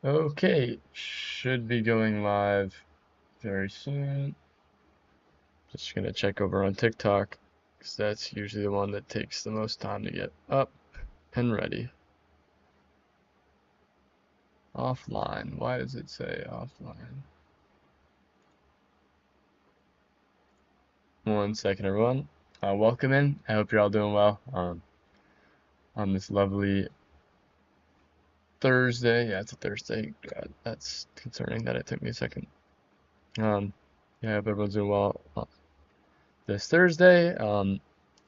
Okay, should be going live very soon. Just gonna check over on TikTok, because that's usually the one that takes the most time to get up and ready. Offline. Why does it say offline? 1 second, everyone. Welcome in. I hope you're all doing well on this lovely Thursday. Yeah, it's a Thursday. God, that's concerning that it took me a second. Um, yeah, I hope everyone's doing well this Thursday.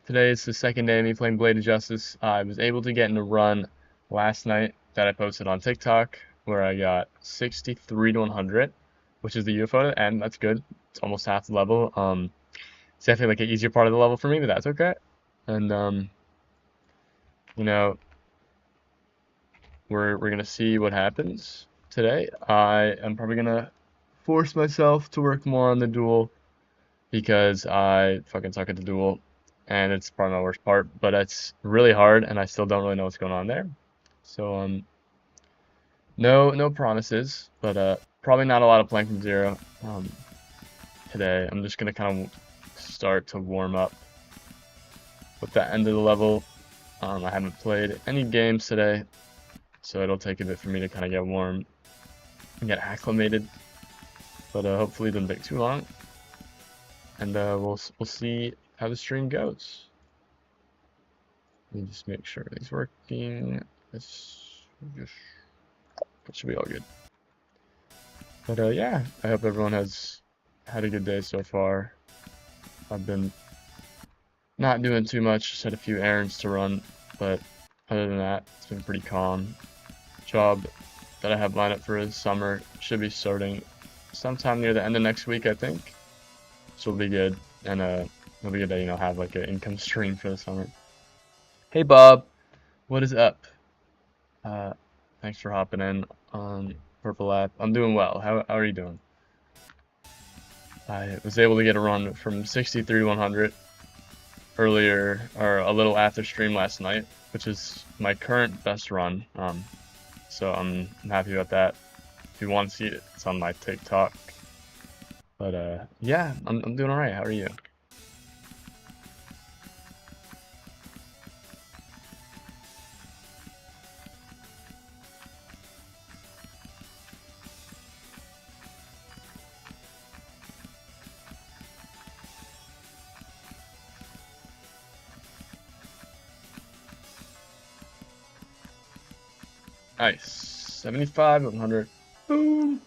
Today is the second day of me playing Blade of Justice. I was able to get in a run last night that I posted on TikTok where I got 63 to 100, which is the UFO to end. That's good. It's almost half the level. It's definitely like an easier part of the level for me, but that's okay. And you know, we're gonna see what happens today. I am probably gonna force myself to work more on the duel because I fucking suck at the duel, and it's probably my worst part. But it's really hard, and I still don't really know what's going on there. So no promises, but probably not a lot of playing from zero today. I'm just gonna kind of start to warm up with the end of the level. I haven't played any games today, so it'll take a bit for me to kind of get warm and get acclimated. But hopefully it doesn't take too long, and we'll see how the stream goes. Let me just make sure everything's working. It should be all good. But yeah, I hope everyone has had a good day so far. I've been not doing too much, just had a few errands to run, but other than that, it's been pretty calm. Job that I have lined up for the summer should be starting sometime near the end of next week, I think. So it'll be good, and it'll be good to have like an income stream for the summer. Hey Bob, what is up? Uh, Thanks for hopping in on Purple App. I'm doing well. How are you doing? I was able to get a run from 63 to 100 earlier, or a little after stream last night, which is my current best run. So I'm happy about that. If you want to see it, it's on my TikTok. But yeah, I'm doing alright. How are you? Nice. 75, 100. Boom.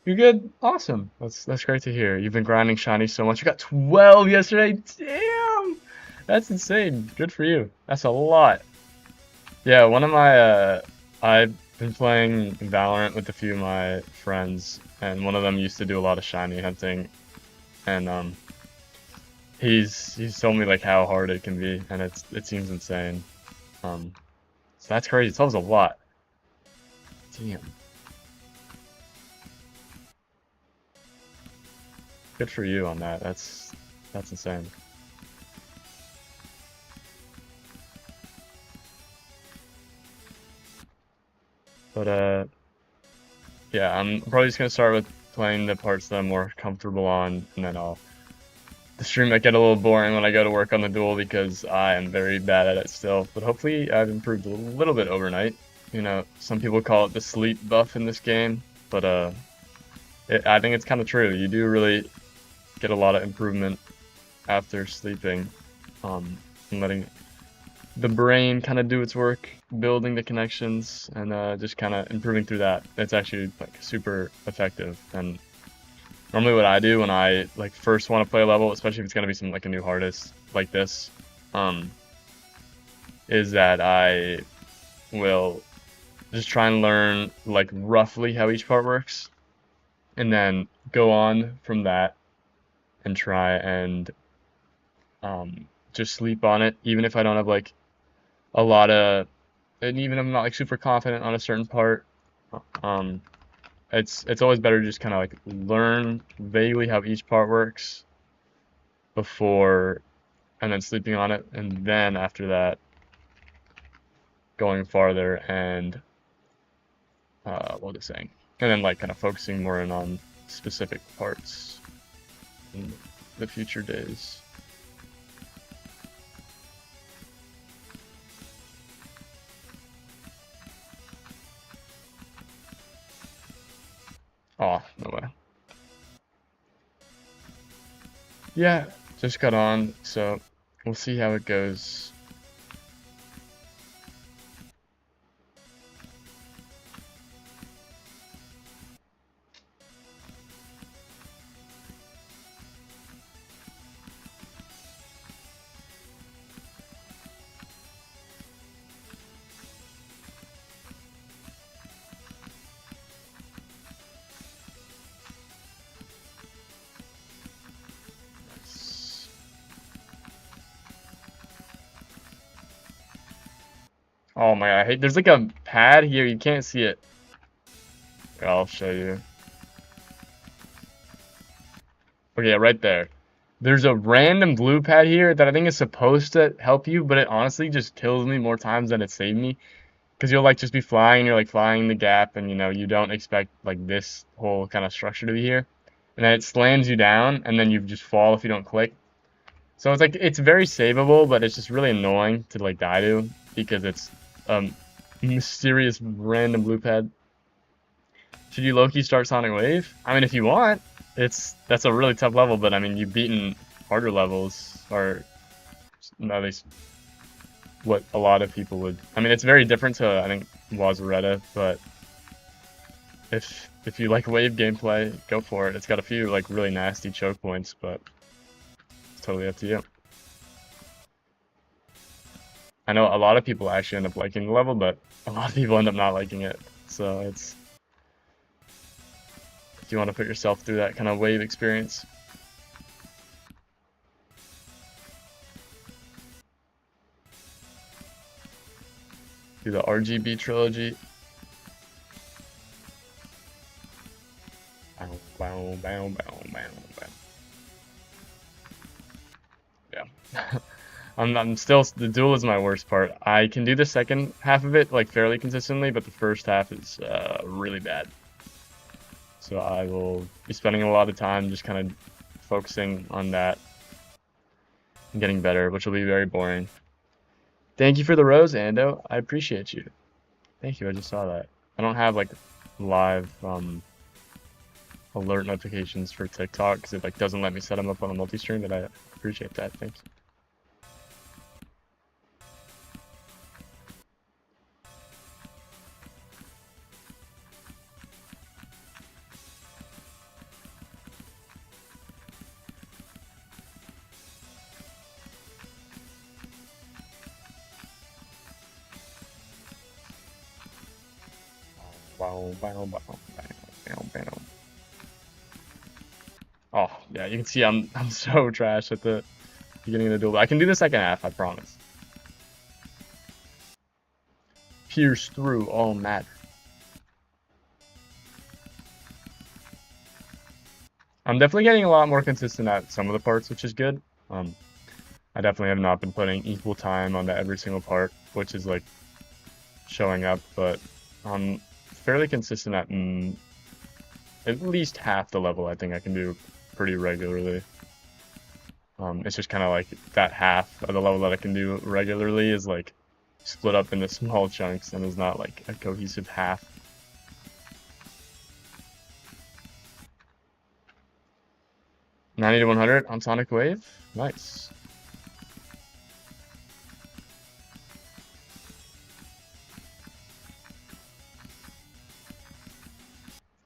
You're good? Awesome. That's great to hear. You've been grinding shiny so much. You got 12 yesterday. Damn. That's insane. Good for you. That's a lot. Yeah, one of my I've been playing Valorant with a few of my friends, and one of them used to do a lot of shiny hunting, and he's told me like how hard it can be, and it seems insane. So that's crazy. 12's a lot. Damn. Good for you on that. That's insane. But yeah, I'm probably just gonna start with playing the parts that I'm more comfortable on, and then the stream might get a little boring when I go to work on the duel because I am very bad at it still. But hopefully I've improved a little bit overnight. Some people call it the sleep buff in this game, but I think it's kind of true. You do really get a lot of improvement after sleeping, and letting the brain kind of do its work, building the connections, and just kind of improving through that. It's actually like super effective. And normally, what I do when I like first want to play a level, especially if it's gonna be some like a new hardest like this, is that I will just try and learn like roughly how each part works, and then go on from that and try and just sleep on it, even if I don't have like a lot of, and even if I'm not like super confident on a certain part. Um, it's always better to just kind of like learn vaguely how each part works before, and then sleeping on it, and then after that going farther and what was I saying? And then like kind of focusing more in on specific parts in the future days. Oh, no way. Yeah, just got on, so we'll see how it goes. Oh my god, I hate, there's like a pad here, you can't see it. I'll show you. Okay, yeah, right there. There's a random blue pad here that I think is supposed to help you, but it honestly just kills me more times than it saved me. Because you'll like just be flying, and you're like flying the gap, and you know, you don't expect like this whole kind of structure to be here. And then it slams you down, and then you just fall if you don't click. So it's like, it's very savable, but it's just really annoying to like die to, because it's mysterious random blue pad. Should you Loki start Sonic Wave? I mean, if you want, that's a really tough level, but I mean, you've beaten harder levels, or at least what a lot of people would. I mean, it's very different to, I think, Wazaretta, but if you like wave gameplay, go for it. It's got a few like really nasty choke points, but it's totally up to you. I know a lot of people actually end up liking the level, but a lot of people end up not liking it. So it's, if you want to put yourself through that kind of wave experience. Do the RGB trilogy. Bow, bow, bow, bow, bow, bow. Yeah. I'm still, the duel is my worst part. I can do the second half of it like fairly consistently, but the first half is really bad. So I will be spending a lot of time just kind of focusing on that and getting better, which will be very boring. Thank you for the rose, Ando. I appreciate you. Thank you, I just saw that. I don't have like live alert notifications for TikTok because it like doesn't let me set them up on a multi-stream, but I appreciate that. Thank you. Oh yeah, you can see I'm so trash at the beginning of the duel, but I can do the second half, I promise. Pierce through all matter. I'm definitely getting a lot more consistent at some of the parts, which is good. I definitely have not been putting equal time onto every single part, which is like showing up, but I'm fairly consistent at least half the level. I think I can do pretty regularly. It's just kind of like that half of the level that I can do regularly is like split up into small chunks and is not like a cohesive half. $90 to 100 on Sonic Wave? Nice.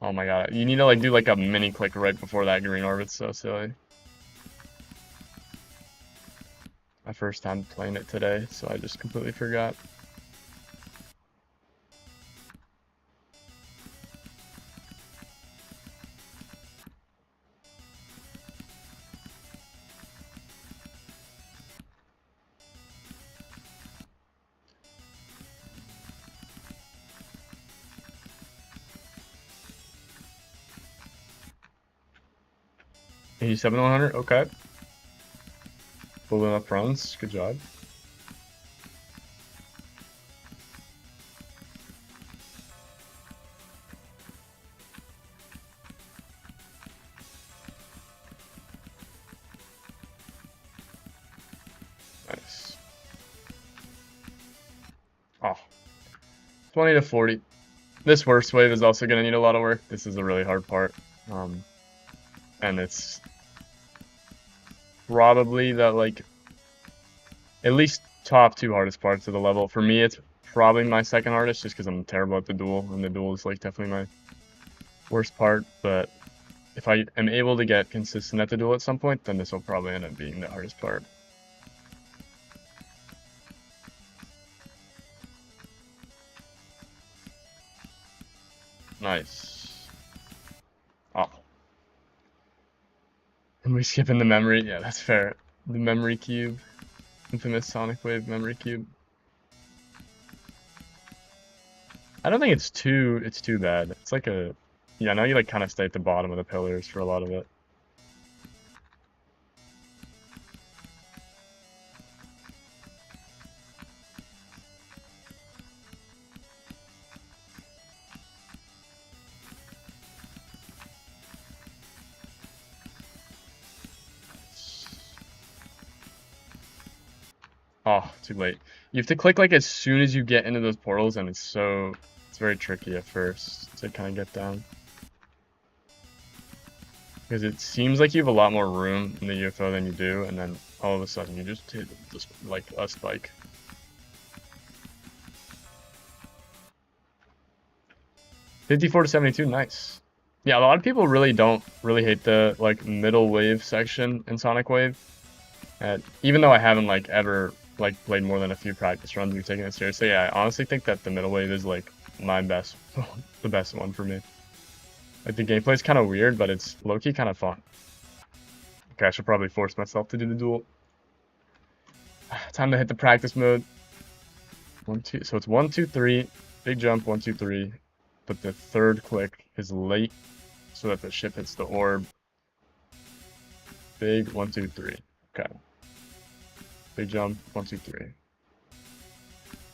Oh my god, you need to like do like a mini click right before that green orbit's so silly. My first time playing it today, so I just completely forgot. $87 to 100, okay. Full enough runs, good job. 20 to 40. This worst wave is also going to need a lot of work. This is a really hard part. And it's probably the, like, at least top 2 hardest parts of the level. For me, it's probably my second hardest just because I'm terrible at the duel, and the duel is, like, definitely my worst part. But if I am able to get consistent at the duel at some point, then this will probably end up being the hardest part. Nice. Oh. Am we skipping the memory? Yeah, that's fair. The memory cube. Infamous Sonic Wave memory cube. I don't think it's too bad. It's like a, yeah, now you like kind of stay at the bottom of the pillars for a lot of it. Oh, too late. You have to click like as soon as you get into those portals, and it's very tricky at first to kind of get down. Because it seems like you have a lot more room in the UFO than you do, and then all of a sudden you just hit just like a spike. $54 to 72, nice. Yeah, a lot of people really don't hate the like middle wave section in Sonic Wave. Even though I haven't like ever like played more than a few practice runs and taken it seriously, I honestly think that the middle wave is like my best, the best one for me. Like the gameplay is kind of weird, but it's low-key kind of fun. Okay, I should probably force myself to do the duel. Time to hit the practice mode. 1, 2, so it's 1, 2, 3, big jump, 1, 2, 3, but the third click is late so that the ship hits the orb. Big 1, 2, 3. Okay. Big jump, 1, 2, 3.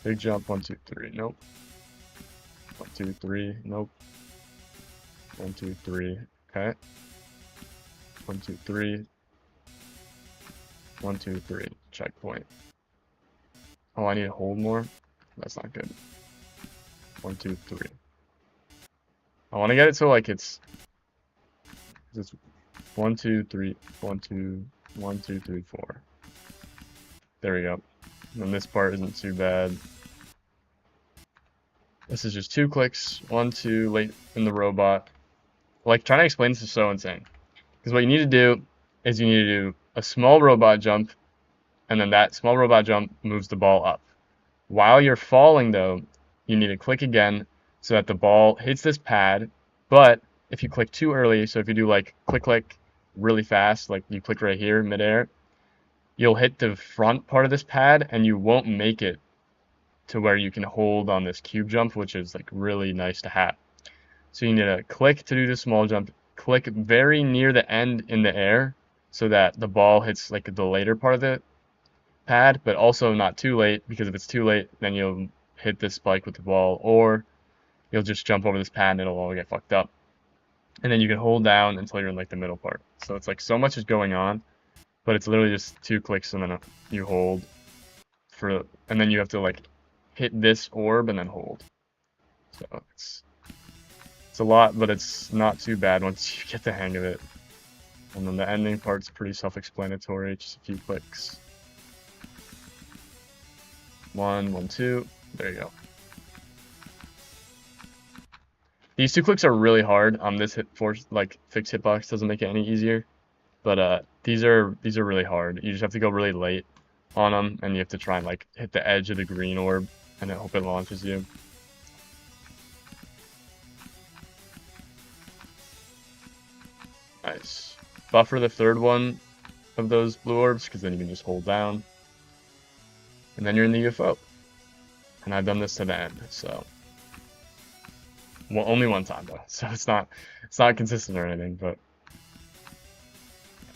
Big jump, 1, 2, 3. Nope. 1, 2, 3. Nope. 1, 2, 3. Okay. 1, 2, 3. 1, 2, 3. Checkpoint. Oh, I need to hold more? That's not good. 1, 2, 3. I want to get it so like it's 1, 2, 3, 1, 2, 1, 2, 3, 4. There we go. And this part isn't too bad. This is just 2 clicks, 1, 2, late in the robot. Like, trying to explain this is so insane. Because what you need to do is you need to do a small robot jump, and then that small robot jump moves the ball up. While you're falling, though, you need to click again so that the ball hits this pad, but if you click too early, so if you do like click really fast, like you click right here midair, you'll hit the front part of this pad and you won't make it to where you can hold on this cube jump, which is like really nice to have. So you need to click to do the small jump, click very near the end in the air so that the ball hits like the later part of the pad, but also not too late, because if it's too late, then you'll hit this spike with the ball, or you'll just jump over this pad and it'll all get fucked up. And then you can hold down until you're in like the middle part. So it's like so much is going on, but it's literally just 2 clicks and then you hold and then you have to like hit this orb and then hold. So it's a lot, but it's not too bad once you get the hang of it. And then the ending part's pretty self-explanatory, just a few clicks. 1, 1, 2, there you go. These 2 clicks are really hard. This fixed hitbox doesn't make it any easier, but these are really hard. You just have to go really late on them, and you have to try and like hit the edge of the green orb, and I hope it launches you. Nice. Buffer the third one of those blue orbs, because then you can just hold down, and then you're in the UFO. And I've done this to the end, so. Well, only one time though, so it's not consistent or anything, but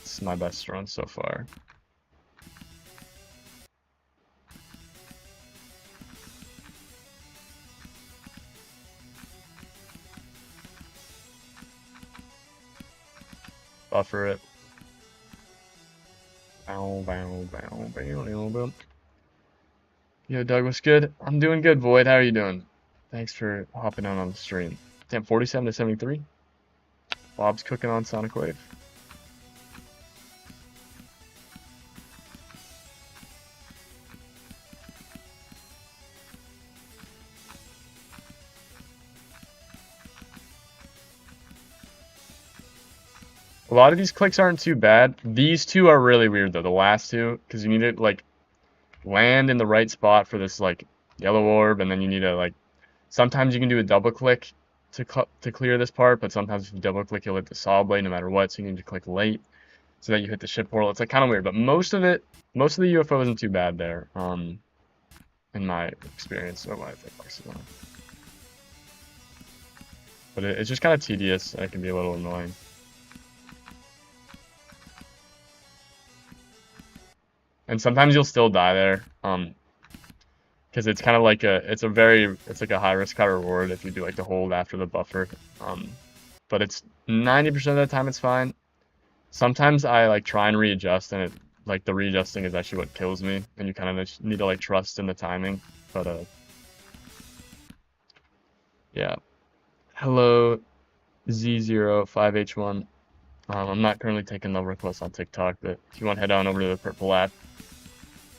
it's my best run so far. Buffer it. Bow, bow, bow, bow, bow, bow. Yo, Doug, what's good? I'm doing good, Void. How are you doing? Thanks for hopping on the stream. Damn, 47 to 73. Bob's cooking on Sonic Wave. A lot of these clicks aren't too bad. These two are really weird though, the last two, because you need to like land in the right spot for this like yellow orb, and then you need to like, sometimes you can do a double click to clear this part, but sometimes if you double click you'll hit the saw blade no matter what, so you need to click late so that you hit the ship portal. It's like kind of weird, but most of the UFO isn't too bad there, in my experience, or what I think works on. But it's just kind of tedious and it can be a little annoying. And sometimes you'll still die there, because it's kind of like it's like a high risk, high reward if you do like the hold after the buffer. But it's 90% of the time it's fine. Sometimes I like try and readjust, and like the readjusting is actually what kills me, and you kind of need to like trust in the timing. But yeah. Hello, Z05H1. I'm not currently taking no requests on TikTok, but if you want to head on over to the Purple app,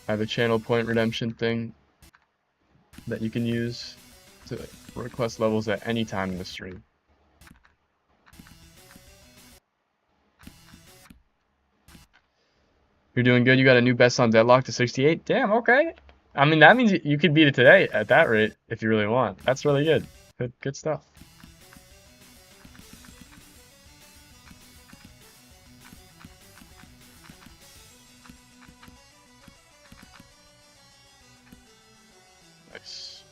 I have a channel point redemption thing that you can use to request levels at any time in the stream. You're doing good. You got a new best on Deadlock to 68. Damn, okay. I mean, that means you could beat it today at that rate if you really want. That's really good. Good stuff. Nice.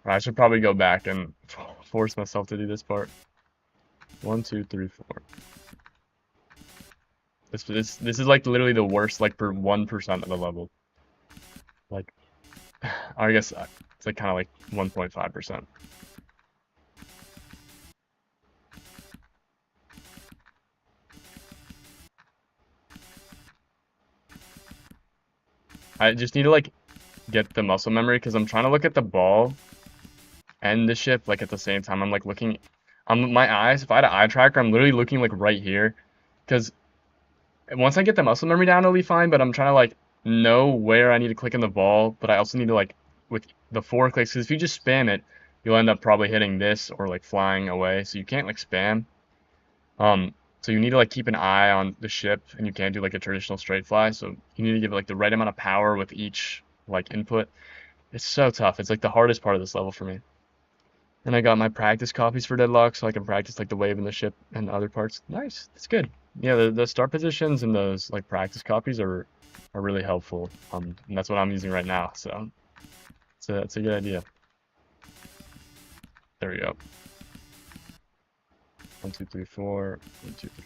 I should probably go back and force myself to do this part. 1, 2, 3, 4. This is like literally the worst, like per 1% of the level. Like, I guess it's like kind of like 1.5%. I just need to like get the muscle memory because I'm trying to look at the ball and the ship like at the same time. I'm like looking on my eyes. If I had an eye tracker, I'm literally looking like right here, because once I get the muscle memory down, it'll be fine. But I'm trying to like know where I need to click in the ball, but I also need to like with the 4 clicks, because if you just spam it, you'll end up probably hitting this or like flying away. So you can't like spam. So you need to like keep an eye on the ship, and you can't do like a traditional straight fly. So you need to give it like the right amount of power with each like input. It's so tough. It's like the hardest part of this level for me. And I got my practice copies for Deadlock, so I can practice like the wave and the ship and other parts. Nice, that's good. Yeah, the start positions and those like practice copies are really helpful. And that's what I'm using right now. So it's a good idea. There we go. 1, 2, 3, 4. 1, 2, 3,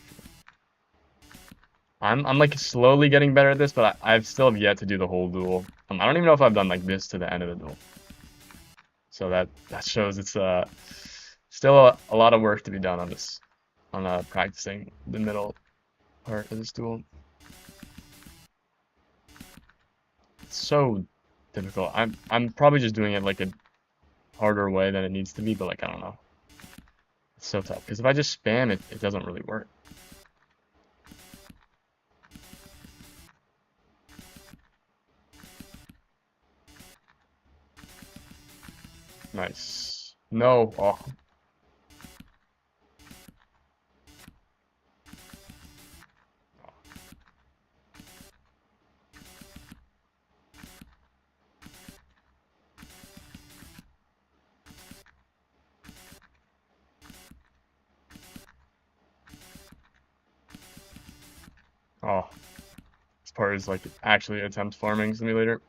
4. I'm like slowly getting better at this, but I've still have yet to do the whole duel. I don't even know if I've done like this to the end of the duel. So that shows it's still a lot of work to be done on this, on practicing the middle part of this duel. It's so difficult. I'm probably just doing it like a harder way than it needs to be, but like I don't know. It's so tough because if I just spam it, it doesn't really work. Nice. No. Oh. Oh. This part is like actually attempt farming simulator.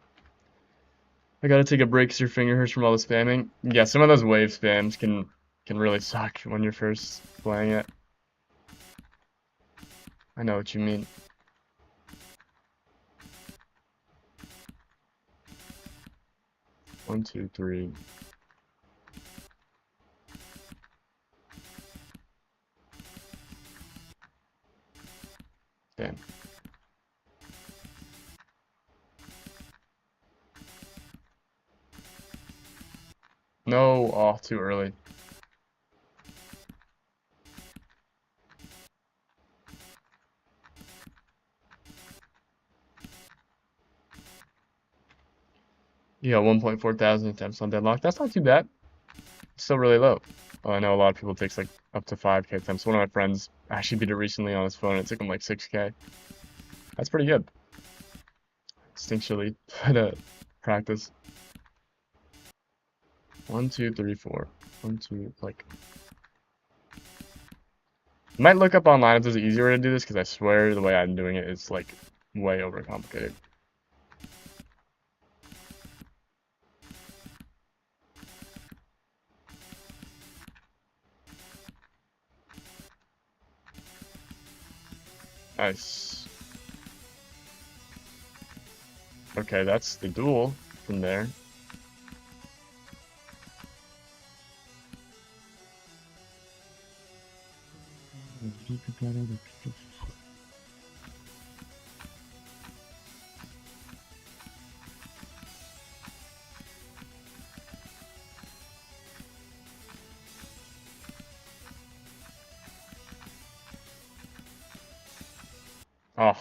I gotta take a break because your finger hurts from all the spamming. Yeah, some of those wave spams can really suck when you're first playing it. I know what you mean. One, two, three. Damn. No, oh, too early. You got 1.4 thousand attempts on deadlock. That's not too bad. It's still really low. Well, I know a lot of people it takes like up to 5K attempts. One of my friends actually beat it recently on his phone. It took him like 6K. That's pretty good. Instinctually, but practice. 1, 2, 3, 4. 1, 2, like. Might look up online if there's an easier way to do this, because I swear the way I'm doing it is like way overcomplicated. Nice. Okay, that's the duel from there. Oh.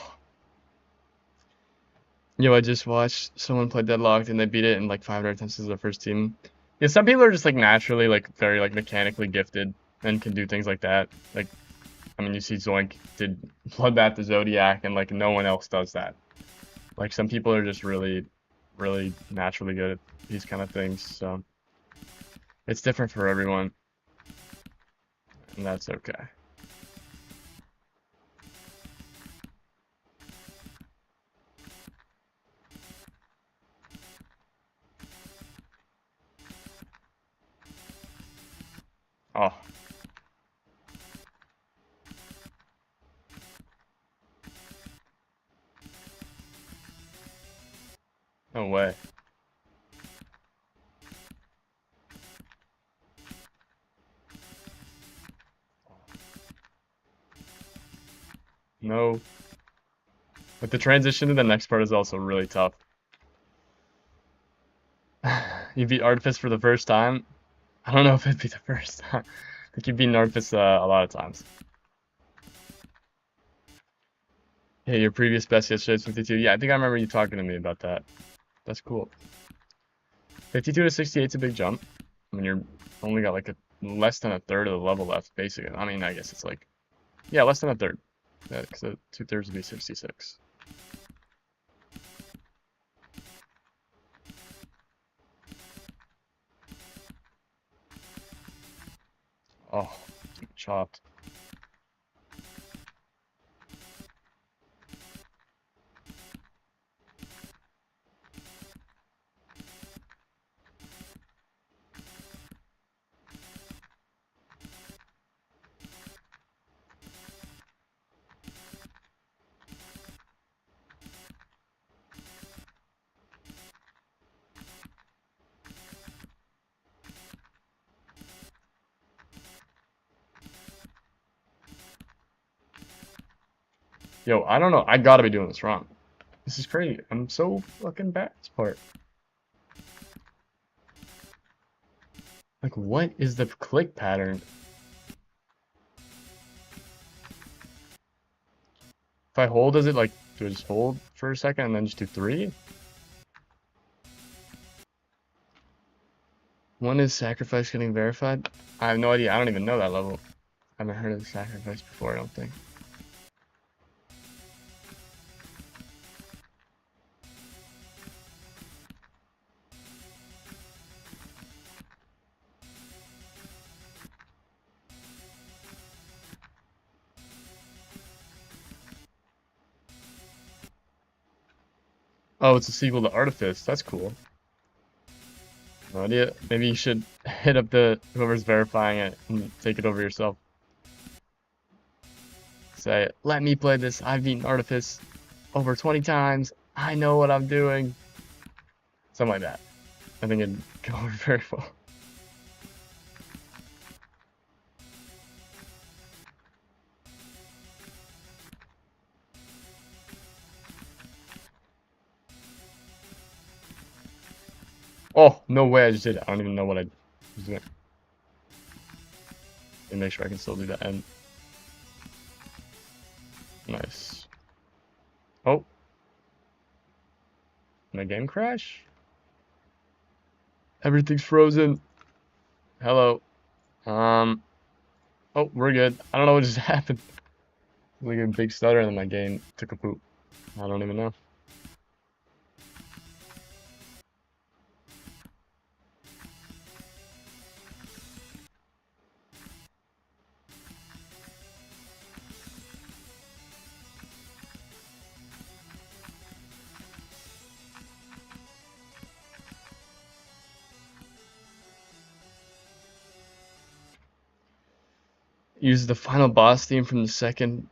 Yo, I just watched someone play Deadlocked and they beat it in like 500 attempts as their first team. Yeah, some people are just like naturally like very like mechanically gifted and can do things like that. Like, I mean, you see Zoink did Bloodbath the Zodiac and like no one else does that. Like some people are just really, really naturally good at these kind of things. So it's different for everyone, and that's okay. Oh. No way. No. But the transition to the next part is also really tough. You beat Artifice for the first time. I don't know if it'd be the first time. I think you've beaten Artifice a lot of times. Hey, your previous best yesterday is 52. Yeah, I think I remember you talking to me about that. That's cool. 52 to 68 is a big jump. I mean, you're only got like a less than a third of the level left, basically. I mean, I guess it's like, yeah, less than a third. Yeah, because 2/3 would be 66. Oh, chopped. Yo, I don't know. I gotta be doing this wrong. This is crazy. I'm so fucking bad at this part. Like, what is the click pattern? If I hold, does it like, do I just hold for a second and then just do 3? When is sacrifice getting verified? I have no idea. I don't even know that level. I haven't heard of the sacrifice before, I don't think. Oh, it's a sequel to Artifice. That's cool. No idea. Maybe you should hit up the whoever's verifying it and take it over yourself. Say, let me play this. I've beaten Artifice over 20 times. I know what I'm doing. Something like that. I think it'd go over very well. Oh, no way I just did it. I don't even know what I And make sure I can still do that end. Nice. Oh. My game crash? Everything's frozen. Hello. Oh, we're good. I don't know what just happened. Like a big stutter and then my game took a poop. I don't even know. Use the final boss theme from the second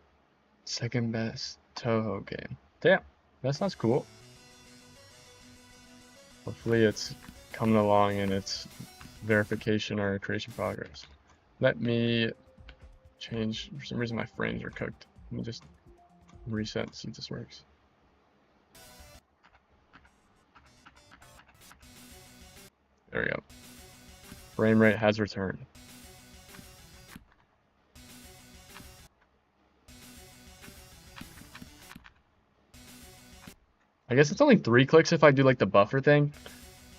best Toho game. Damn, that sounds cool. Hopefully it's coming along in its verification or creation progress. Let me change, for some reason my frames are cooked. Let me just reset and see if this works. There we go. Frame rate has returned. I guess it's only 3 clicks if I do like the buffer thing.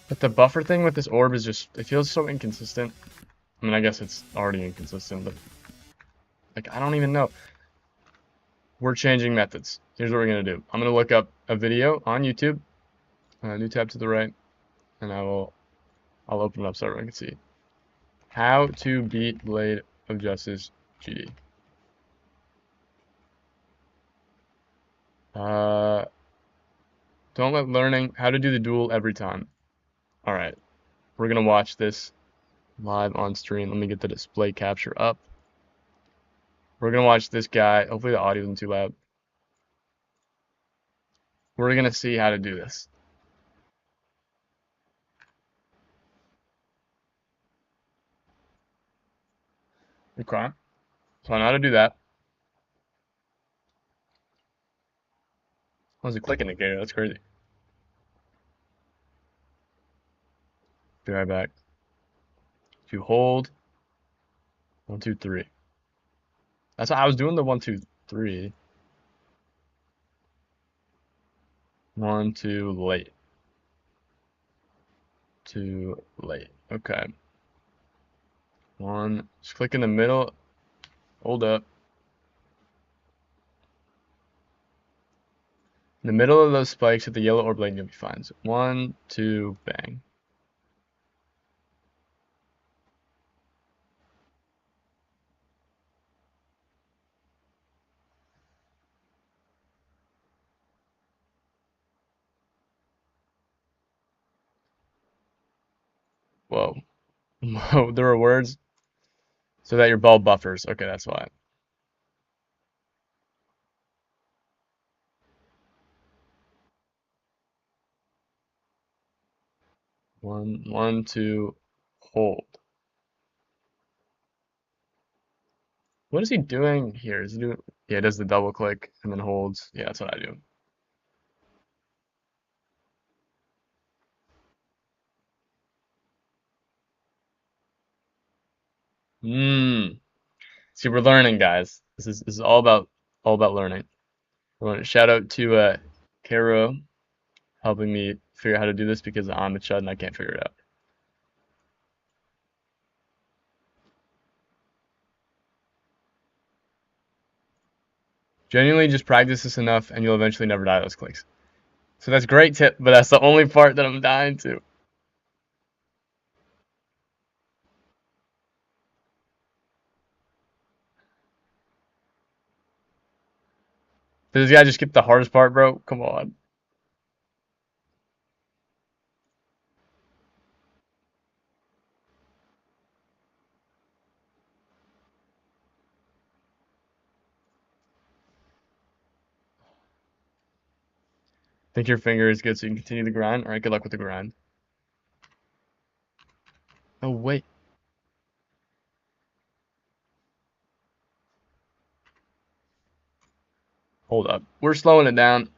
But the buffer thing with this orb is just, it feels so inconsistent. I mean, I guess it's already inconsistent, but like, I don't even know. We're changing methods. Here's what we're gonna do. I'm gonna look up a video on YouTube, new tab to the right, and I'll open it up so everyone can see. How to beat Blade of Justice GD. Don't let learning how to do the duel every time. All right, we're gonna watch this live on stream. Let me get the display capture up. We're gonna watch this guy. Hopefully the audio isn't too loud. We're gonna see how to do this. Okay. So I know how to do that. What was a click indicator? That's crazy. Be right back. To hold. 1, 2, 3. That's how I was doing the 1, 2, 3. 1, 2, late. Too late. Okay. 1. Just click in the middle. Hold up. In the middle of those spikes, hit the yellow orb blade, you'll be fine. So 1, 2, bang. Whoa. Whoa, there are words. So that your ball buffers. Okay, that's why. One, 2, hold. What is he doing here? Is he doing? Yeah, it does the double click and then holds. Yeah, that's what I do. See, we're learning, guys. This is all about learning. I want to shout out to Caro helping me figure out how to do this because I'm a chud and I can't figure it out. Genuinely, just practice this enough and you'll eventually never die those clicks. So that's a great tip, but that's the only part that I'm dying to. Did this guy just skip the hardest part, bro? Come on. Think your finger is good so you can continue the grind? Alright, good luck with the grind. Oh, wait. Hold up. We're slowing it down.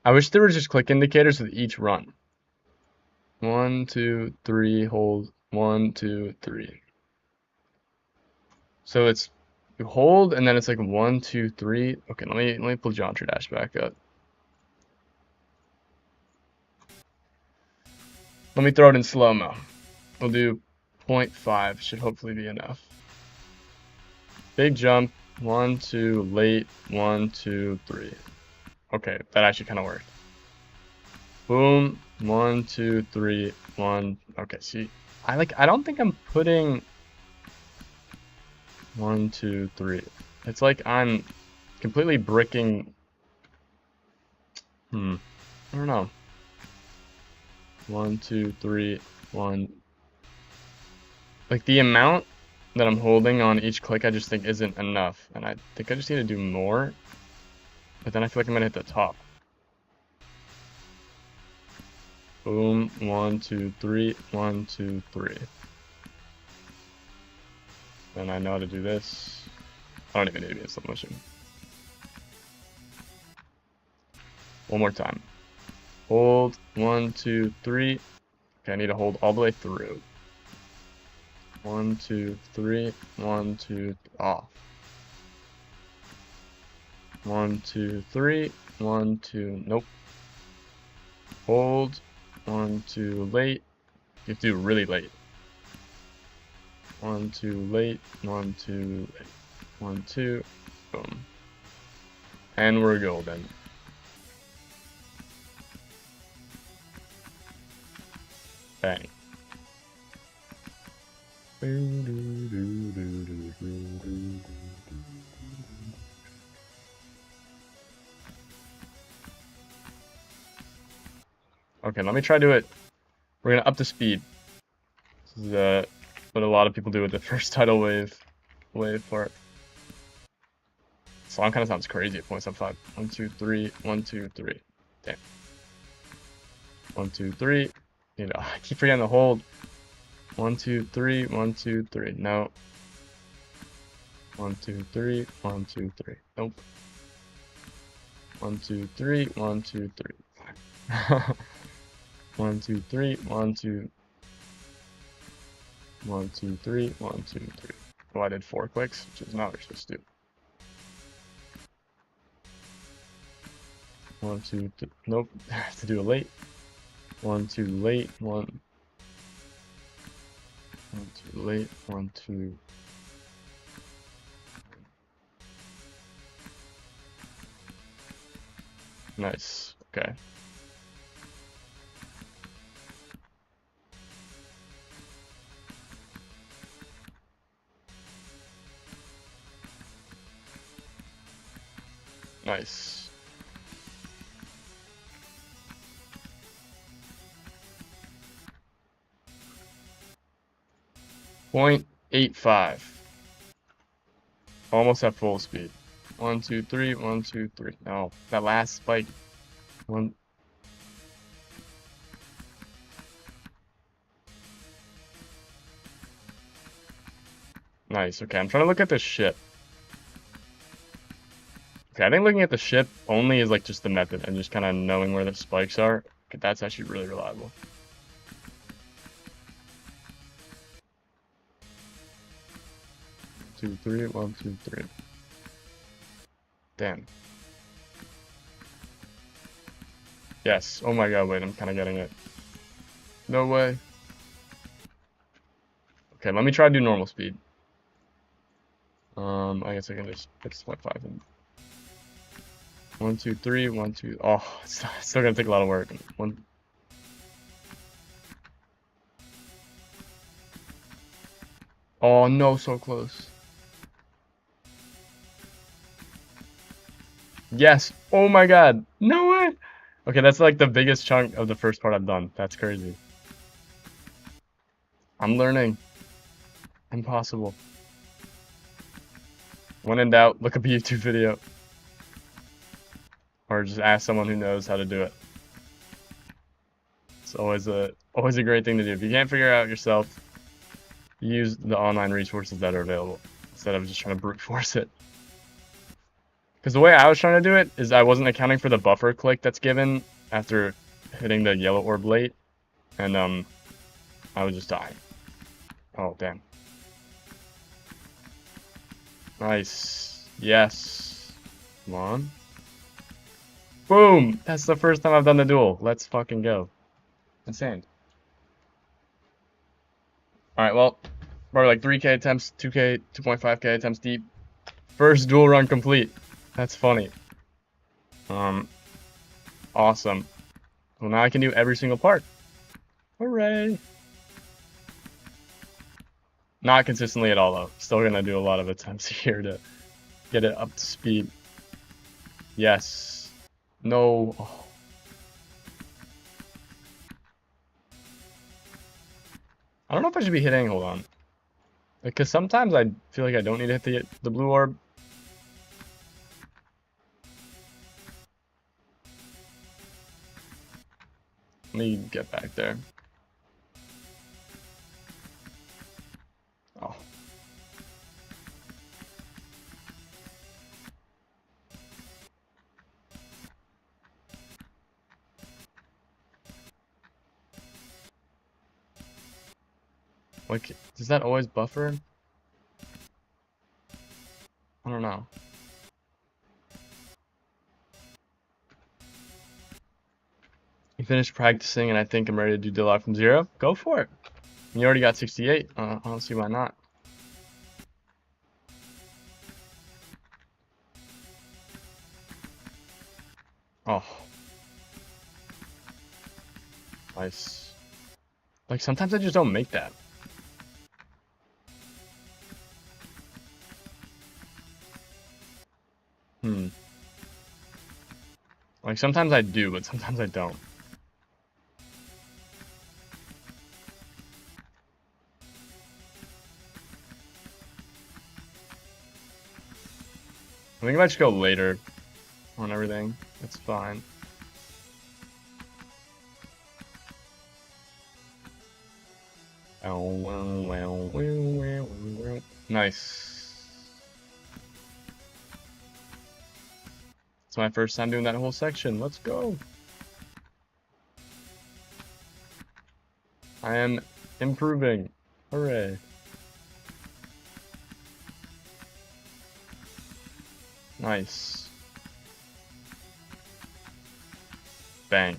I wish there was just click indicators with each run. 1, 2, 3, hold, 1, 2, 3. So it's you hold and then it's like 1, 2, 3. Okay, let me pull Geometry Dash back up. Let me throw it in slow-mo. We'll do 0.5, should hopefully be enough. Big jump, 1, 2, late, 1, 2, 3. Okay, that actually kind of worked. Boom, 1, 2, 3, 1. Okay, see, I don't think I'm putting 1, 2, 3. It's like I'm completely bricking. I don't know. 1, 2, 3, 1. Like the amount that I'm holding on each click, I just think isn't enough, and I think I just need to do more. But then I feel like I'm gonna hit the top. Boom, 1, 2, 3, 1, 2, 3. Then I know how to do this. I don't even need to be in slow motion. One more time. Hold, 1, 2, 3. Okay, I need to hold all the way through. 1, 2, 3, 1, 2, off. 1, 2, 3, 1, 2, nope. Hold, 1, 2, late. You have to do really late. 1, 2, late, 1, 2, late. 1, 2, boom. And we're golden. Bang. Okay, let me try to do it. We're gonna up the speed. This is what a lot of people do with the first tidal wave part. Song kind of sounds crazy at 0.75. 1, 2, 3, 1, 2, 3. Damn. 1, 2, 3. You know, I keep forgetting to hold. 1, 2, 3, 1, 2, 3. No. 1, 2, 3, 1, 2, 3. Nope. 1, 2, 3, 1, 2, 3. 1, 2, 3, 1, 2. 1, 2, 3, 1, 2, 3. Well, I did 4 clicks, which is not what you're supposed to do. 1, 2, 3. Nope. I have to do a late. 1, 2, late. 1, 2, late. 1, 2. Nice. Okay. Nice. .85. Almost at full speed. 1, 2, 3, 1, 2, 3. No, that last spike. 1. Nice. Okay, I'm trying to look at the ship. Okay, I think looking at the ship only is like just the method and just kind of knowing where the spikes are. Okay, that's actually really reliable. Two, 3, 1, 2, 3. Damn. Yes. Oh my god, wait, I'm kind of getting it. No way. Okay, let me try to do normal speed. I guess I can just fix 0.5 and 1, 2, 3, 1, 2. Oh, it's still gonna take a lot of work. 1. Oh no, so close. Yes. Oh my god. No way. Okay, that's like the biggest chunk of the first part I've done. That's crazy. I'm learning. Impossible. When in doubt, look up a YouTube video. Or just ask someone who knows how to do it. It's always a great thing to do. If you can't figure it out yourself, use the online resources that are available instead of just trying to brute force it. Because the way I was trying to do it is I wasn't accounting for the buffer click that's given after hitting the yellow orb late. and I would just die. Oh, damn. Nice. Yes. Come on. Boom! That's the first time I've done the duel. Let's fucking go. Insane. Alright, well, probably like 3k attempts, 2k, 2.5k attempts deep. First duel run complete. That's funny. Awesome. Well, now I can do every single part. Hooray! Not consistently at all, though. Still gonna do a lot of attempts here to get it up to speed. Yes. No. Oh. I don't know if I should be hitting. Hold on. Because sometimes I feel like I don't need to hit the blue orb. Let me get back there. Oh. Like, does that always buffer? I don't know. You finished practicing and I think I'm ready to do Dilog from 0? Go for it. You already got 68. I don't see why not. Oh. Nice. Like, sometimes I just don't make that. Like, sometimes I do, but sometimes I don't. I think I might just go later on everything. That's fine. Nice. It's my first time doing that whole section. Let's go. I am improving. Hooray. Nice. Bang.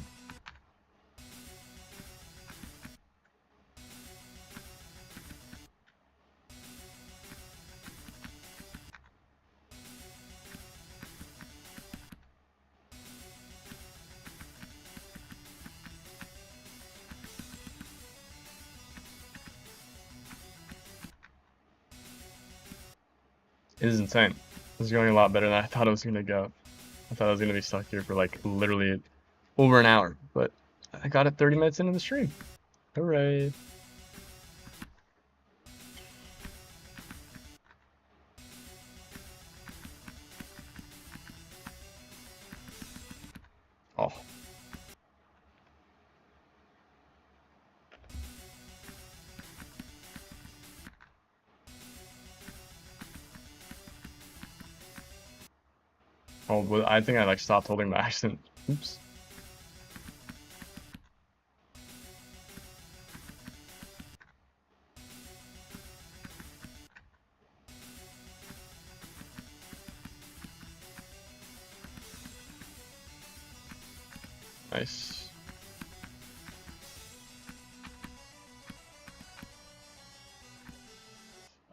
It is insane. This is going a lot better than I thought it was going to go. I thought I was going to be stuck here for like literally over an hour, but I got it 30 minutes into the stream. Hooray. Oh. Oh, well, I think I like stopped holding my accent. Oops. Nice.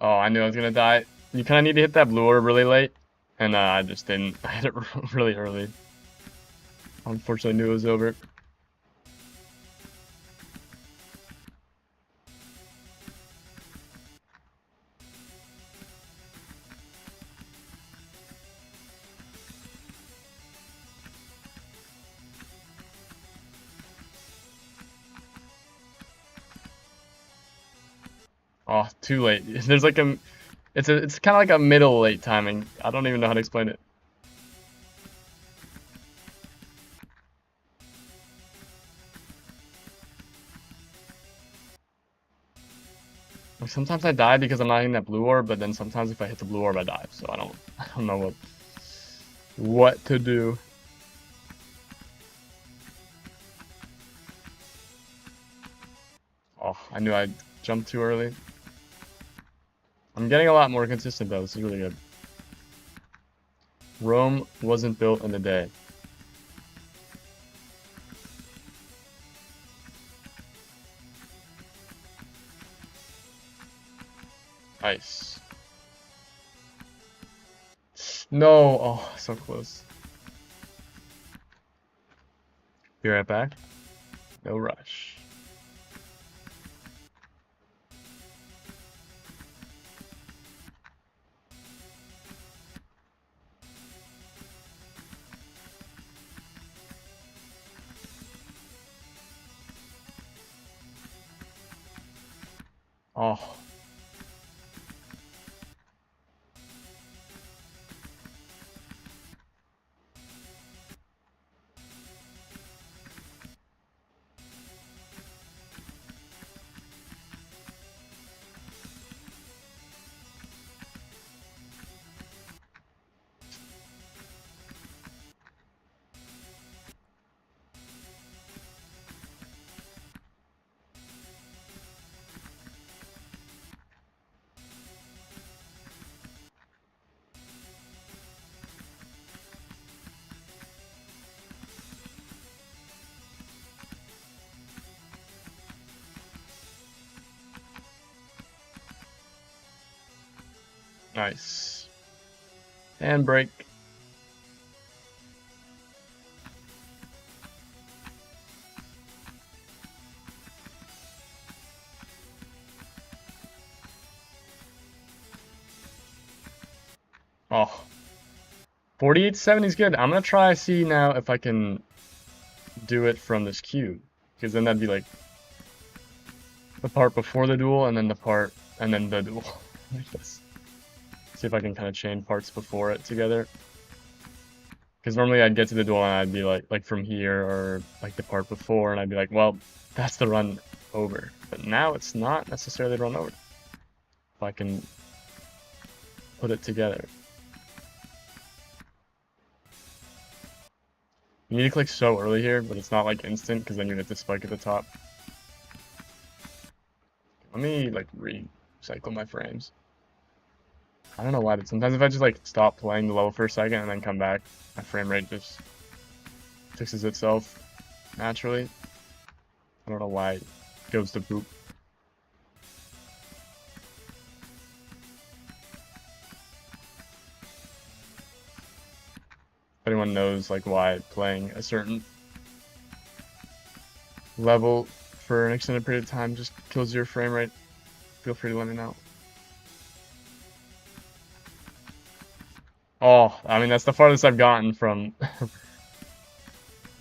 Oh, I knew I was gonna die. You kind of need to hit that blue orb really late, and I just didn't. I hit it really early. Unfortunately, knew it was over. Oh, too late. There's like it's kind of like a middle late timing. I don't even know how to explain it. Like sometimes I die because I'm not hitting that blue orb, but then sometimes if I hit the blue orb, I die. So I don't know what to do. Oh, I knew I jumped too early. I'm getting a lot more consistent though. This is really good. Rome wasn't built in a day. Nice. No. Oh, so close. Be right back. No rush. Oh. Nice. And break. Oh. 48-70 is good. I'm gonna try see now if I can do it from this cube. Because then that'd be like the part before the duel and then the part and then the duel. Like this. See if I can kind of chain parts before it together. Because normally I'd get to the duel and I'd be like from here or like the part before and I'd be like, well, that's the run over. But now it's not necessarily the run over. If I can put it together. You need to click so early here, but it's not like instant because then you hit the spike at the top. Let me like recycle my frames. I don't know why, but sometimes if I just like stop playing the level for a second and then come back, my frame rate just fixes itself naturally. I don't know why it goes to boop. If anyone knows like why playing a certain level for an extended period of time just kills your frame rate, feel free to let me know. Oh, I mean, that's the farthest I've gotten from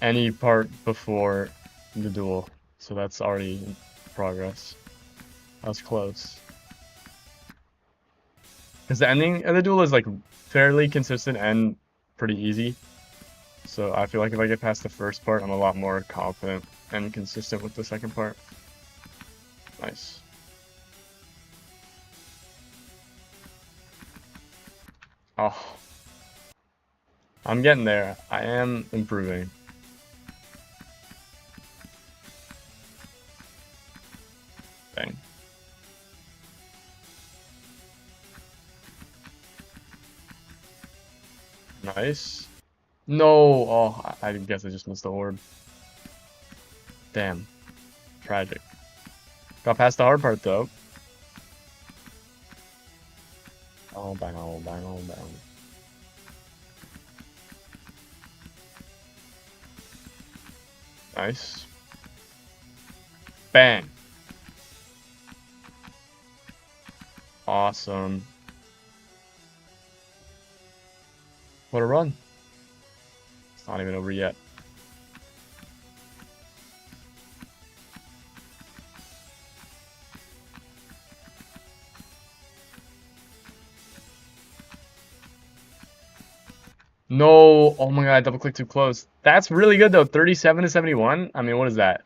any part before the duel. So that's already in progress. That was close. Because the ending of the duel is like fairly consistent and pretty easy. So I feel like if I get past the first part, I'm a lot more confident and consistent with the second part. Nice. Oh. I'm getting there. I am improving. Dang. Nice. No! Oh, I guess I just missed the orb. Damn. Tragic. Got past the hard part though. Oh, bang, oh, bang, oh, bang. Nice. Bang. Awesome. What a run. It's not even over yet. No, oh my god, I double clicked too close. That's really good though, 37 to 71. I mean, what is that?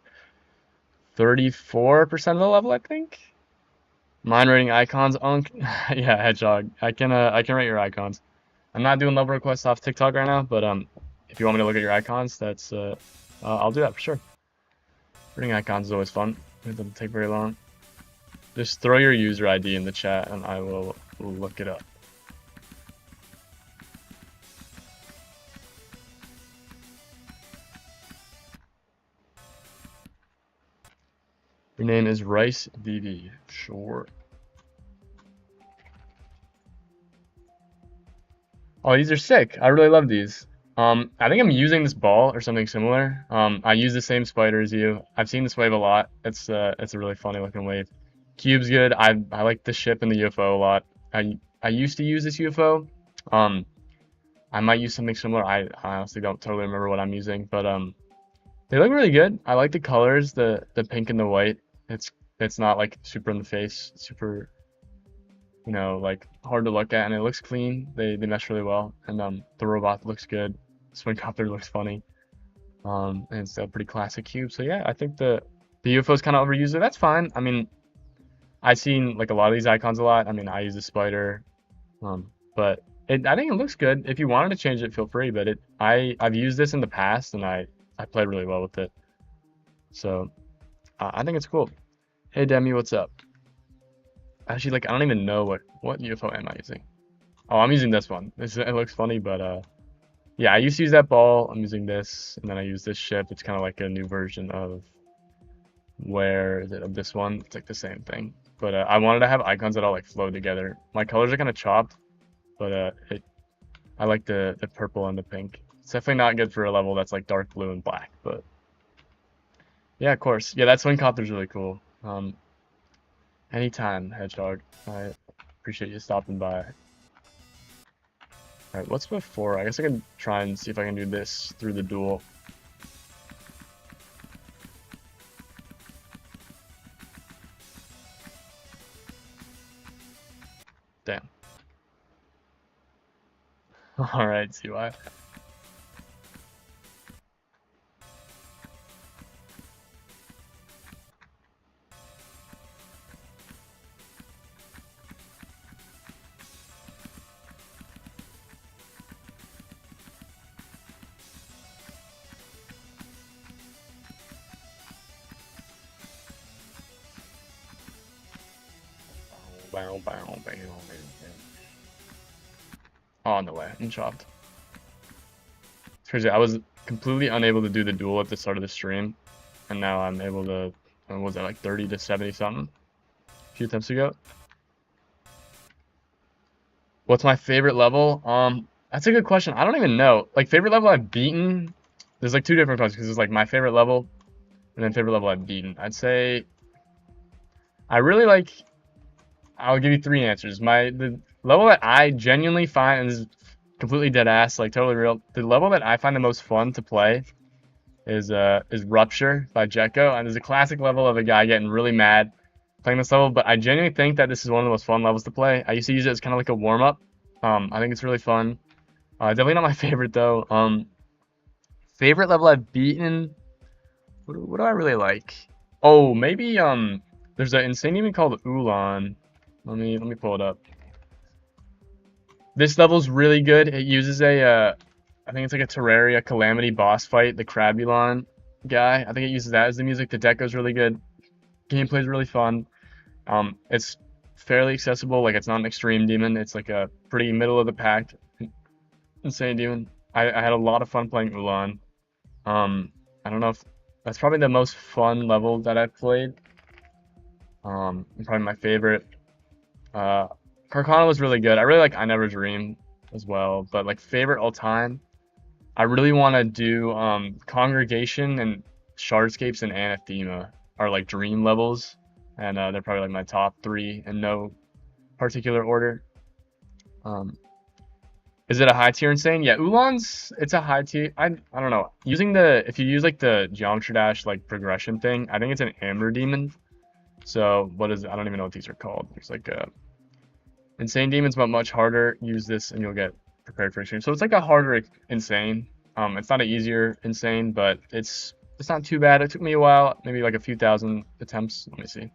34% of the level, I think? Mine rating icons, yeah, Hedgehog. I can rate your icons. I'm not doing level requests off TikTok right now, but if you want me to look at your icons, that's I'll do that for sure. Rating icons is always fun. It doesn't take very long. Just throw your user ID in the chat and I will look it up. Your name is Rice DV. Sure. Oh, these are sick. I really love these. I think I'm using this ball or something similar. I use the same spider as you. I've seen this wave a lot. It's a really funny looking wave. Cube's good. I like the ship and the UFO a lot. I used to use this UFO. I might use something similar. I honestly don't totally remember what I'm using, but they look really good. I like the colors, the pink and the white. It's not like super in the face, super, you know, like hard to look at, and it looks clean. They mesh really well, and the robot looks good. Swing copter looks funny. And it's a pretty classic cube. So yeah, I think the UFO is kind of overused. That's fine. I mean, I've seen like a lot of these icons a lot. I mean, I use the spider, but I think it looks good. If you wanted to change it, feel free. But I've used this in the past, and I played really well with it. So I think it's cool. Hey Demi, what's up? Actually, like I don't even know what UFO am I using. Oh, I'm using this one. It looks funny, but yeah, I used to use that ball. I'm using this, and then I use this ship. It's kind of like a new version of of this one. It's like the same thing, but I wanted to have icons that all like flow together. My colors are kind of chopped, but I like the purple and the pink. It's definitely not good for a level that's like dark blue and black, but yeah, of course. Yeah, that swing copter's really cool. Anytime, Hedgehog. I appreciate you stopping by. Alright, what's before? I guess I can try and see if I can do this through the duel. Damn. Alright, CY. Oh, on the way. I'm chopped. It's crazy. I was completely unable to do the duel at the start of the stream, and now I'm able to. What was that, like 30 to 70 something? A few attempts ago. What's my favorite level? That's a good question. I don't even know. Like favorite level I've beaten. There's like two different questions because there's like my favorite level, and then favorite level I've beaten. I'd say I really like. I'll give you three answers. The level that I genuinely find, and this is completely dead ass, like totally real. The level that I find the most fun to play is Rupture by Jekko, and there's a classic level of a guy getting really mad playing this level. But I genuinely think that this is one of the most fun levels to play. I used to use it as kind of like a warm up. I think it's really fun. Definitely not my favorite though. Favorite level I've beaten. What do I really like? Oh, maybe there's an insane demon called Ulan. Let me pull it up. This level's really good. It uses I think it's like a Terraria Calamity boss fight, the Crabulon guy. I think it uses that as the music. The deck goes really good. Gameplay's really fun. It's fairly accessible. Like it's not an extreme demon. It's like a pretty middle of the pack insane demon. I had a lot of fun playing Ulan. I don't know if that's probably the most fun level that I've played. Probably my favorite. Carcana was really good. I really like I Never Dream as well, but like favorite all time, I really want to do Congregation and Shardscapes and Anathema are like dream levels, and they're probably like my top three in no particular order. Is it a high tier insane? Yeah, Ulan's it's a high tier. I don't know. If you use like the Geometry Dash like progression thing, I think it's an Amber Demon. So what is it? I don't even know what these are called. There's like a Insane Demon's much harder. Use this and you'll get prepared for extreme. So it's like a harder insane. It's not an easier insane, but it's not too bad. It took me a while, maybe like a few thousand attempts. Let me see.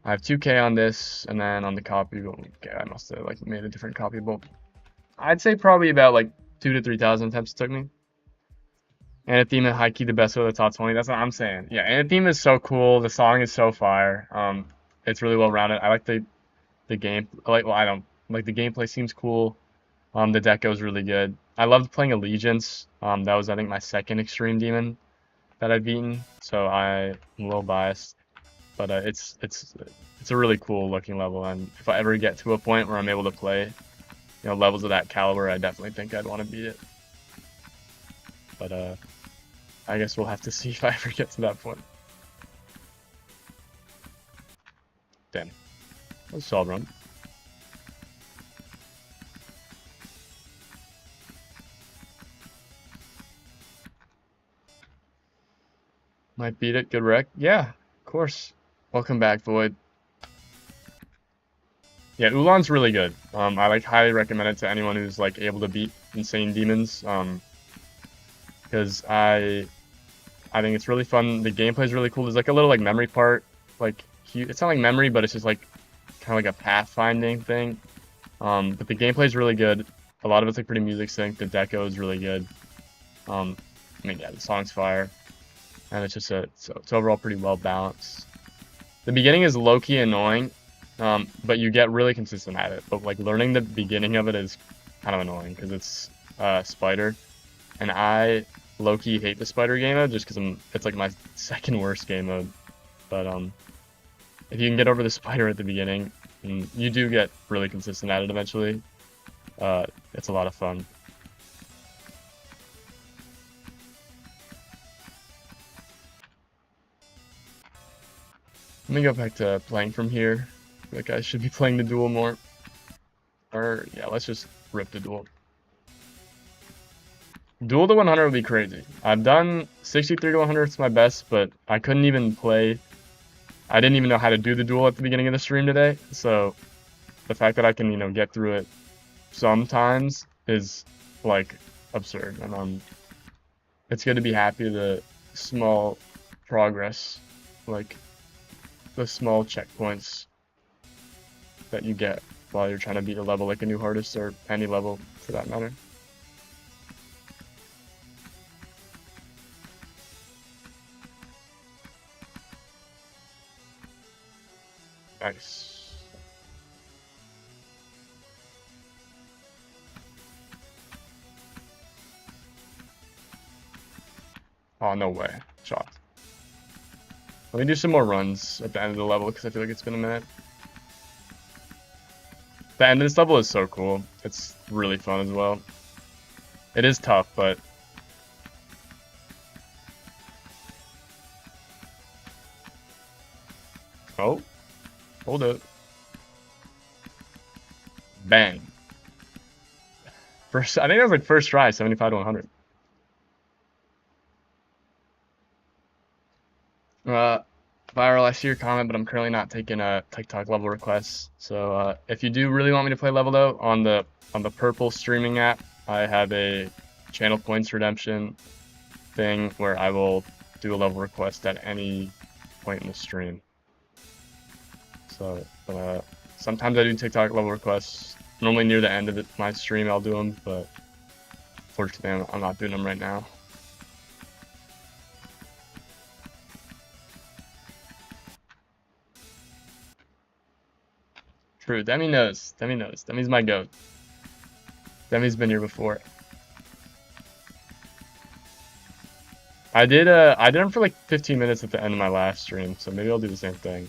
I have 2K on this, and then on the copy, okay, I must have like made a different copy. But I'd say probably about like 2,000 to 3,000 attempts it took me. Anathema, high key the best of the top 20. That's what I'm saying. Yeah, Anathema is so cool. The song is so fire. It's really well rounded. I like the game. I don't like the gameplay seems cool. The deco is really good. I loved playing Allegiance. That was I think my second Extreme Demon that I've beaten. So I'm a little biased, but it's a really cool looking level. And if I ever get to a point where I'm able to play, levels of that caliber, I definitely think I'd want to beat it. But I guess we'll have to see if I ever get to that point. Damn. Let's solve run. Might beat it. Good wreck. Yeah, of course. Welcome back, Void. Yeah, Ulan's really good. I highly recommend it to anyone who's able to beat insane demons. Because I think it's really fun. The gameplay is really cool. There's a little memory part. It's not like memory, but it's just kind of like a pathfinding thing. But the gameplay is really good. A lot of it's pretty music sync. The deco is really good. I mean, yeah, the song's fire, and it's just it's overall pretty well balanced. The beginning is low-key annoying, but you get really consistent at it. But learning the beginning of it is kind of annoying because it's spider, and I low-key hate the spider game mode just because it's my second worst game mode. But if you can get over the spider at the beginning, you do get really consistent at it eventually. It's a lot of fun. Let me go back to playing from here. I feel like I should be playing the duel more. Or, yeah, let's just rip the duel. Duel to 100 would be crazy. I've done 63 to 100, it's my best, but I couldn't even play. I didn't even know how to do the duel at the beginning of the stream today, so the fact that I can, get through it sometimes is, absurd. And, it's good to be happy the small progress, the small checkpoints that you get while you're trying to beat a level like a new hardest or any level for that matter. Nice. Oh, no way. Shocked. Let me do some more runs at the end of the level because I feel like it's been a minute. The end of this level is so cool. It's really fun as well. It is tough, but... Oh. Hold it. Bang. I think that was first try, 75 to 100. Viral, I see your comment, but I'm currently not taking TikTok level requests. So if you do really want me to play level though, on the purple streaming app, I have a channel points redemption thing where I will do a level request at any point in the stream. So sometimes I do TikTok level requests. Normally near the end of my stream I'll do them, but fortunately I'm not doing them right now. True, Demi knows. Demi knows. Demi's my goat. Demi's been here before. I did him for 15 minutes at the end of my last stream, so maybe I'll do the same thing.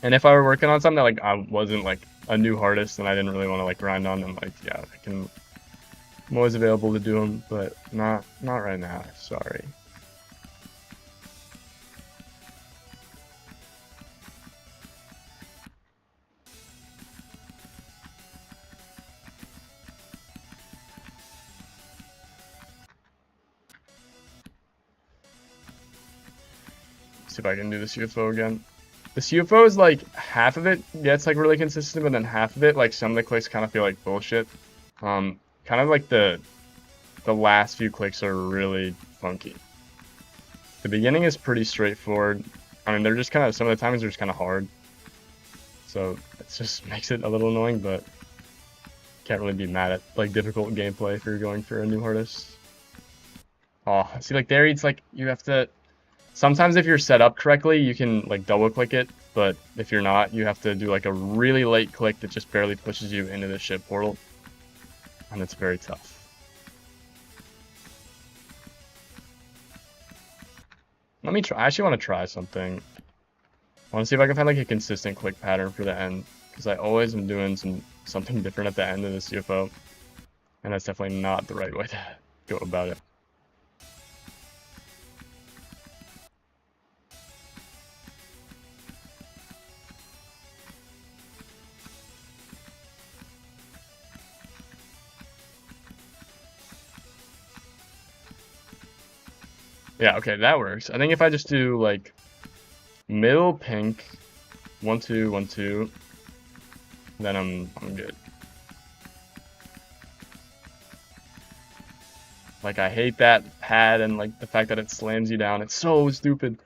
And if I were working on something that I wasn't a new hardest and I didn't really want to grind on them, yeah, I'm always available to do them, but not right now. Sorry. See if I can do this UFO again. This UFO is half of it gets really consistent, but then half of it, some of the clicks kind of feel like bullshit. Kind of the last few clicks are really funky. The beginning is pretty straightforward. I mean, they're just kind of, some of the timings are just kind of hard. So it just makes it a little annoying, but can't really be mad at difficult gameplay if you're going for a new hardest. Oh, see, like there, it's like you have to. Sometimes if you're set up correctly, you can like double click it, but if you're not, you have to do like a really late click that just barely pushes you into the ship portal, and it's very tough. Let me try. I actually want to try something. I want to see if I can find like a consistent click pattern for the end, because I always am doing something different at the end of the CFO, and that's definitely not the right way to go about it. Yeah, okay, that works. I think if I just do like middle pink, 1 2 1 2, then I'm good. Like I hate that pad and like the fact that it slams you down. It's so stupid.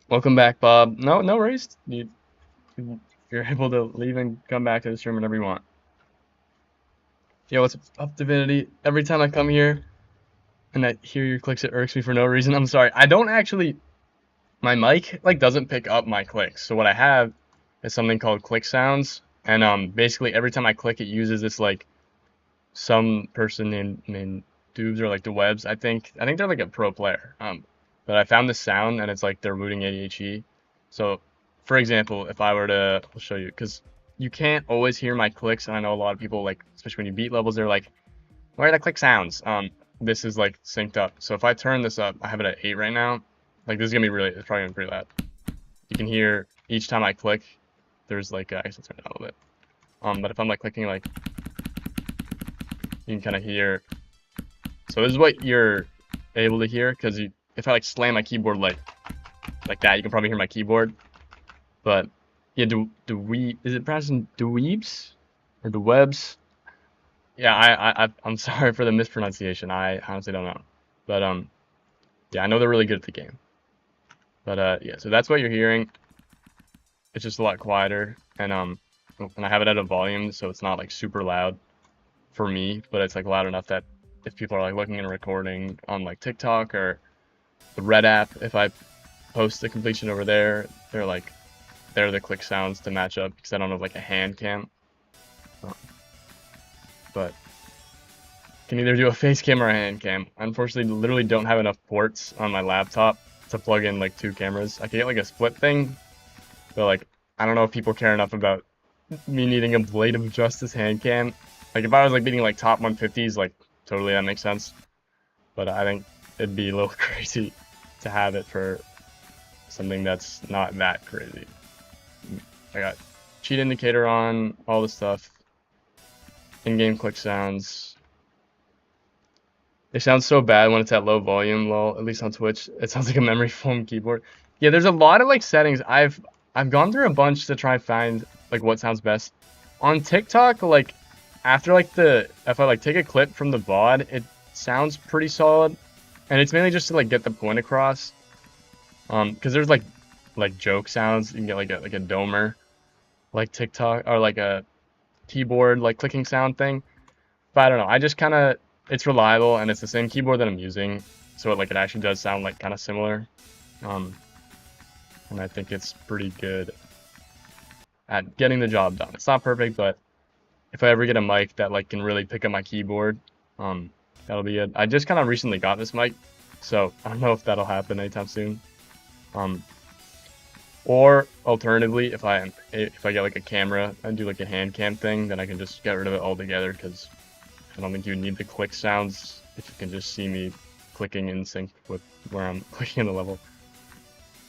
Welcome back, Bob. No worries. You're able to leave and come back to the stream whenever you want. Yo, what's up, Divinity? Every time I come here and I hear your clicks, it irks me for no reason. I'm sorry. I don't actually. My mic like doesn't pick up my clicks. So what I have is something called click sounds, and basically every time I click, it uses this like some person named Dubes or like the Webs. I think they're like a pro player. But I found this sound and it's like they're rooting ADHE. So, for example, if I were to, I'll show you, because you can't always hear my clicks, and I know a lot of people like, especially when you beat levels, they're like, where are the click sounds? This is like synced up. So if I turn this up, I have it at 8 right now. Like this is gonna be it's probably gonna be pretty loud. You can hear each time I click, there's like, I guess I'll turn it down a little bit. But if I'm like clicking like, you can kind of hear. So this is what you're able to hear, because if I like slam my keyboard like that, you can probably hear my keyboard. But yeah, is it pronounced Dweebs or Dwebs? Yeah, I'm sorry for the mispronunciation. I honestly don't know. But yeah, I know they're really good at the game. But yeah, so that's what you're hearing. It's just a lot quieter, and I have it at a volume, so it's not like super loud for me, but it's like loud enough that if people are like looking and recording on like TikTok or the Red app, if I post the completion over there, they're the click sounds to match up, because I don't have like a hand cam. But can either do a face cam or a hand cam. Unfortunately, literally don't have enough ports on my laptop to plug in like 2 cameras. I could get like a split thing, but like I don't know if people care enough about me needing a Blade of Justice hand cam. Like if I was like beating like top 150s, like totally that makes sense. But I think it'd be a little crazy to have it for something that's not that crazy. I got cheat indicator on, all the stuff. In-game click sounds. It sounds so bad when it's at low volume, lol, at least on Twitch. It sounds like a memory foam keyboard. Yeah, there's a lot of like settings. I've gone through a bunch to try and find like what sounds best. On TikTok, like after like if I like take a clip from the VOD, it sounds pretty solid. And it's mainly just to like get the point across. Because there's like joke sounds. You can get like a domer, like TikTok, or like a keyboard like clicking sound thing. But I don't know. I just kind of, it's reliable, and it's the same keyboard that I'm using, so it actually does sound like kind of similar. And I think it's pretty good at getting the job done. It's not perfect, but if I ever get a mic that like can really pick up my keyboard, that'll be it. I just kind of recently got this mic, so I don't know if that'll happen anytime soon. Or alternatively, if I get like a camera and do like a hand cam thing, then I can just get rid of it altogether, because I don't think you need the click sounds if you can just see me clicking in sync with where I'm clicking in the level.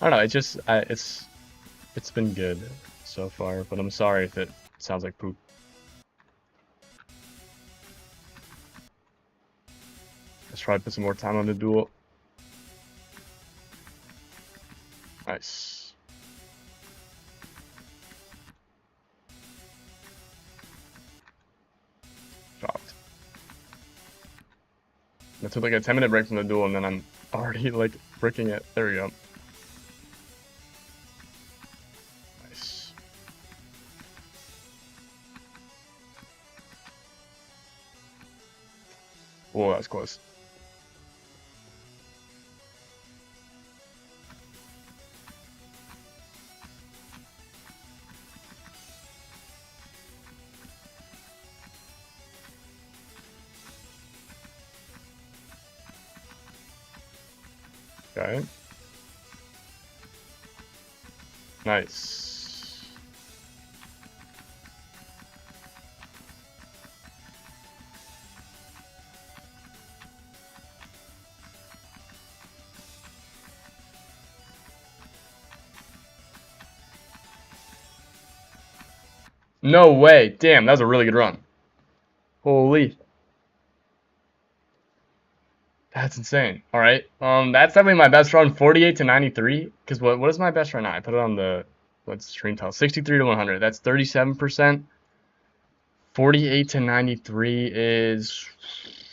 I don't know. It's been good so far, but I'm sorry if it sounds like poop. Let's try to put some more time on the duel. Nice. Dropped. I took like a 10-minute break from the duel, and then I'm already like bricking it. There we go. Nice. Whoa, that was close. Okay. Nice. No way. Damn, that was a really good run. Holy. That's insane. All right. That's definitely my best run, 48 to 93. Because what is my best right now? I put it on the what's stream tell 63 to 100. That's 37%. 48 to 93 is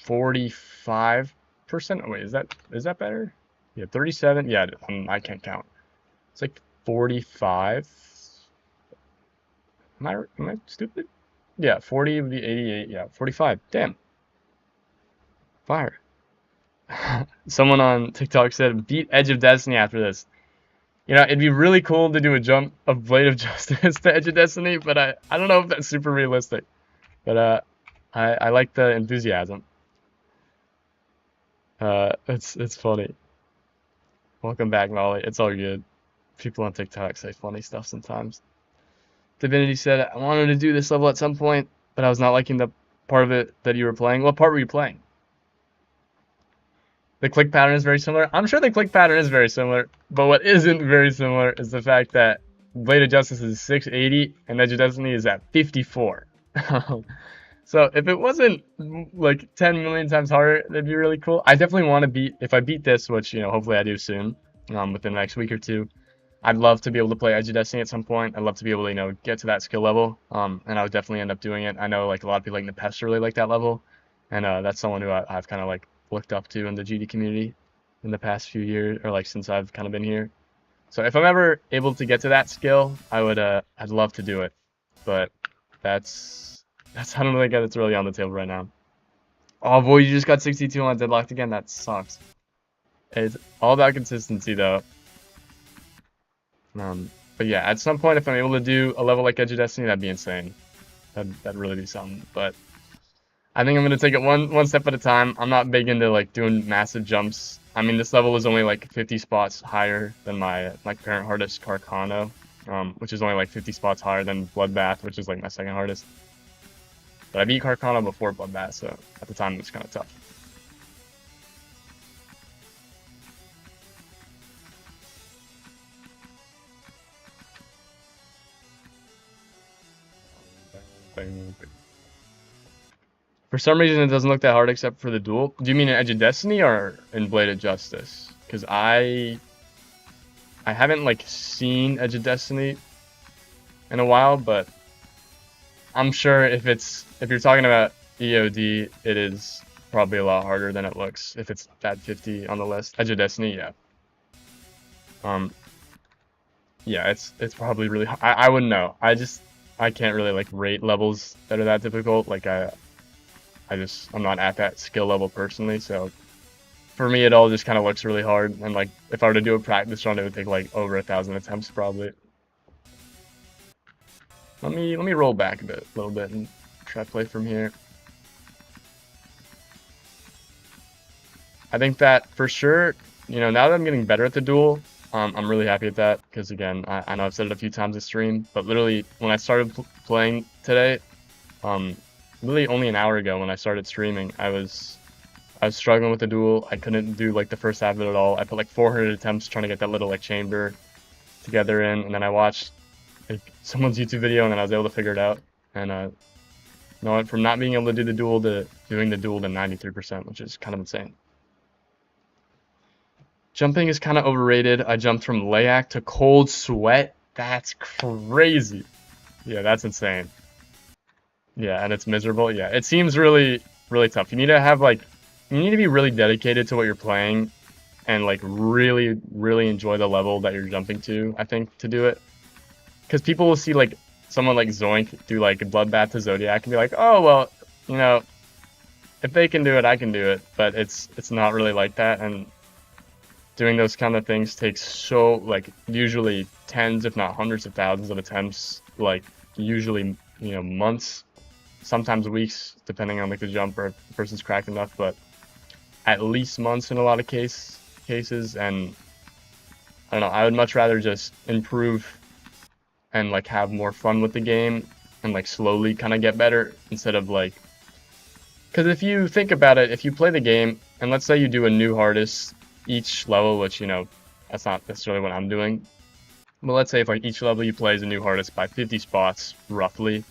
45%. Oh, wait, is that better? Yeah, 37. Yeah, I can't count. It's like 45. Am I stupid? Yeah, 40 would be 88. Yeah, 45. Damn. Fire. Someone on TikTok said, beat Edge of Destiny after this. You know, it'd be really cool to do a jump of Blade of Justice to Edge of Destiny, but I don't know if that's super realistic. But I like the enthusiasm. It's funny. Welcome back, Molly. It's all good. People on TikTok say funny stuff sometimes. Divinity said, I wanted to do this level at some point, but I was not liking the part of it that you were playing. What part were you playing? The click pattern is very similar. I'm sure the click pattern is very similar, but what isn't very similar is the fact that Blade of Justice is 680 and Edge of Destiny is at 54. So if it wasn't like 10 million times harder, that'd be really cool. I definitely want to beat, if I beat this, which, you know, hopefully I do soon, within the next week or two, I'd love to be able to play Edge of Destiny at some point. I'd love to be able to, you know, get to that skill level, and I would definitely end up doing it. I know, like, a lot of people like Nepes really like that level, and that's someone who I've kind of, like, looked up to in the GD community in the past few years, or, like, since I've kind of been here. So if I'm ever able to get to that skill, I'd love to do it, but that's I don't think that's really on the table right now. Oh boy, you just got 62 on deadlocked again. That sucks. It's all about consistency though. But yeah, at some point, if I'm able to do a level like Edge of Destiny, that'd be insane. That'd really be something. But I think I'm gonna take it one step at a time. I'm not big into like doing massive jumps. I mean, this level is only like 50 spots higher than my current hardest, Carcano, which is only like 50 spots higher than Bloodbath, which is like my second hardest. But I beat Carcano before Bloodbath, so at the time it was kind of tough. For some reason, it doesn't look that hard except for the duel. Do you mean in Edge of Destiny or in Blade of Justice? Because I haven't like seen Edge of Destiny in a while, but I'm sure if you're talking about EOD, it is probably a lot harder than it looks if it's at 50 on the list. Edge of Destiny, yeah. Yeah, it's probably really hard. I wouldn't know. I can't really like rate levels that are that difficult. Like I'm not at that skill level personally, so for me it all just kind of looks really hard. And like if I were to do a practice run, it would take like over 1,000 attempts probably. Let me roll back a little bit and try to play from here. I think that for sure, you know, now that I'm getting better at the duel, I'm really happy with that because again, I know I've said it a few times this stream, but literally when I started playing today, literally only an hour ago when I started streaming, I was struggling with the duel. I couldn't do like the first half of it at all. I put like 400 attempts trying to get that little like chamber together in, and then I watched like someone's YouTube video, and then I was able to figure it out. And you know, from not being able to do the duel to doing the duel to 93%, which is kind of insane. Jumping is kind of overrated. I jumped from Layak to Cold Sweat. That's crazy. Yeah, that's insane. Yeah, and it's miserable. Yeah, it seems really, really tough. You need to have like, you need to be really dedicated to what you're playing and like really, really enjoy the level that you're jumping to, I think, to do it. Because people will see like someone like Zoink do like Bloodbath to Zodiac and be like, oh, well, you know, if they can do it, I can do it. But it's not really like that. And doing those kind of things takes so like usually tens, if not hundreds of thousands of attempts, like usually, you know, months, sometimes weeks, depending on like the jump or if the person's cracked enough, but at least months in a lot of cases. cases, and I don't know, I would much rather just improve and like have more fun with the game and like slowly kind of get better instead of like, because if you think about it, if you play the game and let's say you do a new hardest each level, which, you know, that's not necessarily what I'm doing, but let's say if like each level you play is a new hardest by 50 spots roughly,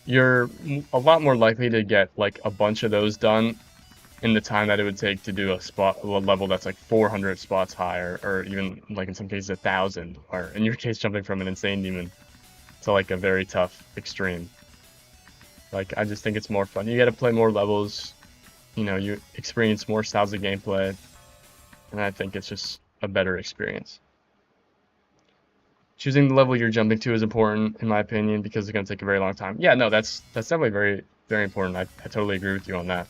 you're a lot more likely to get like a bunch of those done in the time that it would take to do a level that's like 400 spots higher, or even like in some cases 1,000, or in your case jumping from an insane demon to like a very tough extreme. Like, I just think it's more fun. You get to play more levels, you know, you experience more styles of gameplay, and I think it's just a better experience. Choosing the level you're jumping to is important, in my opinion, because it's going to take a very long time. Yeah, no, that's definitely very, very important. I totally agree with you on that.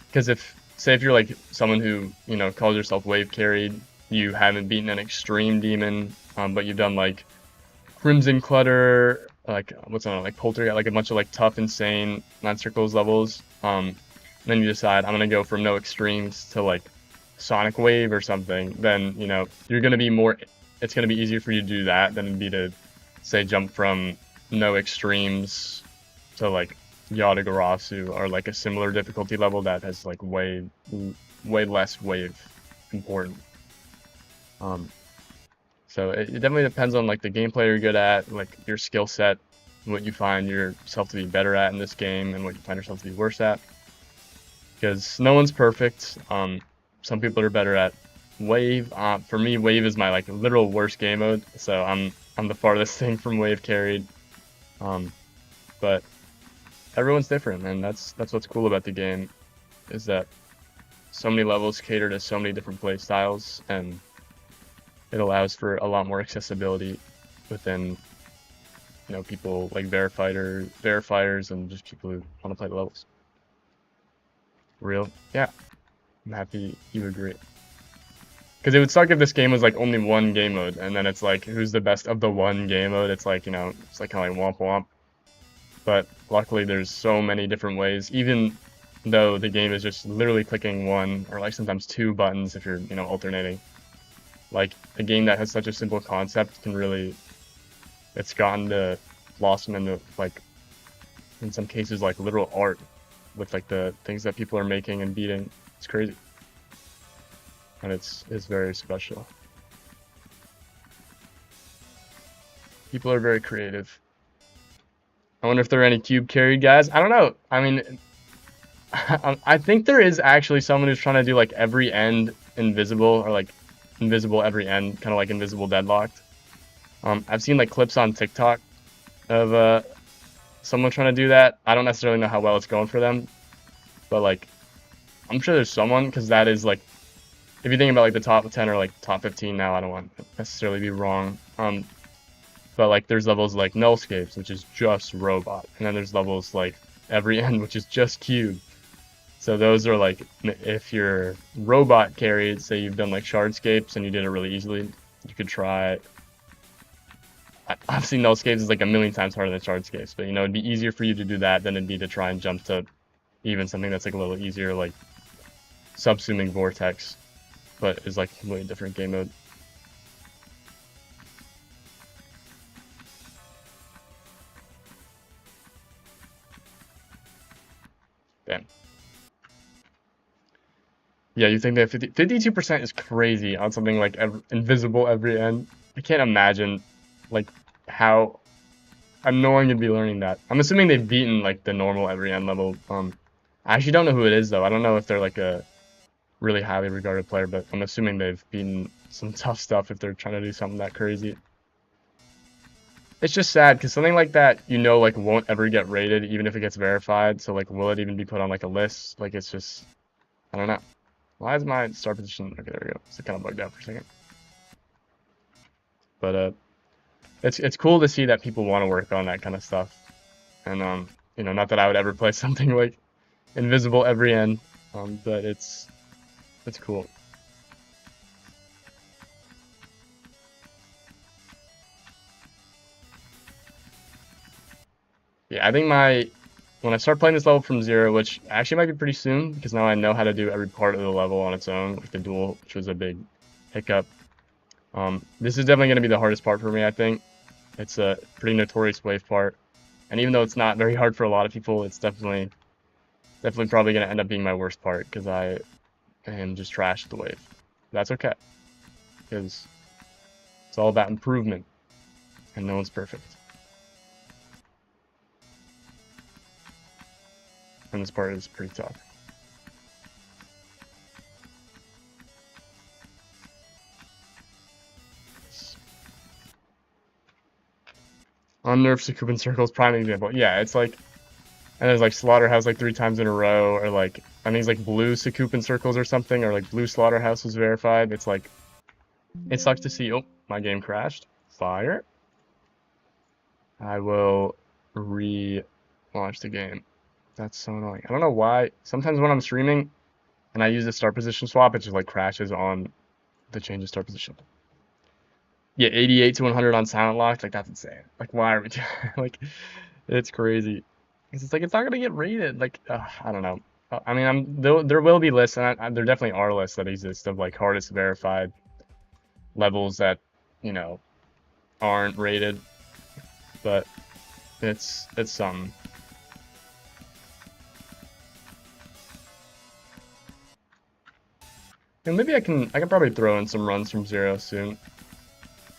Because say if you're like someone who, you know, calls yourself wave carried, you haven't beaten an extreme demon, but you've done like Crimson Clutter, like what's on like Poltergeist, like a bunch of like tough, insane Nine Circles levels. Then you decide I'm gonna go from no extremes to like Sonic Wave or something. Then, you know, you're gonna be more. It's gonna be easier for you to do that than it'd be to say jump from no extremes to like Yatagarasu, or like a similar difficulty level that has like way less wave important. So it definitely depends on like the gameplay you're good at, like your skill set, what you find yourself to be better at in this game, and what you find yourself to be worse at. Because no one's perfect. Some people are better at wave. For me, wave is my like literal worst game mode. So I'm the farthest thing from wave carried. But everyone's different, and that's what's cool about the game, is that so many levels cater to so many different play styles, and it allows for a lot more accessibility within, you know, people like verifiers and just people who want to play the levels. Real? Yeah. I'm happy you agree. Because it would suck if this game was like only one game mode, and then it's like, who's the best of the one game mode? It's like, you know, it's like kind of like womp womp. But luckily there's so many different ways, even though the game is just literally clicking one or like sometimes two buttons if you're, you know, alternating. Like, a game that has such a simple concept can really, it's gotten to blossom into, like, in some cases, like literal art with like the things that people are making and beating. It's crazy. And it's very special. People are very creative. I wonder if there are any cube carried guys. I don't know. I mean, I think there is actually someone who's trying to do like every end invisible, or like invisible every end, kind of like invisible deadlocked. I've seen like clips on TikTok of someone trying to do that. I don't necessarily know how well it's going for them, but like I'm sure there's someone, because that is like, if you think about like the top 10 or like top 15 now, I don't want to necessarily be wrong. But like there's levels like Nullscapes, which is just robot, and then there's levels like every end, which is just cube. So those are like, if you're robot carried, say you've done like Shardscapes and you did it really easily, you could try. Obviously, Nullscapes is like a million times harder than Shardscapes, but you know, it'd be easier for you to do that than it'd be to try and jump to even something that's like a little easier, like Subsuming Vortex, but is like a completely different game mode. Damn. Yeah, you think that 52% is crazy on something like invisible every end? I can't imagine like how annoying it'd be learning that. I'm assuming they've beaten like the normal every end level. I actually don't know who it is though. I don't know if they're like a really highly regarded player, but I'm assuming they've beaten some tough stuff if they're trying to do something that crazy. It's just sad because something like that, you know, like won't ever get rated even if it gets verified. So like, will it even be put on like a list? Like, it's just, I don't know. Why is my start position? Okay, there we go. It's kind of bugged out for a second. But it's cool to see that people want to work on that kind of stuff. And you know, not that I would ever play something like invisible every end, but it's cool. Yeah, I think when I start playing this level from zero, which actually might be pretty soon, because now I know how to do every part of the level on its own, like the duel, which was a big hiccup. This is definitely going to be the hardest part for me, I think. It's a pretty notorious wave part. And even though it's not very hard for a lot of people, it's definitely probably going to end up being my worst part, because I am just trash at the wave. That's okay, because it's all about improvement, and no one's perfect. And this part is pretty tough. Unnerved Succubin Circle is prime example. Yeah, it's like, and there's like Slaughterhouse like 3 times in a row, or like, I think it's like blue Succubin Circles or something, or like blue Slaughterhouse was verified. It's like, it sucks to see. Oh, my game crashed. Fire. I will re-launch the game. That's so annoying. I don't know why. Sometimes when I'm streaming and I use the start position swap, it just like crashes on the change of start position. Yeah, 88 to 100 on Silent Locked. Like, that's insane. Like, why are we doing like, it's crazy. It's like, it's not gonna get rated. Like, I don't know. I mean, there will be lists, and there definitely are lists that exist of like hardest verified levels that, you know, aren't rated, but it's some. And maybe I can probably throw in some runs from zero soon.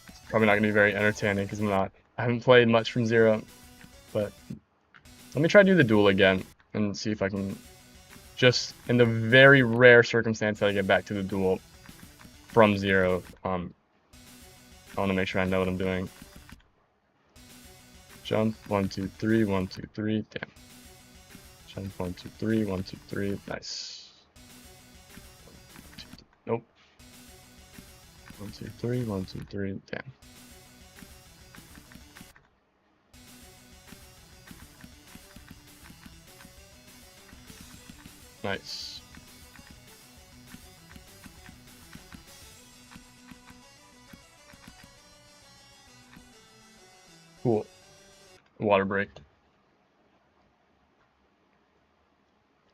It's probably not gonna be very entertaining because I haven't played much from zero, but let me try to do the duel again and see if I can, just in the very rare circumstance that I get back to the duel from zero, I want to make sure I know what I'm doing. Jump, 1, 2, 3, 1, 2, 3, damn. Jump, 1, 2, 3, 1, 2, 3, nice. 1, 2, 3. Nope. 1, 2, 3, 1, 2, 3, damn. Nice. Cool. Water break.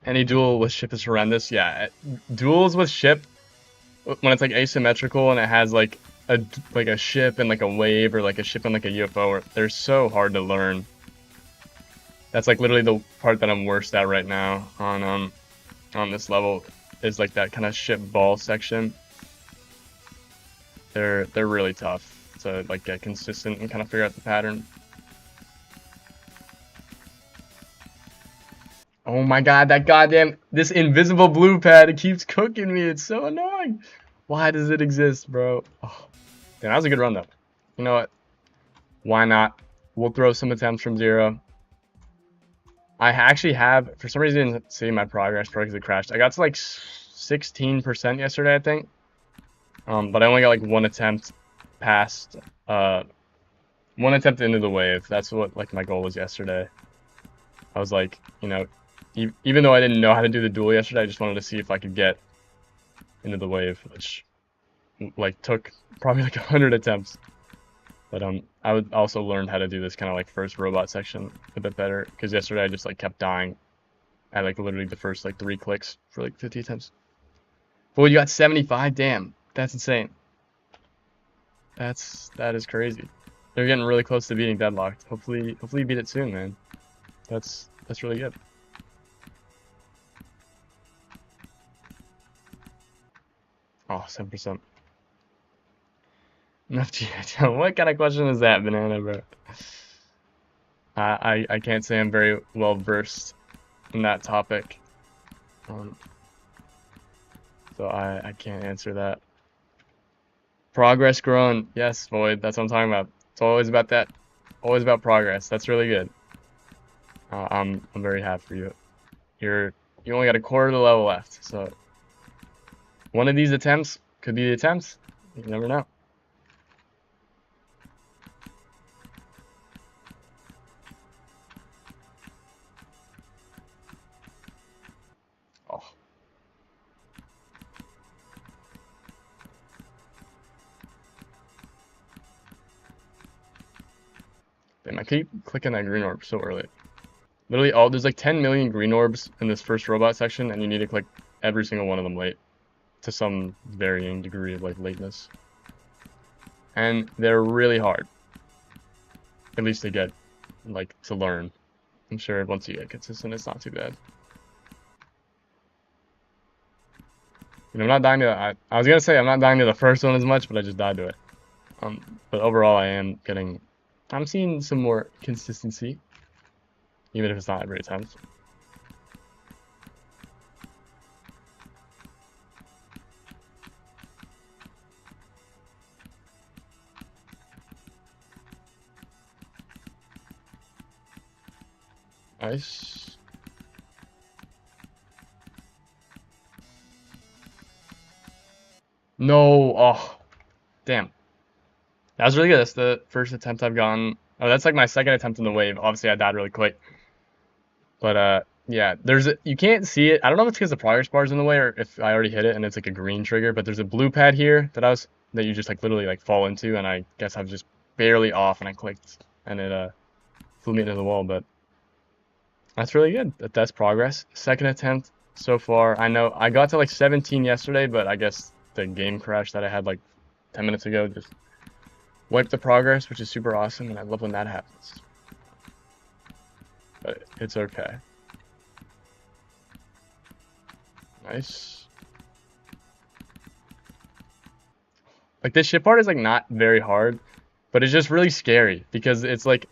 Any duel with ship is horrendous. Yeah, duels with ship, when it's like asymmetrical and it has like a ship and like a wave, or like a ship and like a UFO, they're so hard to learn. That's like literally the part that I'm worst at right now on this level, is like that kind of ship ball section. They're really tough to like get consistent and kind of figure out the pattern. Oh my god, this invisible blue pad, it keeps cooking me. It's so annoying. Why does it exist, bro? Oh, damn, that was a good run though. You know what? Why not? We'll throw some attempts from zero. I actually have, for some reason, didn't see my progress because it crashed. I got to like 16% yesterday, I think. But I only got like one attempt past, one attempt into the wave. That's what like my goal was yesterday. I was like, you know, even though I didn't know how to do the duel yesterday, I just wanted to see if I could get into the wave, which like took probably like 100 attempts. But I would also learn how to do this kind of like first robot section a bit better, because yesterday I just like kept dying at like literally the first like 3 clicks for like 50 attempts. Boy, you got 75. Damn, that's insane. That is crazy. They're getting really close to beating Deadlocked. Hopefully you beat it soon, man. That's really good. Oh, 7%. Enough to what kind of question is that, Banana, bro? I can't say I'm very well versed in that topic. So I can't answer that. Progress growing. Yes, Void, that's what I'm talking about. It's always about that. Always about progress. That's really good. I'm very happy for you. You only got a quarter of the level left, so one of these attempts could be the attempts. You never know. Oh. Damn, I keep clicking that green orb so early. Literally all, there's like 10 million green orbs in this first robot section, and you need to collect every single one of them late, to some varying degree of like lateness. And they're really hard. At least to get, like, to learn. I'm sure once you get consistent, it's not too bad. You know, I'm not dying to, I was gonna say I'm not dying to the first one as much, but I just died to it. But overall, I'm seeing some more consistency, even if it's not every attempt. Nice. No, oh, damn. That was really good. That's the first attempt I've gotten. Oh, that's like my second attempt in the wave. Obviously, I died really quick. But yeah, you can't see it. I don't know if it's because the progress bar is in the way or if I already hit it and it's like a green trigger. But there's a blue pad here that you just like literally like fall into, and I guess I was just barely off and I clicked and it flew me into the wall. But that's really good. That's progress. Second attempt so far. I know I got to like 17 yesterday, but I guess the game crash that I had like 10 minutes ago just wiped the progress, which is super awesome, and I love when that happens. But it's okay. Nice. Like this ship part is like not very hard, but it's just really scary because it's like,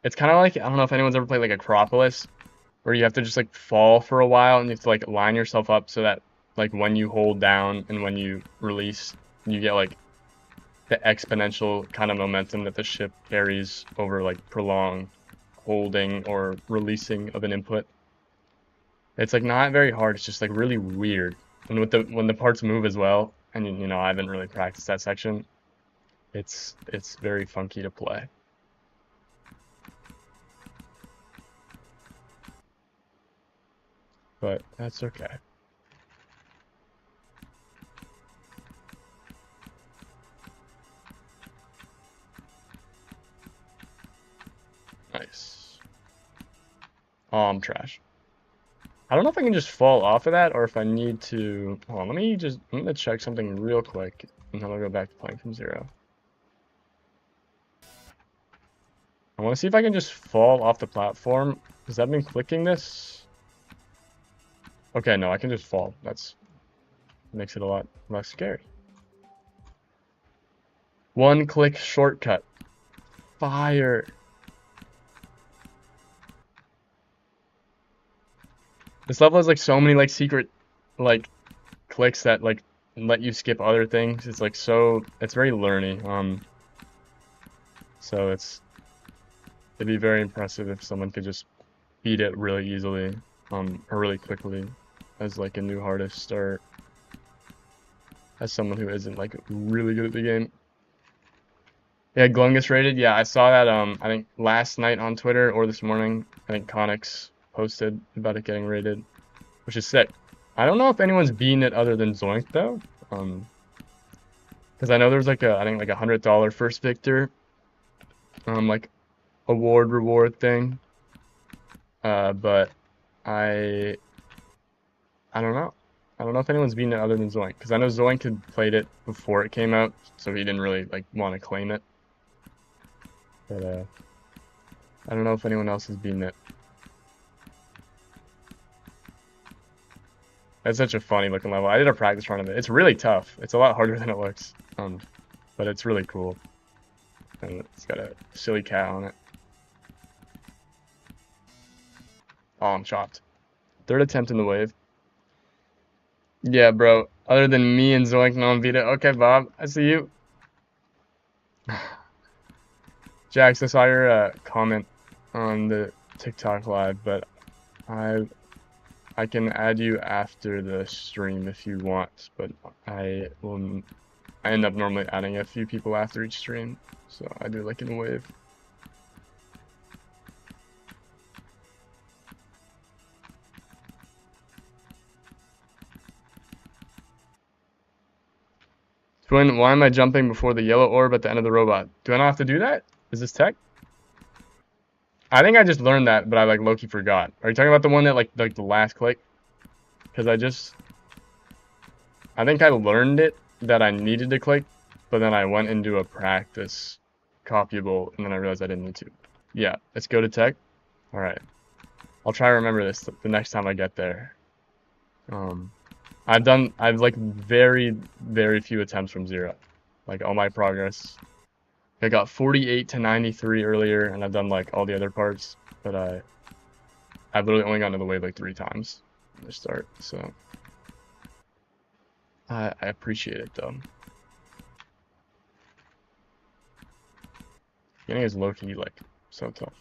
it's kind of like, I don't know if anyone's ever played like Acropolis, where you have to just like fall for a while and you have to like line yourself up so that like when you hold down and when you release, you get like the exponential kind of momentum that the ship carries over like prolonged holding or releasing of an input. It's like not very hard, it's just like really weird. And when the parts move as well, and you know, I haven't really practiced that section, it's very funky to play. But that's okay. Nice. Oh, I'm trash. I don't know if I can just fall off of that or if I need to. Hold on, I'm gonna check something real quick and then I'll go back to playing from zero. I want to see if I can just fall off the platform. Has that been clicking this? Okay, no, I can just fall. Makes it a lot less scary. One click shortcut. Fire. This level has like so many like secret like clicks that like let you skip other things. It's like it's very learny. So it'd be very impressive if someone could just beat it really easily, or really quickly as like a new artist or as someone who isn't like really good at the game. Yeah, Glungus rated. Yeah, I saw that I think last night on Twitter or this morning. I think Conix posted about it getting rated, which is sick. I don't know if anyone's beaten it other than Zoink though. Because I know there's like I think like $100 first victor like reward thing. But I don't know. I don't know if anyone's beaten it other than Zoink, because I know Zoink had played it before it came out, so he didn't really like want to claim it. But I don't know if anyone else has beaten it. That's such a funny looking level. I did a practice run of it. It's really tough. It's a lot harder than it looks. But it's really cool. And it's got a silly cat on it. Oh, I'm chopped. Third attempt in the wave. Yeah, bro. Other than me and Zoink, no one beat it. Okay, Bob. I see you. Jax, I saw your comment on the TikTok live, but I can add you after the stream if you want, but I end up normally adding a few people after each stream, so I do like in a wave. Twin, why am I jumping before the yellow orb at the end of the robot? Do I not have to do that? Is this tech? I think I just learned that, but I like low-key forgot. Are you talking about the one that like the last click? Because I think I learned it that I needed to click, but then I went into a practice copyable, and then I realized I didn't need to. Yeah, let's go to tech. All right, I'll try to remember this the next time I get there. I've like very, very few attempts from 0. Like all my progress. I got 48 to 93 earlier, and I've done like all the other parts, but I've literally only gotten to the wave like 3 times in the start, so I appreciate it though. Getting is low-key like so tough.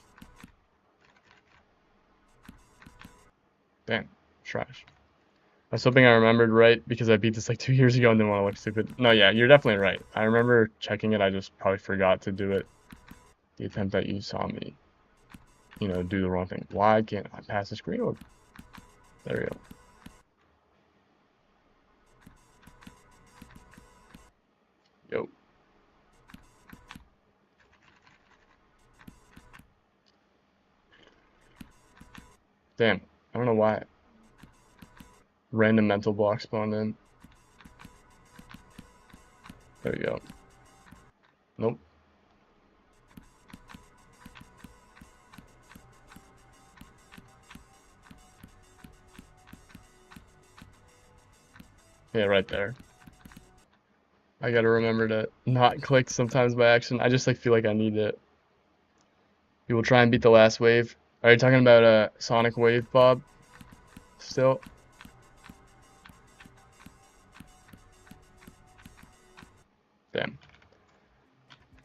Damn, trash. I was hoping I remembered right because I beat this like 2 years ago and didn't want to look stupid. No, yeah, you're definitely right. I remember checking it, I just probably forgot to do it. The attempt that you saw me, do the wrong thing. Why can't I pass the screen over? There we go. Yo. Damn, I don't know why. Random mental block spawned in. There we go. Nope. Yeah, right there. I gotta remember to not click sometimes by accident. I just like feel like I need it. We will try and beat the last wave. Are you talking about a Sonic Wave, Bob? Still? Damn.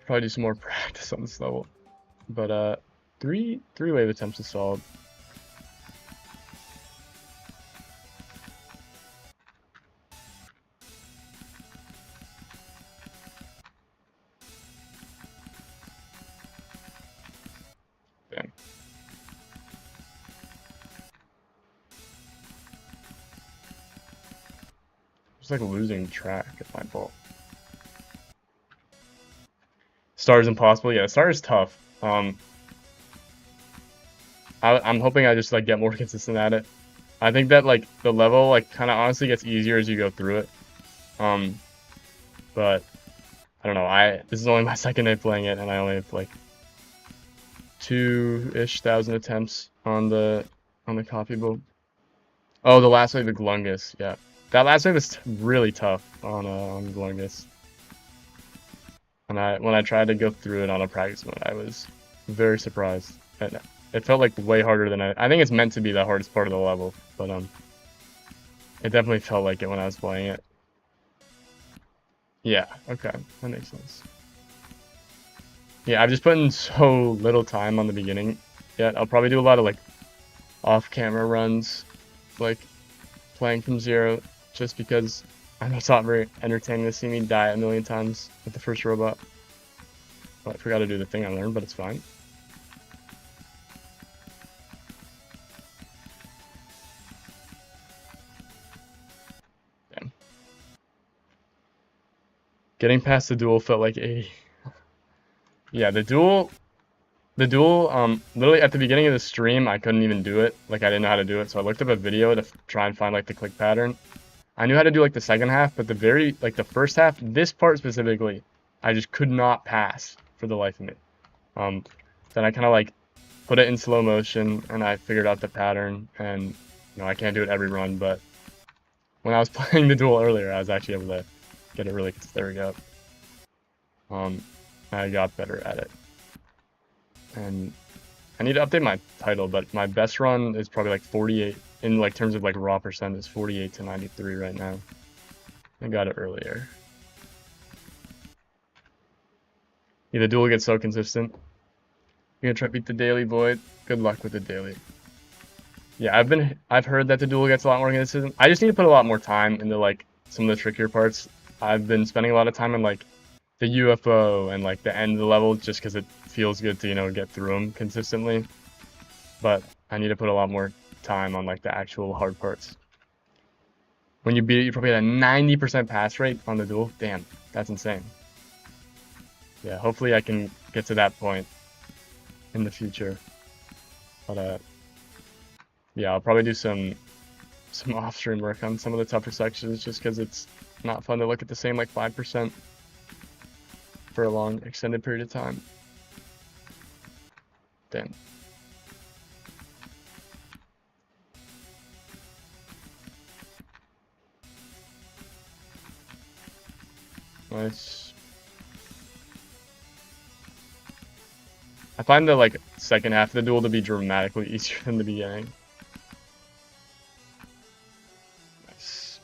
Probably do some more practice on this level. But three wave attempts is solid. Damn. It's like losing track at my fault. Star is impossible. Yeah, Star is tough. I'm hoping I just like get more consistent at it. I think that like the level like kind of honestly gets easier as you go through it. But I don't know. This is only my second day playing it, and I only have like 2,000-ish attempts on the copyable. Oh, the last wave, the Glungus. Yeah, that last wave was really tough on Glungus. And when I tried to go through it on a practice mode, I was very surprised. And it felt like way harder than I think it's meant to be the hardest part of the level, but it definitely felt like it when I was playing it. Yeah, okay, that makes sense. Yeah, I've just put in so little time on the beginning yet. I'll probably do a lot of like off-camera runs, like playing from 0, just because I know it's not very entertaining to see me die a million times with the first robot. Well, I forgot to do the thing I learned, but it's fine. Damn. Getting past the duel felt like a... Yeah, the duel, literally at the beginning of the stream, I couldn't even do it. Like, I didn't know how to do it, so I looked up a video to try and find, like, the click pattern. I knew how to do, like, the second half, but the first half, this part specifically, I just could not pass for the life of me. Then I kind of, like, put it in slow motion, and I figured out the pattern, and, I can't do it every run, but when I was playing the duel earlier, I was actually able to get it really, there we go. I got better at it. And I need to update my title, but my best run is probably like 48 in like terms of like raw percent is 48 to 93 right now. I got it earlier. Yeah, the duel gets so consistent. You're gonna try to beat the daily, Void. Good luck with the daily. Yeah, I've heard that the duel gets a lot more consistent. I just need to put a lot more time into like some of the trickier parts. I've been spending a lot of time on like the UFO and like the end of the level just because it feels good to get through them consistently, but I need to put a lot more time on like the actual hard parts. When you beat it, you probably had a 90% pass rate on the duel. Damn, that's insane. Yeah, hopefully I can get to that point in the future. But yeah, I'll probably do some off-stream work on some of the tougher sections just because it's not fun to look at the same like 5% for a long extended period of time. Damn. Nice. I find the like second half of the duel to be dramatically easier than the beginning. Nice.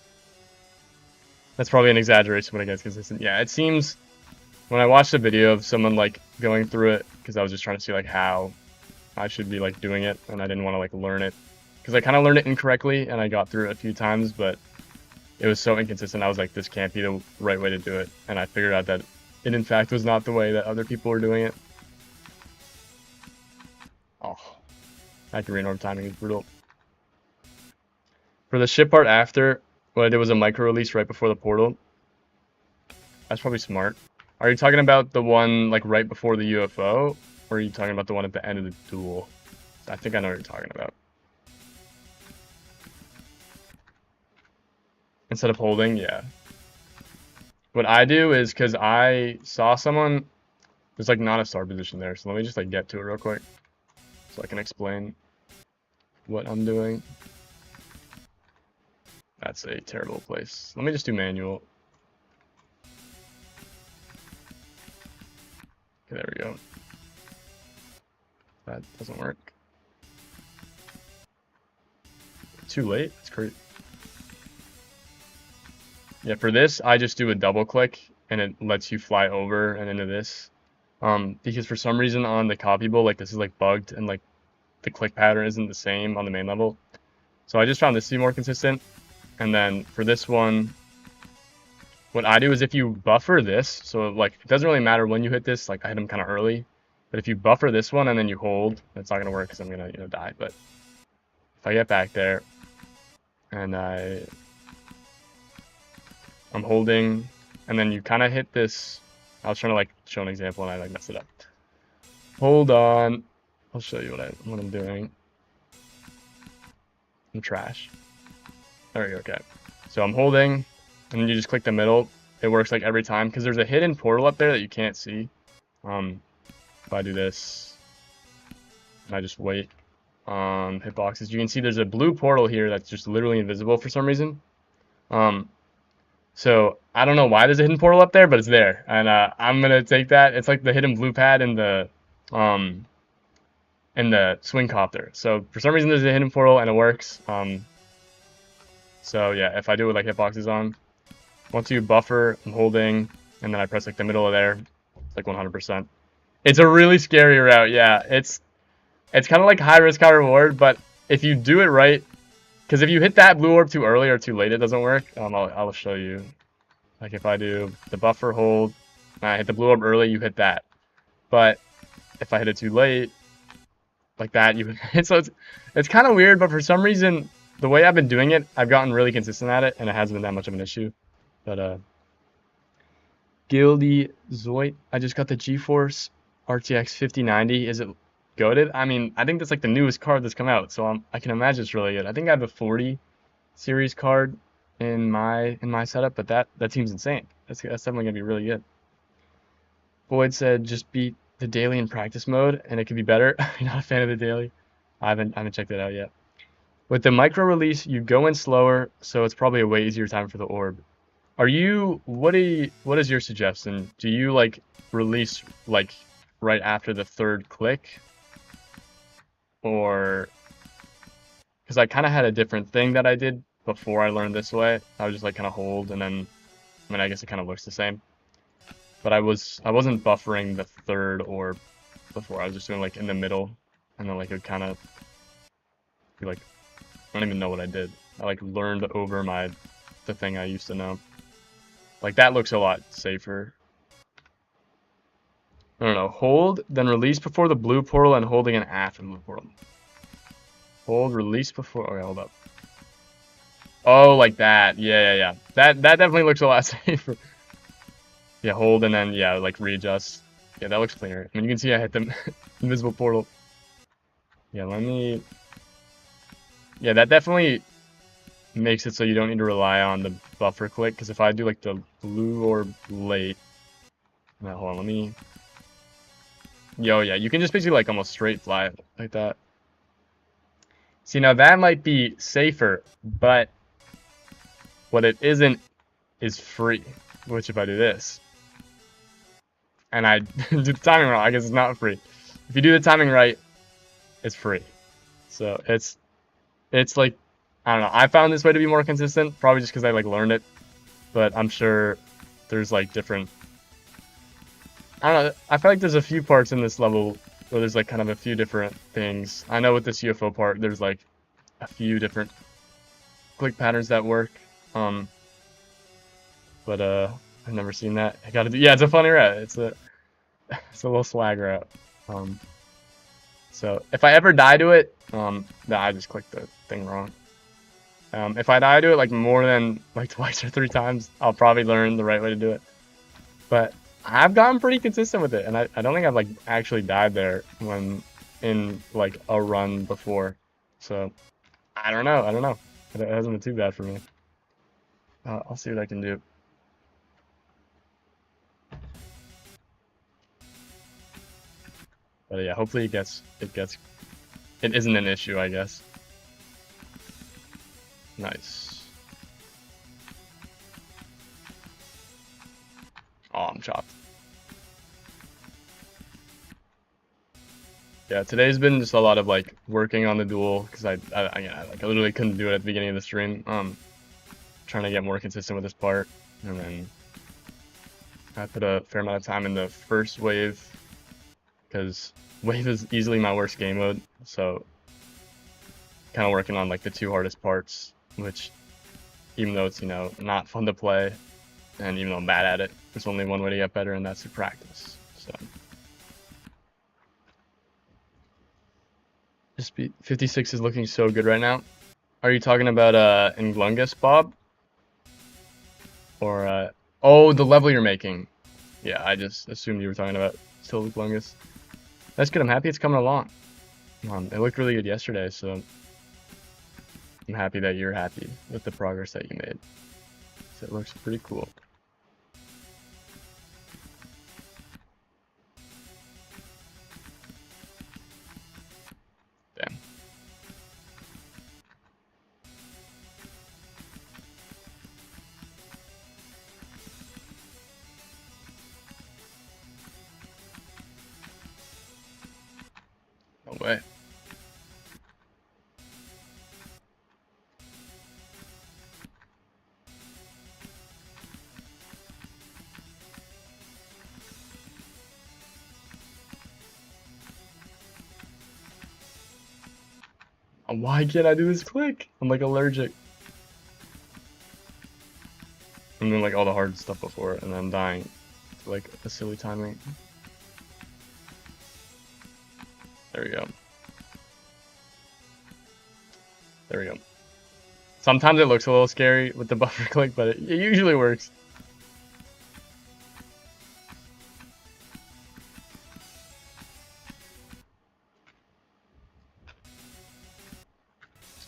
That's probably an exaggeration when it gets consistent. Yeah, it seems when I watched a video of someone like going through it, because I was just trying to see like how I should be like doing it, and I didn't want to like learn it because I kind of learned it incorrectly and I got through it a few times, but it was so inconsistent. I was like, this can't be the right way to do it, and I figured out that it in fact was not the way that other people were doing it. Oh, accurate orb timing is brutal. For the ship part after, what I did was a micro release right before the portal. That's probably smart. Are you talking about the one like right before the UFO, or are you talking about the one at the end of the duel? I think I know what you're talking about. Instead of holding, yeah. What I do is, because I saw someone, there's like not a star position there, so let me just like get to it real quick so I can explain what I'm doing. That's a terrible place. Let me just do manual. Okay, there we go. That doesn't work. Too late? That's crazy. Yeah, for this, I just do a double click and it lets you fly over and into this. Because for some reason on the copy bowl, like this is like bugged and like the click pattern isn't the same on the main level. So I just found this to be more consistent. And then for this one, what I do is if you buffer this, so like it doesn't really matter when you hit this, like I hit them kind of early, but if you buffer this one and then you hold, that's not gonna work because I'm gonna die. But if I get back there and I'm holding, and then you kind of hit this. I was trying to like show an example and I like messed it up. Hold on, I'll show you what I'm doing. I'm trash. There we go. Okay, so I'm holding, and then you just click the middle. It works like every time because there's a hidden portal up there that you can't see. If I do this, and I just wait on hitboxes, you can see there's a blue portal here that's just literally invisible for some reason. So I don't know why there's a hidden portal up there, but it's there, and I'm gonna take that. It's like the hidden blue pad in the swing copter. So for some reason there's a hidden portal and it works. So yeah, if I do it with like hitboxes on, once you buffer, I'm holding, and then I press like the middle of there, it's like 100%. It's a really scary route. Yeah, it's kind of like high risk, high reward, but if you do it right. Because if you hit that blue orb too early or too late, it doesn't work. I'll show you. Like if I do the buffer hold, and I hit the blue orb early, you hit that. But if I hit it too late, like that, you hit. So it's kind of weird, but for some reason, the way I've been doing it, I've gotten really consistent at it, and it hasn't been that much of an issue. But Gildy Zoit, I just got the GeForce RTX 5090. Is it goated? I mean, I think that's like the newest card that's come out, so I can imagine it's really good. I think I have a 40 series card in my setup, but that seems insane. That's definitely gonna be really good. Boyd said just beat the daily in practice mode, and it could be better. I'm not a fan of the daily. I haven't checked it out yet. With the micro release, you go in slower, so it's probably a way easier time for the orb. What is your suggestion? Do you like release like right after the third click? Or because I kind of had a different thing that I did before I learned this way. I would just like kind of hold, and then I mean I guess it kind of looks the same. But I wasn't buffering the third orb before. I was just doing like in the middle, and then like it would kind of be like I don't even know what I did. I like learned over the thing I used to know. Like that looks a lot safer. I don't know. Hold, then release before the blue portal, and holding an after the blue portal. Hold, release before. Okay, hold up. Oh, like that. Yeah. That definitely looks a lot safer. Yeah, hold and then like readjust. Yeah, that looks cleaner. I mean, you can see I hit the invisible portal. Yeah, yeah, that definitely makes it so you don't need to rely on the buffer click, because if I do like the blue orb late, now hold on, yeah, you can just basically like almost straight fly it like that. See, now that might be safer, but what it isn't is free, which if I do this, and I do the timing wrong, I guess it's not free. If you do the timing right, it's free. So it's like, I don't know, I found this way to be more consistent, probably just because I like learned it, but I'm sure there's like different, I don't know, I feel like there's a few parts in this level where there's like kind of a few different things. I know with this UFO part, there's like a few different click patterns that work. But I've never seen that. I gotta do, yeah, it's a funny route. It's a little swag route. So if I ever die to it, I just clicked the thing wrong. If I die to it like more than like twice or 3 times, I'll probably learn the right way to do it. But I've gotten pretty consistent with it, and I don't think I've like actually died there when in like a run before. So I don't know. It hasn't been too bad for me. I'll see what I can do. But yeah, hopefully it isn't an issue, I guess. Nice. Oh, I'm chopped. Yeah, today's been just a lot of like working on the duel because I literally couldn't do it at the beginning of the stream. Trying to get more consistent with this part, and then I put a fair amount of time in the first wave because wave is easily my worst game mode. So kind of working on like the 2 hardest parts, which even though it's not fun to play, and even though I'm bad at it, there's only one way to get better, and that's to practice. So. Just 56 is looking so good right now. Are you talking about Englungus, Bob? Or oh, the level you're making. Yeah, I just assumed you were talking about still Englungus. That's good. I'm happy it's coming along. It looked really good yesterday, so I'm happy that you're happy with the progress that you made. So it looks pretty cool. Damn. No way. Why can't I do this click? I'm like allergic. I'm doing like all the hard stuff before, and then I'm dying to like a silly timing. There we go. There we go. Sometimes it looks a little scary with the buffer click, but it usually works.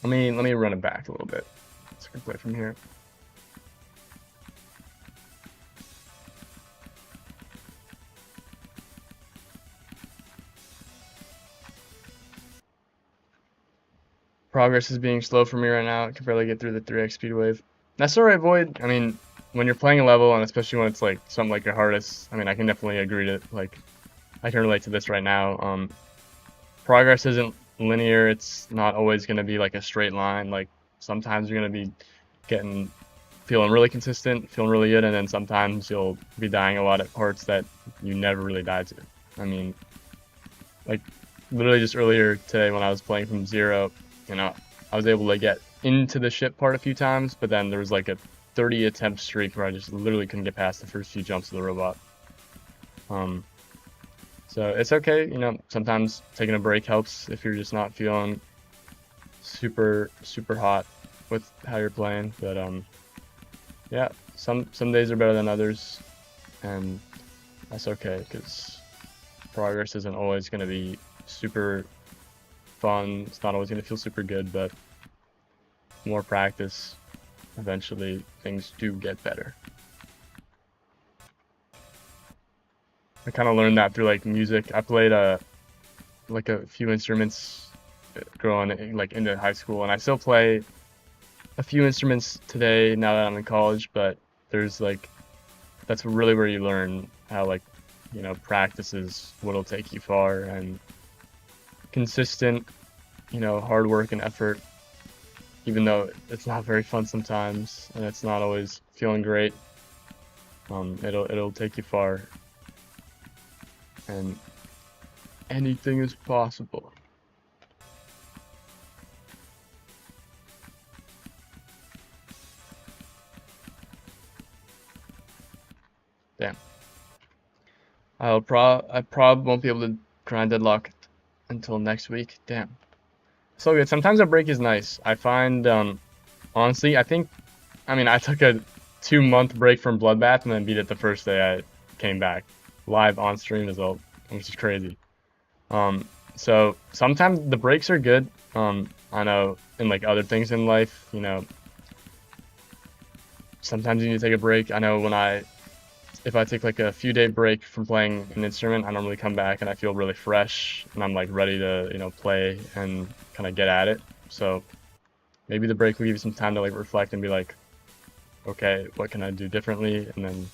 Let me run it back a little bit. So I can play from here. Progress is being slow for me right now. I can barely get through the 3x speed wave. That's alright, Void. I mean, when you're playing a level, and especially when it's like something like your hardest, I mean, I can definitely agree to, like, I can relate to this right now. Progress isn't linear. It's not always going to be like a straight line. Like, sometimes you're going to be feeling really consistent, feeling really good, and then sometimes you'll be dying a lot at parts that you never really died to. I mean, like, literally just earlier today when I was playing from 0, I was able to get into the ship part a few times, but then there was like a 30 attempt streak where I just literally couldn't get past the first few jumps of the robot. So it's okay, sometimes taking a break helps if you're just not feeling super hot with how you're playing. But yeah, some days are better than others, and that's okay because progress isn't always going to be super fun. It's not always going to feel super good, but more practice, eventually things do get better. I kind of learned that through like music. I played like a few instruments growing like into high school, and I still play a few instruments today now that I'm in college, but there's like that's really where you learn how like, you know, practice is what'll take you far, and consistent, you know, hard work and effort, even though it's not very fun sometimes and it's not always feeling great, it'll take you far, and anything is possible. Damn. I probably won't be able to grind Deadlock until next week. Damn. So good. Sometimes a break is nice. I find, honestly, I mean, I took a 2-month break from Bloodbath and then beat it the first day I came back. Live on stream as well, which is crazy. So sometimes the breaks are good. I know in like other things in life, you know, sometimes you need to take a break. I know if I take like a few day break from playing an instrument, I normally come back and I feel really fresh and I'm like ready to, you know, play and kind of get at it. So maybe the break will give you some time to like reflect and be like, okay, what can I do differently? And then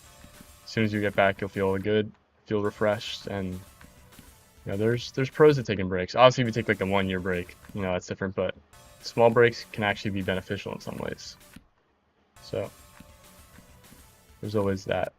as soon as you get back, you'll feel good, feel refreshed, and you know, there's pros to taking breaks. Obviously, if you take like a 1-year break, you know, that's different, but small breaks can actually be beneficial in some ways. So there's always that.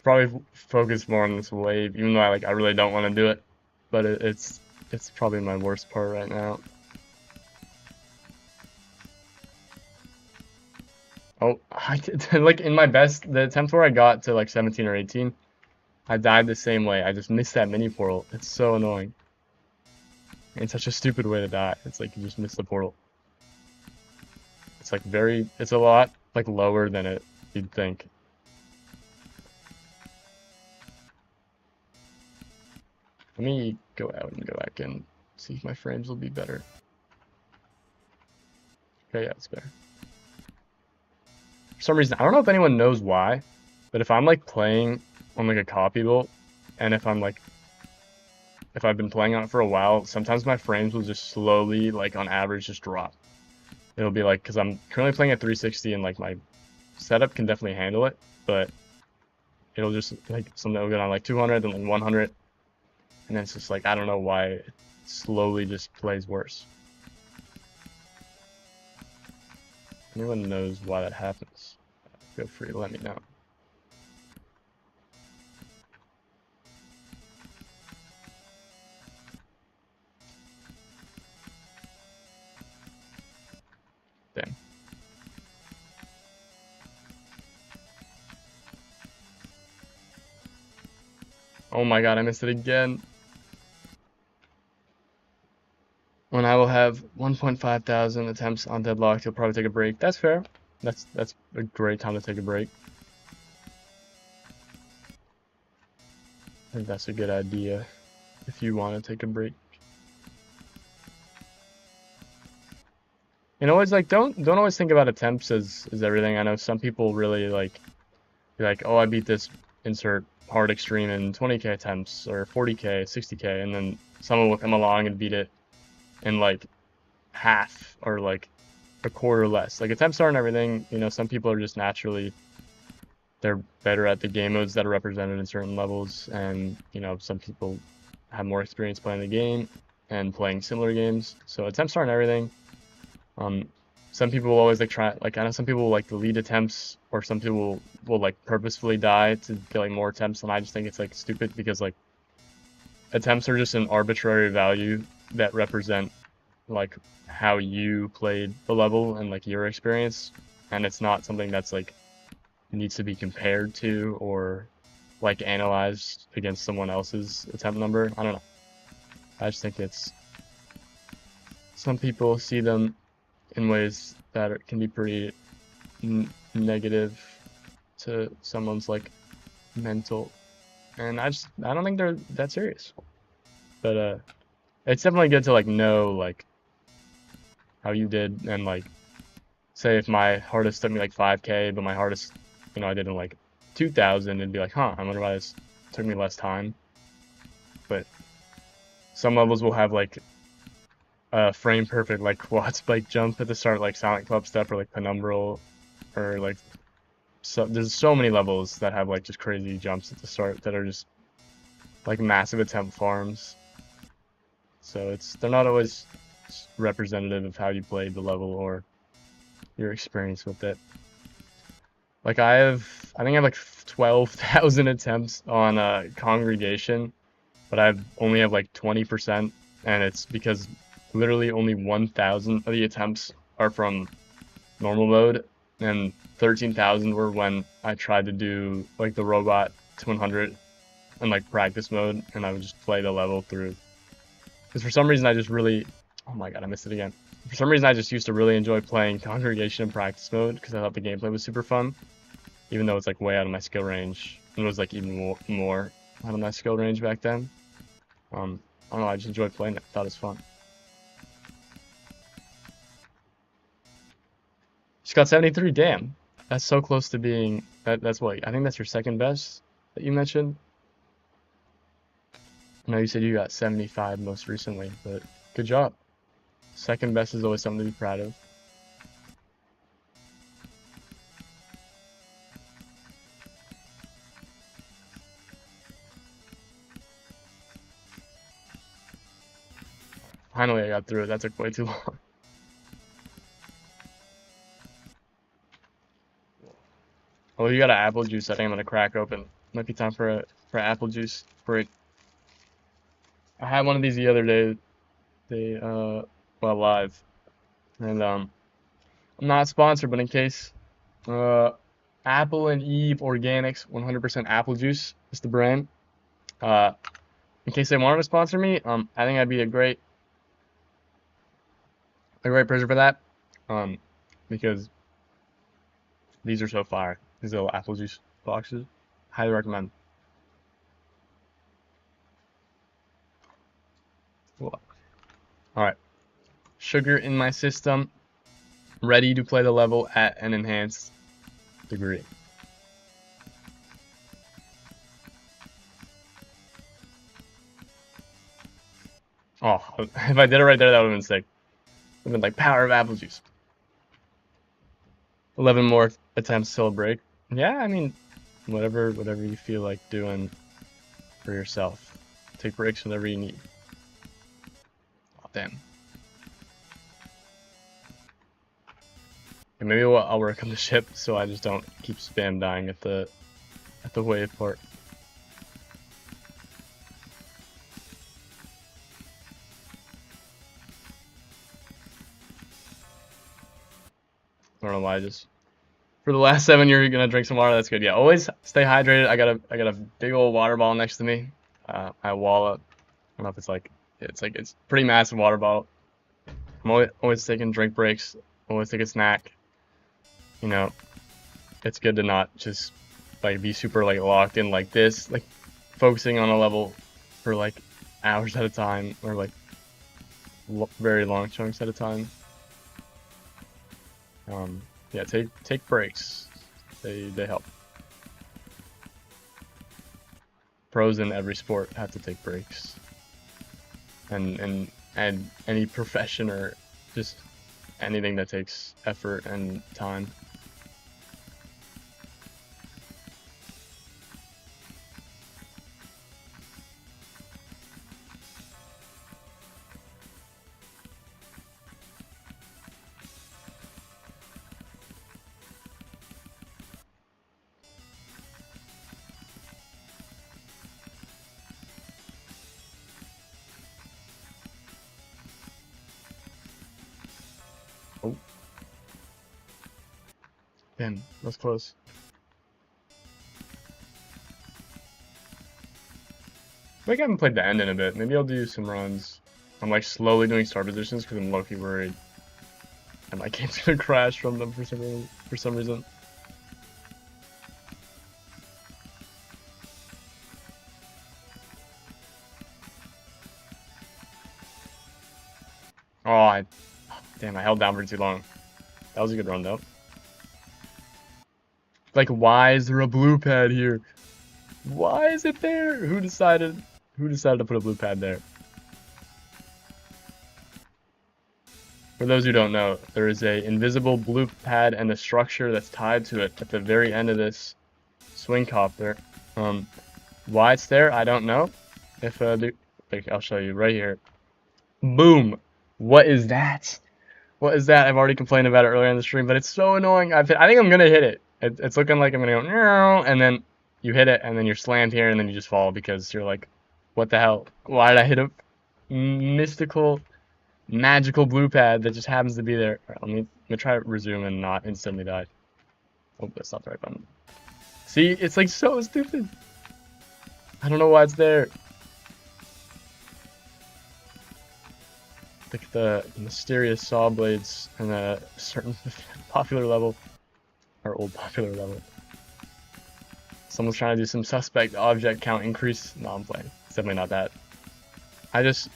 Probably focus more on this wave, even though I really don't want to do it, but it's probably my worst part right now. Oh, I did like in my best, the attempt where I got to like 17 or 18, I died the same way. I just missed that mini portal. It's so annoying. It's such a stupid way to die. It's like you just missed the portal. It's like it's a lot like lower than you'd think. Let me go out and go back in, see if my frames will be better. Okay, yeah, it's better. For some reason, I don't know if anyone knows why, but if I'm like playing on like a copy build, and if I've been playing on it for a while, sometimes my frames will just slowly, like on average, just drop. It'll be like, because I'm currently playing at 360 and like my setup can definitely handle it, but it'll just like something will get on like 200 and then 100. And then it's just like, I don't know why it slowly just plays worse. Anyone knows why that happens, feel free to let me know. Damn. Oh my god, I missed it again. When I will have 1.5 thousand attempts on Deadlock, you'll probably take a break. That's fair. That's a great time to take a break. I think that's a good idea if you want to take a break. And always like don't always think about attempts as everything. I know some people really be like, oh, I beat this insert hard extreme in 20k attempts or 40k, 60k, and then someone will come along and beat it in like half or like a quarter less. Like attempts aren't everything, you know, some people are just naturally, they're better at the game modes that are represented in certain levels, and you know, some people have more experience playing the game and playing similar games. So attempts aren't everything. Some people will always like try, like I know some people will like delete attempts, or some people will like purposefully die to get like more attempts, and I just think it's like stupid because like attempts are just an arbitrary value that represent like how you played the level and like your experience, and it's not something that's like needs to be compared to or like analyzed against someone else's attempt number. I don't know. I just think it's some people see them in ways that can be pretty negative to someone's like mental, and I don't think they're that serious. But it's definitely good to like know like how you did, and like say if my hardest took me like 5K, but my hardest, I did in like 2,000, and be like, huh, I wonder why this took me less time. But some levels will have like a frame perfect like quad spike jump at the start, like Silent Club Step or like Penumbral, or like there's so many levels that have like just crazy jumps at the start that are just like massive attempt farms. So they're not always representative of how you played the level or your experience with it. Like I think I have like 12,000 attempts on Congregation, but I only have like 20%, and it's because literally only 1,000 of the attempts are from normal mode, and 13,000 were when I tried to do like the robot to 100 in like practice mode, and I would just play the level through. Because for some reason I just really, oh my god, I missed it again. For some reason I just used to really enjoy playing Congregation in practice mode because I thought the gameplay was super fun, even though it's like way out of my skill range. It was like even more out of my skill range back then. I don't know, I just enjoyed playing it. I thought it was fun. Just got 73, damn. That's so close to being, that's what, I think that's your second best that you mentioned? I know you said you got 75 most recently, but good job. Second best is always something to be proud of. Finally I got through it, that took way too long. Oh, you got an apple juice I think I'm gonna crack open. Might be time for apple juice break. I had one of these the other day, live. And I'm not sponsored, but in case, Apple and Eve Organics 100% apple juice is the brand. In case they wanted to sponsor me, I think I'd be a great person for that. Because these are so fire. These little apple juice boxes, highly recommend. Cool. All right, sugar in my system, ready to play the level at an enhanced degree. Oh, if I did it right there, that would have been sick. Would have been like power of apple juice. 11 more attempts till a break. Yeah, I mean, whatever you feel like doing for yourself. Take breaks whenever you need. Oh, damn. And maybe I'll work on the ship so I just don't keep spam dying at the wave part. I don't know why I just. For the last 7 years, you're gonna drink some water. That's good. Yeah, always stay hydrated. I got a big old water bottle next to me. My wallet. I don't know if it's pretty massive water bottle. I'm always taking drink breaks. Always take a snack. You know, it's good to not just like be super like locked in like this, like focusing on a level for like hours at a time, or like very long chunks at a time. Yeah, take breaks. They help. Pros in every sport have to take breaks, and any profession or just anything that takes effort and time. Damn, that's close. I think I haven't played the end in a bit. Maybe I'll do some runs. I'm like slowly doing star positions because I'm low-key worried. And my game's gonna crash from them for some reason. Oh, damn, I held down for too long. That was a good run though. Like, why is there a blue pad here? Why is it there? Who decided to put a blue pad there? For those who don't know, there is a invisible blue pad and a structure that's tied to it at the very end of this swing copter. Why it's there, I don't know. If I'll show you right here. Boom. What is that? What is that? I've already complained about it earlier in the stream, but it's so annoying. I think I'm gonna hit it. It's looking like I'm gonna go, and then you hit it, and then you're slammed here, and then you just fall because you're like, what the hell? Why did I hit a mystical, magical blue pad that just happens to be there? Right, let me try to resume and not instantly die. Oh, that's not the right button. See, it's like so stupid. I don't know why it's there. Like the mysterious saw blades in a certain popular level, or old popular level. Someone's trying to do some suspect object count increase. No, I'm playing. It's definitely not that. I just,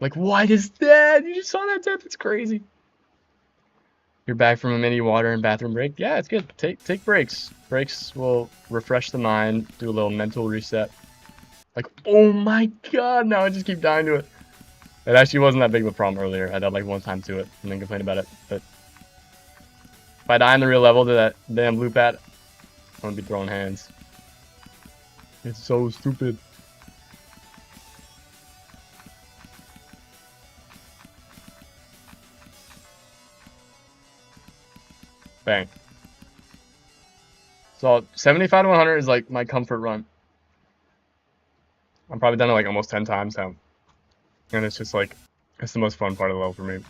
like, what is that? You just saw that death? It's crazy. You're back from a mini water and bathroom break? Yeah, it's good. Take breaks. Breaks will refresh the mind, do a little mental reset. Like, oh my god, now I just keep dying to it. It actually wasn't that big of a problem earlier. I died like one time to it and then complained about it. But if I die in the real level to that damn blue pad, I'm gonna be throwing hands. It's so stupid. Bang. So 75 to 100 is like my comfort run. I'm probably done it like almost 10 times now. And it's just like, it's the most fun part of the level for me.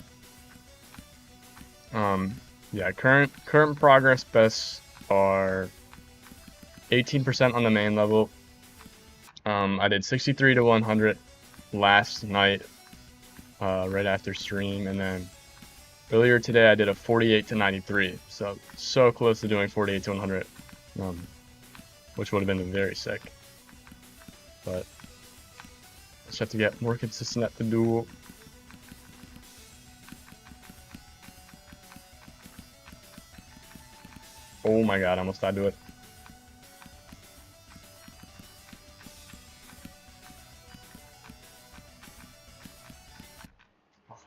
Yeah, current progress bests are 18% on the main level. I did 63 to 100 last night, right after stream, and then earlier today I did a 48 to 93. So close to doing 48 to 100, which would have been very sick. But just have to get more consistent at the duel. Oh my god, I almost died to it.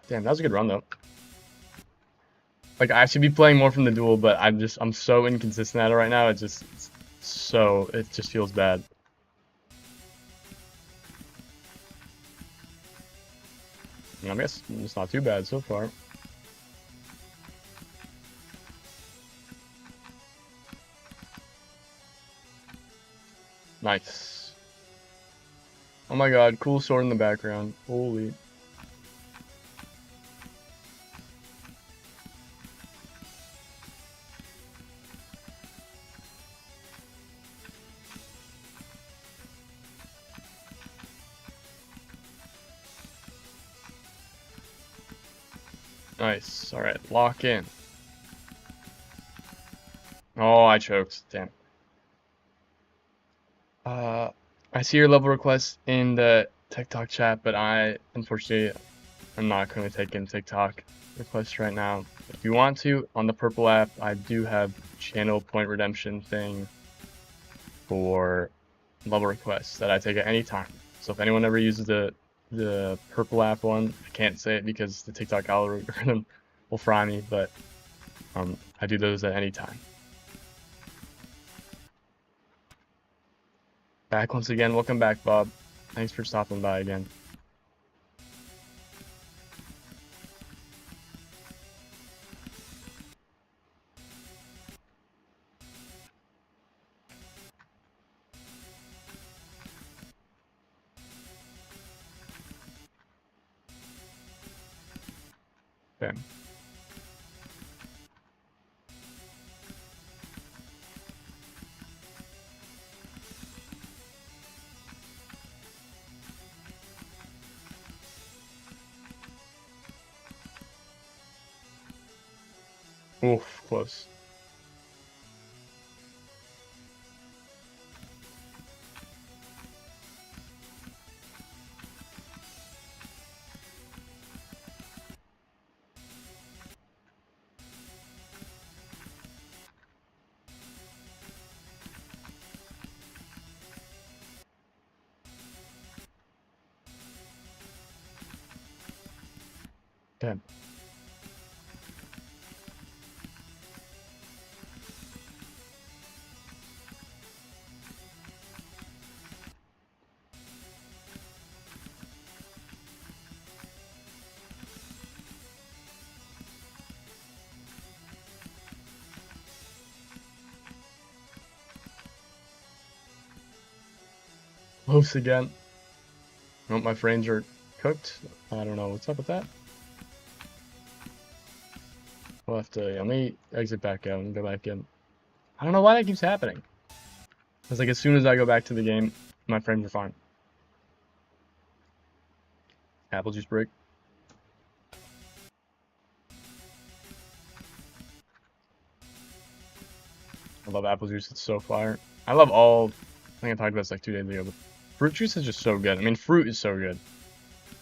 Damn, that was a good run though. Like, I should be playing more from the duel, but I'm so inconsistent at it right now. It just feels bad. I guess it's not too bad so far. Nice. Oh my god, cool sword in the background. Holy. Nice. Alright, lock in. Oh, I choked. Damn. I see your level request in the TikTok chat, but I, unfortunately, am not going to take in TikTok requests right now. If you want to, on the Purple app, I do have channel point redemption thing for level requests that I take at any time. So if anyone ever uses the Purple app one, I can't say it because the TikTok algorithm will fry me, but I do those at any time. Back once again. Welcome back, Bob. Thanks for stopping by again. Bam. Oof, close. Damn. Close again. Oh, my frames are cooked. I don't know what's up with that. We'll have to, let me exit back out and go back in. I don't know why that keeps happening. It's like as soon as I go back to the game, my frames are fine. Apple juice break. I love apple juice, it's so fire. I love all, I think I talked about this like 2 days ago, but fruit juice is just so good. I mean, fruit is so good.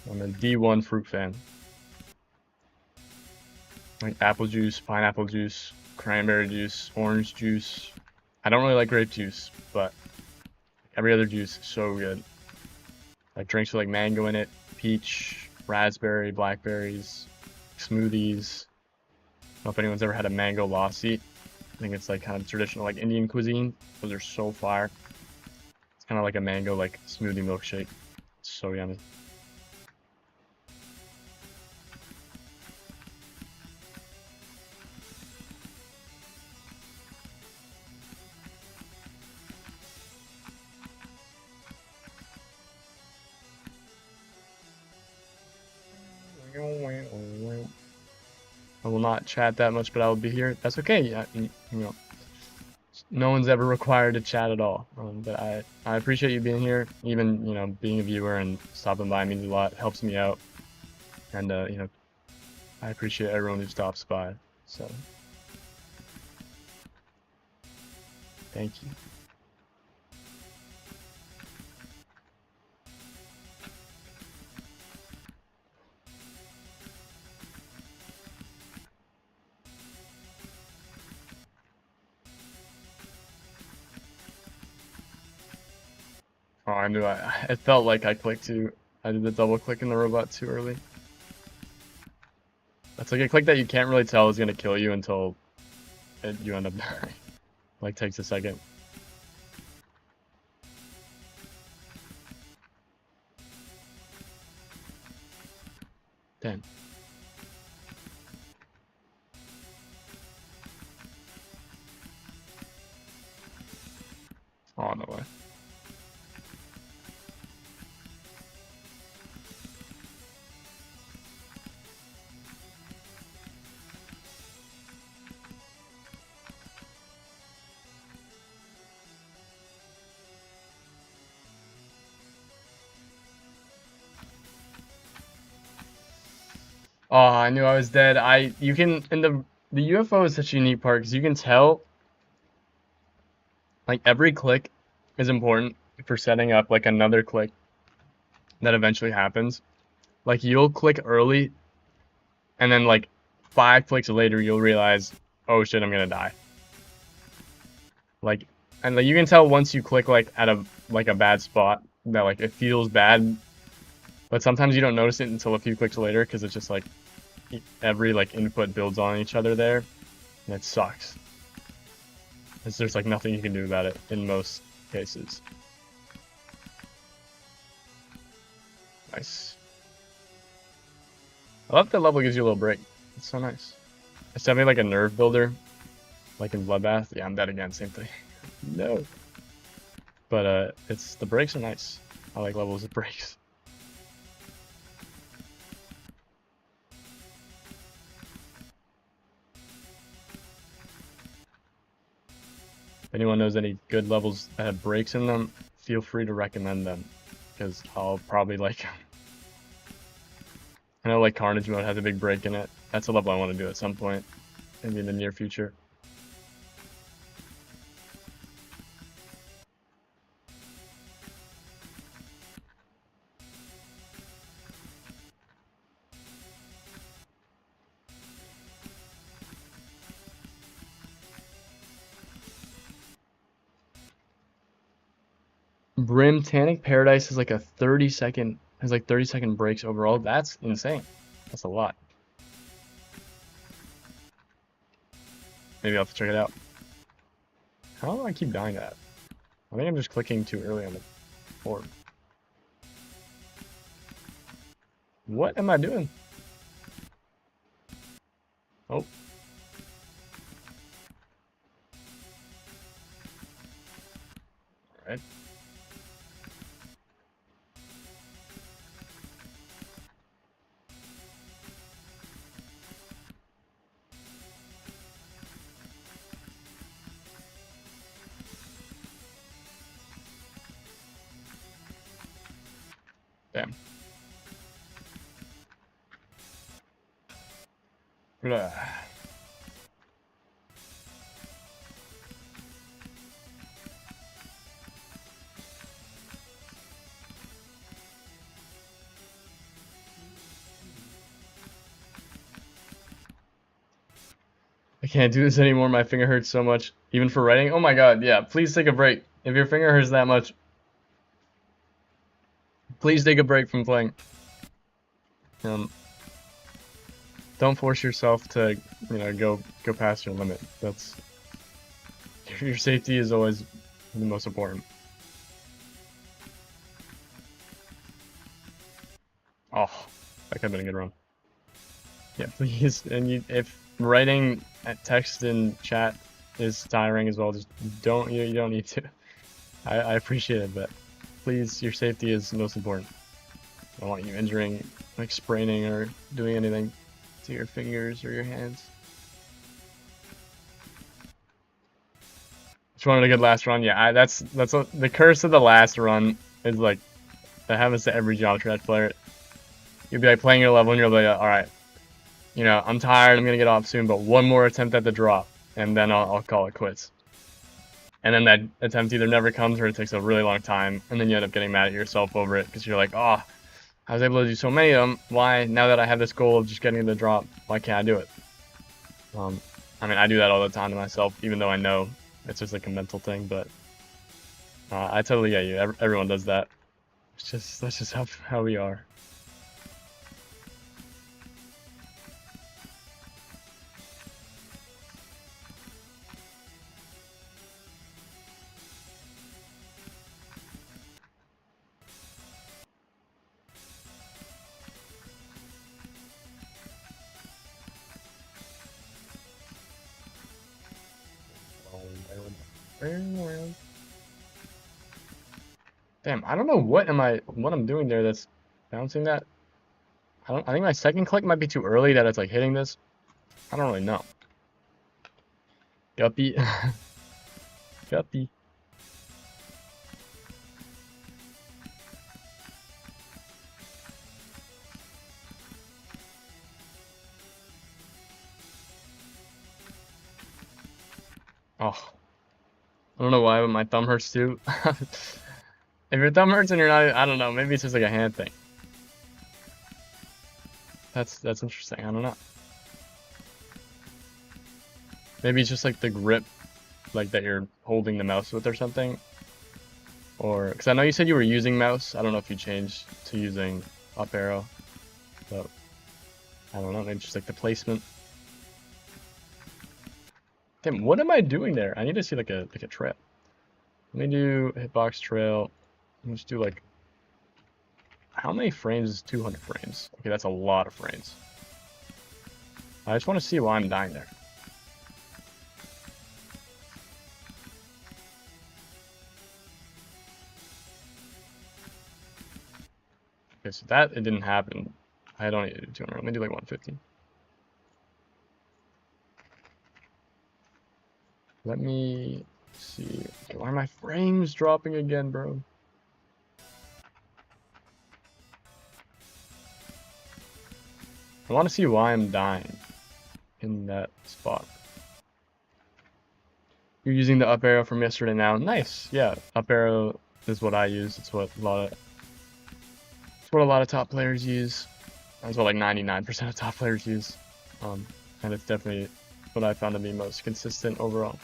I'm a D1 fruit fan. Like apple juice, pineapple juice, cranberry juice, orange juice. I don't really like grape juice, but every other juice is so good. Like drinks with like mango in it, peach, raspberry, blackberries, smoothies. I don't know if anyone's ever had a mango lassi. I think it's like kind of traditional like Indian cuisine. Those are so fire. It's kind of like a mango like smoothie milkshake. It's so yummy. I will not chat that much, but I will be here. That's okay. Yeah, you know, no one's ever required to chat at all. But I appreciate you being here. Even, you know, being a viewer and stopping by means a lot. Helps me out. And, you know, I appreciate everyone who stops by. So, thank you. Oh, I knew it felt like I clicked I did the double click in the robot too early. That's like a click that you can't really tell is gonna kill you until you end up dying. Like takes a second. Damn. Oh, no way. Oh, I knew I was dead. You can, in the UFO is such a unique part because you can tell, like, every click is important for setting up, like, another click that eventually happens. Like, you'll click early, and then, like, 5 clicks later, you'll realize, oh shit, I'm gonna die. Like, and like, you can tell once you click, like, at a bad spot, that, like, it feels bad, but sometimes you don't notice it until a few clicks later because it's just, like, every, like, input builds on each other there, and it sucks. There's like nothing you can do about it in most cases. Nice. I love that level gives you a little break. It's so nice. It's definitely like a nerve builder, like in Bloodbath. Yeah, I'm dead again, same thing. No. But the breaks are nice. I like levels with breaks. If anyone knows any good levels that have breaks in them, feel free to recommend them, because I'll probably like them. I know like Carnage mode has a big break in it. That's a level I want to do at some point. maybe in the near future. Brimtanic Paradise is like a 30-second, has like 30-second breaks overall. That's insane. That's a lot. Maybe I'll have to check it out. How do I keep dying to that? I think I'm just clicking too early on the board. What am I doing? Oh. Alright. Damn. Blah. I can't do this anymore. My finger hurts so much, even for writing. Oh my god, yeah. Please take a break. If your finger hurts that much, please take a break from playing. Don't force yourself to, go past your limit. That's your safety is always the most important. Oh, that could have been a good run. Yeah, please. And if writing text in chat is tiring as well, just don't. You don't need to. I appreciate it, but please, your safety is most important. I don't want you injuring, like spraining or doing anything to your fingers or your hands. Just wanted a good last run. Yeah, that's the curse of the last run is like that happens to every Geometry Dash player. You'll be like playing your level and you'll be like, all right, I'm tired. I'm gonna get off soon, but one more attempt at the drop, and then I'll call it quits. And then that attempt either never comes or it takes a really long time, and then you end up getting mad at yourself over it because you're like, oh, I was able to do so many of them. Why, now that I have this goal of just getting the drop, why can't I do it? I mean, I do that all the time to myself, even though I know it's just like a mental thing. But I totally get you. Everyone does that. That's just how we are. Damn, I don't know what I'm doing there that's bouncing that. I think my second click might be too early that it's like hitting this. I don't really know. Guppy. Guppy. Oh. I don't know why, but my thumb hurts too. If your thumb hurts and you're not, I don't know, maybe it's just like a hand thing. That's interesting, I don't know. Maybe it's just like the grip, like that you're holding the mouse with or something. Or, because I know you said you were using mouse. I don't know if you changed to using up arrow. But, I don't know, maybe just like the placement. Damn, what am I doing there? I need to see like a trail. Let me do hitbox trail. Let's do like, how many frames is 200 frames? Okay, that's a lot of frames. I just want to see why I'm dying there. Okay, so that, it didn't happen. I don't need to do 200. Let me do like 150. Let me see. Okay, why are my frames dropping again, bro? I want to see why I'm dying. in that spot. You're using the up arrow from yesterday now. Nice. Yeah, up arrow is what I use. It's what a lot of top players use. That's what like 99% of top players use. And it's definitely what I found to be most consistent overall.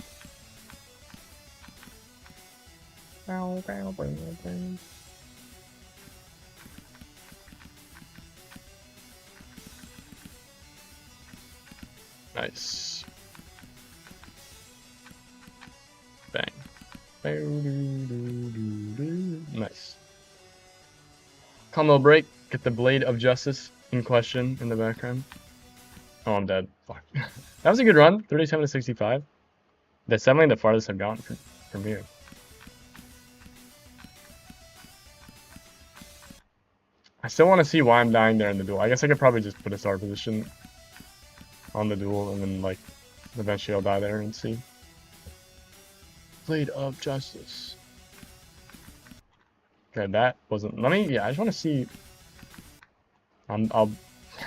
Nice. Bang. Nice. Combo break. Get the Blade of Justice in question in the background. Oh, I'm dead. Fuck. That was a good run. 37 to 65. That's definitely the farthest I've gotten from here. I still want to see why I'm dying there in the duel. I guess I could probably just put a star position on the duel and then like eventually I'll die there and see. Blade of Justice. Okay, that wasn't. Let me. Yeah, I just want to see. I'll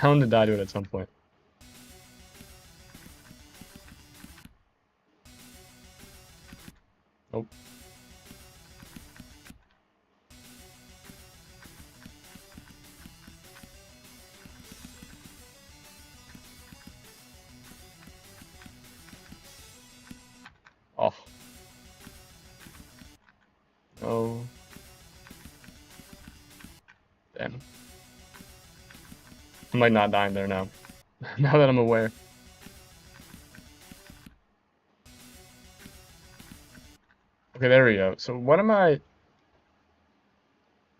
bound to die to it at some point. Nope. Oh. Oh. Damn. I'm like not dying there now. Now that I'm aware. Okay, there we go. So what am I?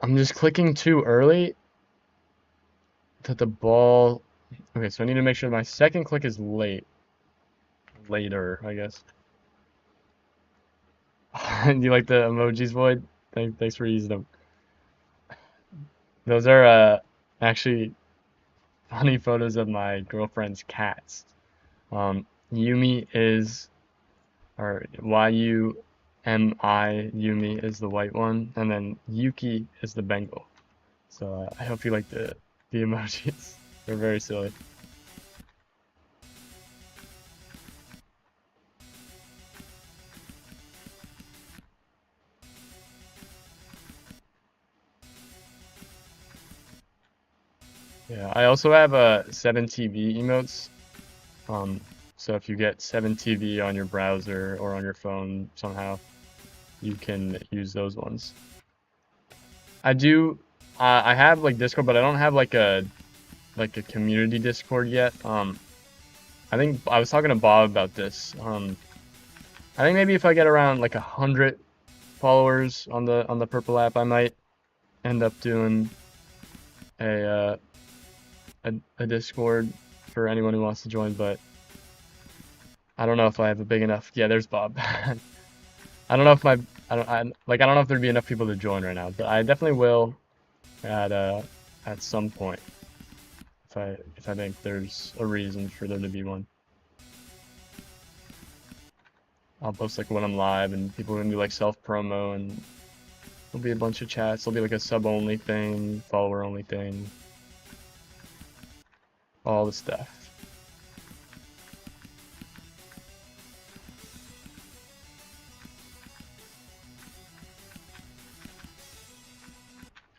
I'm just clicking too early that the ball. Okay, so I need to make sure my second click is late. Later, I guess. You like the emojis, Void? Thanks for using them. Those are actually funny photos of my girlfriend's cats. Yumi is, or Yumi Yumi is the white one, and then Yuki is the Bengal. So I hope you like the emojis. They're very silly. Yeah, I also have 7TV emotes. So if you get 7TV on your browser or on your phone somehow, you can use those ones. I do. I have like Discord, but I don't have like a community Discord yet. I think I was talking to Bob about this. I think maybe if I get around like 100 followers on the Purple app, I might end up doing a Discord for anyone who wants to join. But I don't know if I have a big enough. Yeah, there's Bob. I don't know if I don't know if there'd be enough people to join right now, but I definitely will at some point if I think there's a reason for there to be one. I'll post like when I'm live and people are gonna do like self promo and there'll be a bunch of chats. There'll be like a sub only thing, follower only thing, all the stuff.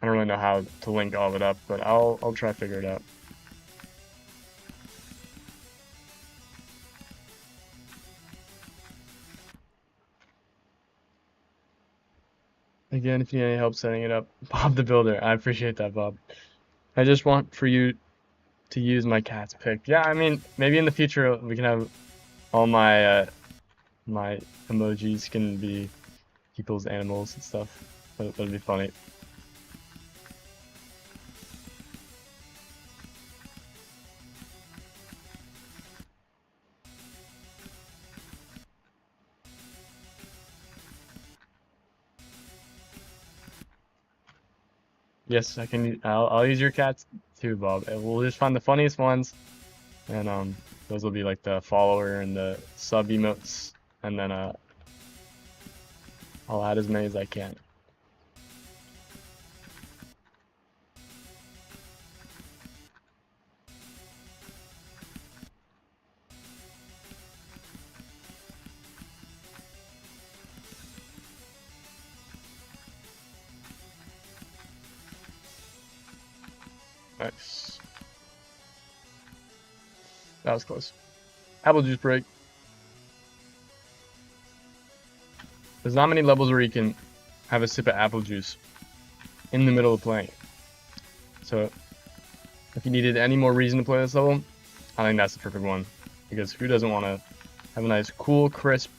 I don't really know how to link all of it up, but I'll try to figure it out. Again, if you need any help setting it up, Bob the Builder. I appreciate that, Bob. I just want for you to use my cat's pic. Yeah, I mean, maybe in the future we can have all my my emojis can be people's animals and stuff. That'd be funny. Yes, I can. I'll use your cats too, Bob. And we'll just find the funniest ones, and those will be like the follower and the sub emotes, and then I'll add as many as I can. Nice. That was close. Apple juice break. There's not many levels where you can have a sip of apple juice in the middle of playing. So if you needed any more reason to play this level, I think that's the perfect one. Because who doesn't want to have a nice, cool, crisp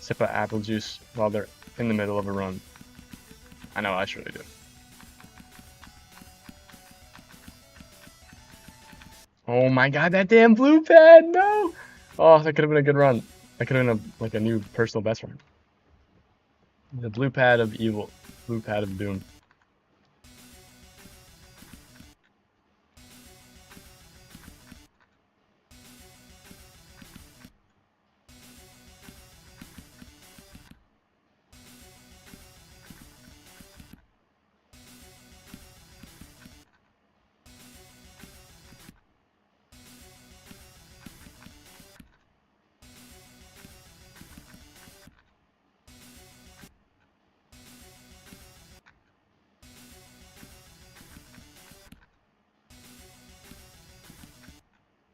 sip of apple juice while they're in the middle of a run? I know I surely do. Oh my god, that damn blue pad! No! Oh, that could have been a good run. That could have been like a new personal best run. The blue pad of evil. Blue pad of doom.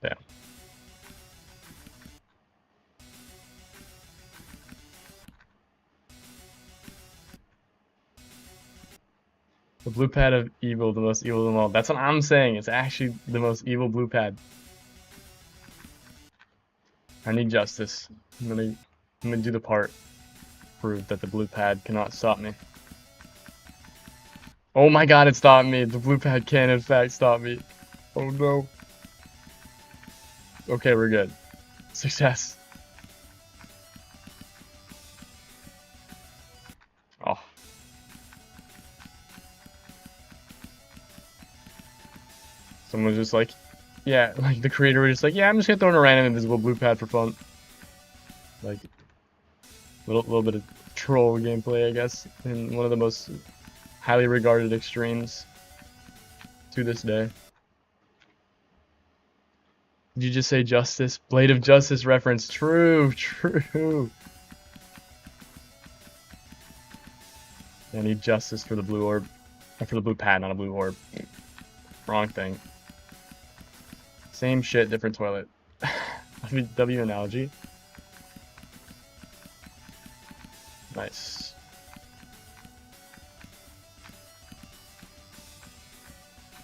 Damn. The blue pad of evil, the most evil of them all. That's what I'm saying. It's actually the most evil blue pad. I need justice. I'm gonna do the part. Prove that the blue pad cannot stop me. Oh my god, it stopped me. The blue pad can in fact stop me. Oh no. Okay, we're good. Success. Oh. Someone was just like, yeah, like the creator was just like, yeah, I'm just gonna throw in a random invisible blue pad for fun. Like, little bit of troll gameplay, I guess, in one of the most highly regarded extremes to this day. Did you just say justice? Blade of Justice reference. True, true. I need justice for the blue orb. For the blue pad, not a blue orb. Wrong thing. Same shit, different toilet. W analogy. Nice.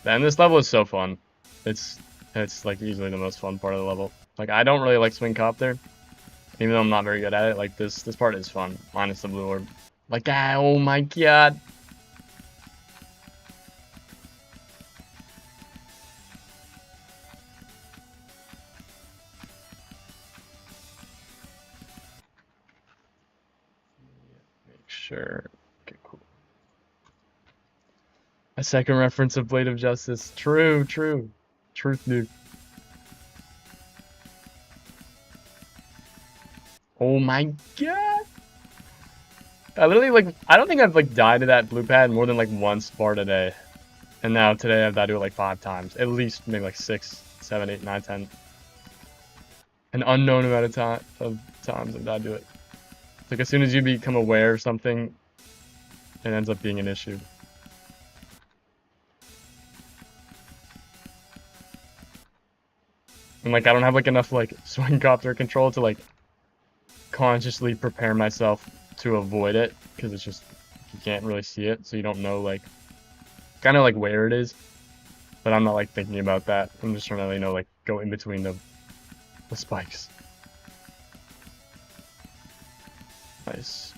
And this level is so fun. It's like easily the most fun part of the level. Like, I don't really like swing copter, even though I'm not very good at it. Like, this part is fun, minus the blue orb. Like, ah, oh my god. Make sure. Okay, cool. A second reference of Blade of Justice. True, true. Truth, dude. Oh my god. I literally, like, I don't think I've, like, died to that blue pad more than, like, once bar today. And now today I've died to it, like, 5 times. At least, maybe, like, 6, 7, 8, 9, 10. An unknown amount of times I've died to it. It's like, as soon as you become aware of something, it ends up being an issue. And, like, I don't have, like, enough, like, swing copter control to, like, consciously prepare myself to avoid it, because it's just, you can't really see it, so you don't know, like, kind of, like, where it is. But I'm not, like, thinking about that. I'm just trying to, you know, like, go in between the spikes. Nice.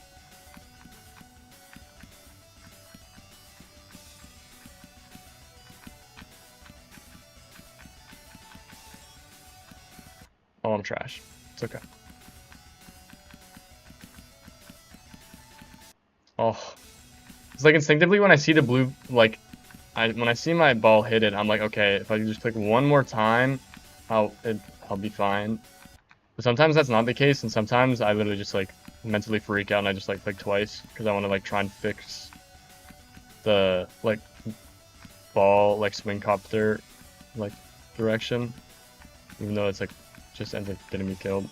Oh, I'm trash. It's okay. Oh. It's like instinctively when I see the blue, like, when I see my ball hit it, I'm like, okay, if I just click one more time, I'll be fine. But sometimes that's not the case, and sometimes I literally just, like, mentally freak out and I just, like, click twice, because I want to, like, try and fix the, like, ball, like, swing copter, like, direction. Even though it's, like, just ends up getting me killed.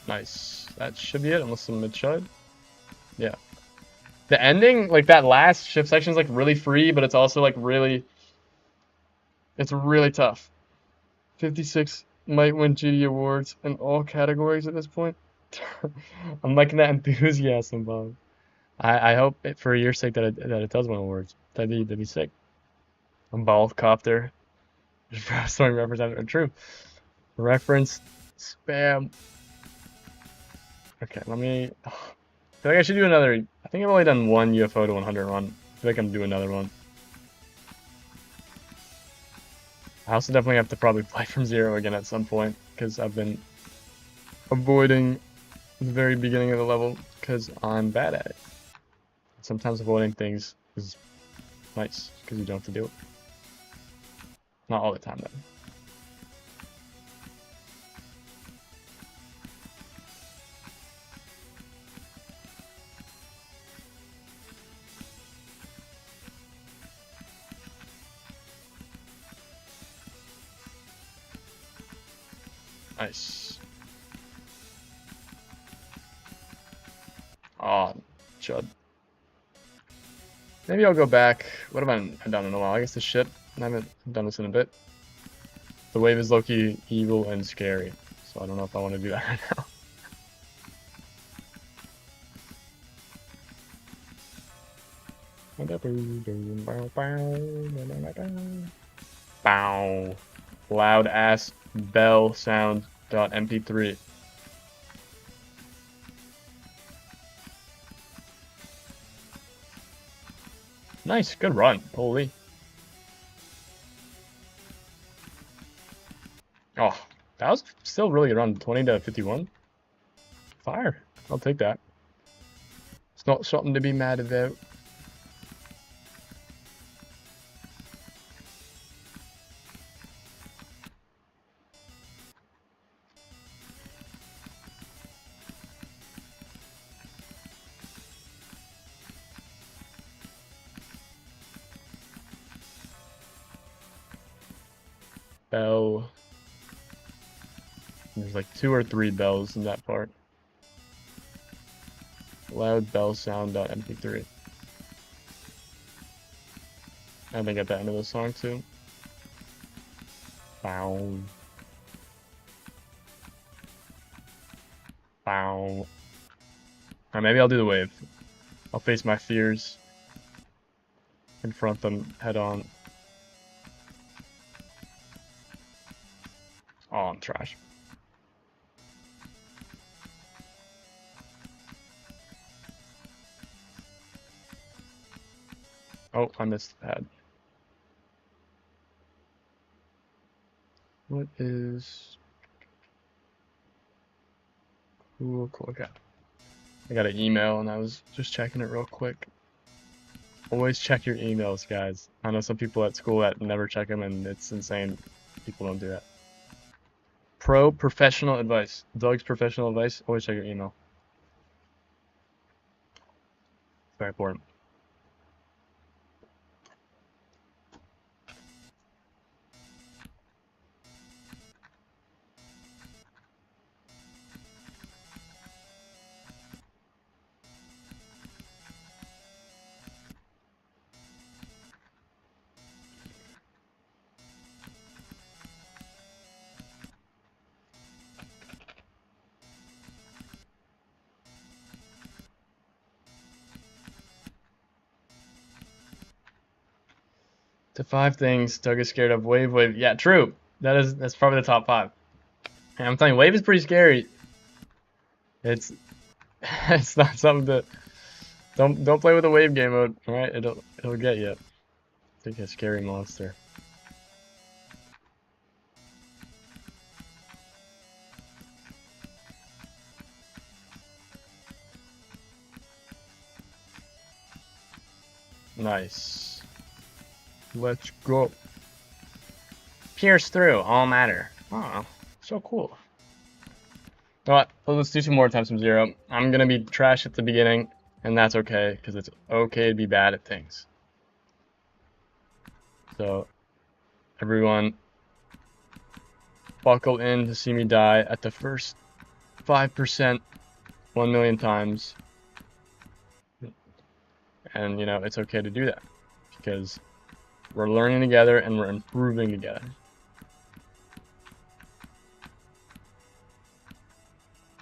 Nice. That should be it, unless some mid-shot. Yeah. The ending, like that last shift section is like really free, but it's also like really, it's really tough. 56 might win GD awards in all categories at this point. I'm liking that enthusiasm, Bob. I hope for your sake that it does win awards. That'd be sick. A ball copter. Throwing representative. True. Reference spam. Okay, let me. I feel like I should do another. I think I've only done one UFO to 100 run. I feel like I'm doing another one. I also definitely have to probably play from zero again at some point because I've been avoiding the very beginning of the level because I'm bad at it. Sometimes avoiding things is nice because you don't have to do it. Not all the time, though. Nice. Oh, Chud. Maybe I'll go back. What have I done in a while? I guess this shit. I haven't done this in a bit. The wave is low-key evil and scary, so I don't know if I want to do that right now. Bow. Loud ass bell sound .mp3. Nice, good run. Holy. Oh, that was still really good run. 20 to 51. Fire. I'll take that. It's not something to be mad about. Bell. There's like 2 or 3 bells in that part. Loud bell sound .mp3. I think at the end of the song too. Bow. Bow. Alright, maybe I'll do the wave. I'll face my fears. Confront them head on. Oh, I'm trash. Oh, I missed the pad. What is... Cool, okay. I got an email and I was just checking it real quick. Always check your emails, guys. I know some people at school that never check them and it's insane. People don't do that. Professional advice. Doug's professional advice, always check your email. Very important. To 5 things Doug is scared of. Wave. Yeah, true. That's probably the top 5. And I'm telling you, wave is pretty scary. It's it's not something to don't play with the wave game mode, alright? It'll get you. It's like a scary monster. Nice. Let's go. Pierce through, all matter. Oh, so cool. Alright, well, let's do some more times from zero. I'm gonna be trash at the beginning, and that's okay, because it's okay to be bad at things. So, everyone, buckle in to see me die at the first 5%, 1 million times. And, you know, it's okay to do that because we're learning together and we're improving together.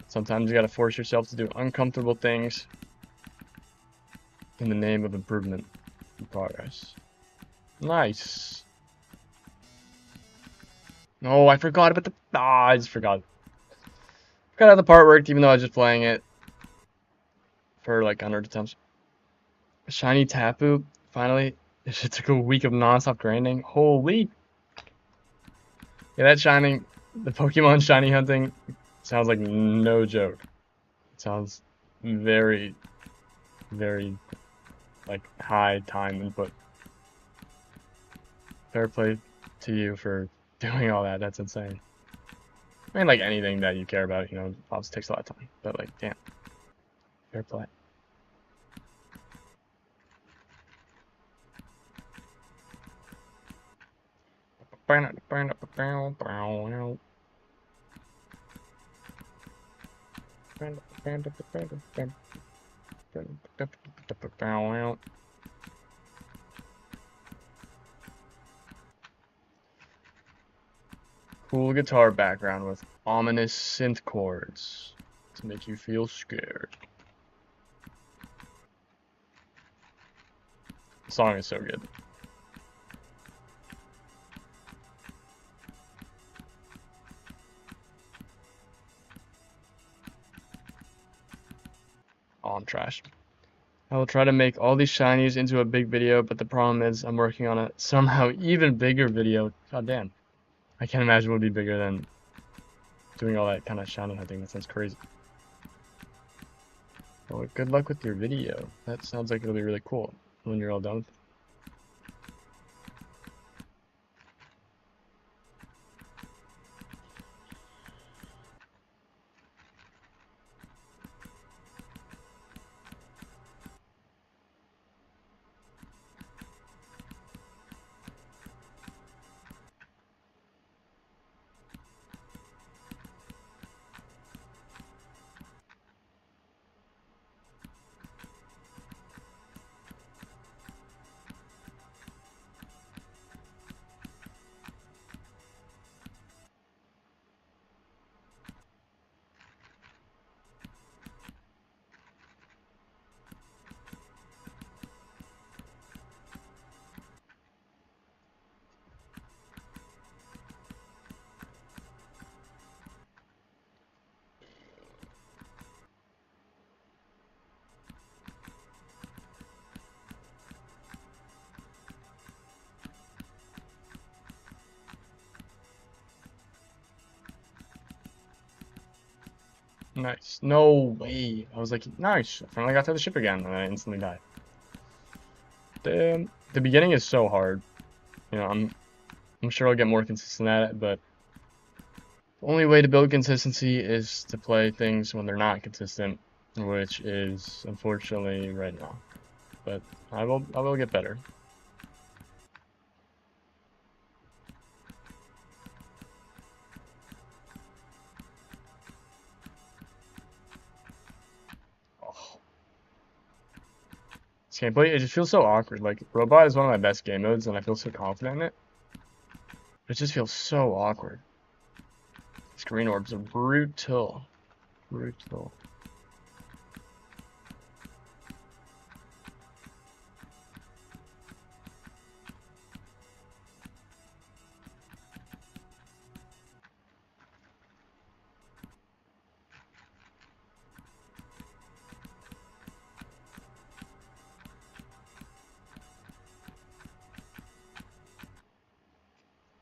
Sometimes you gotta force yourself to do uncomfortable things in the name of improvement and progress. Nice. No, I forgot about the... Ah, I just forgot. Forgot how the part worked, even though I was just playing it for like 100 attempts. Shiny Tapu, finally. It took a week of non-stop grinding. Holy. Yeah, that shining, the Pokemon shiny hunting sounds like no joke. It sounds very, very, like, high time input. Fair play to you for doing all that. That's insane. I mean, like, anything that you care about, you know, obviously takes a lot of time. But, like, damn. Fair play. Cool guitar background with ominous synth chords to make you feel scared. The song is so good. Oh, I'm trash. I will try to make all these shinies into a big video, but the problem is I'm working on a somehow even bigger video. God damn. I can't imagine what would be bigger than doing all that kind of shiny hunting. That sounds crazy. Well, good luck with your video. That sounds like it'll be really cool when you're all done with it. Nice. No way. I was like, nice. I finally got to the ship again, and I instantly died. The beginning is so hard. You know, I'm sure I'll get more consistent at it, but the only way to build consistency is to play things when they're not consistent, which is unfortunately right now. But I will get better. Oh. This gameplay, it just feels so awkward. Like, Robot is one of my best game modes, and I feel so confident in it. It just feels so awkward. These green orbs are brutal. Brutal.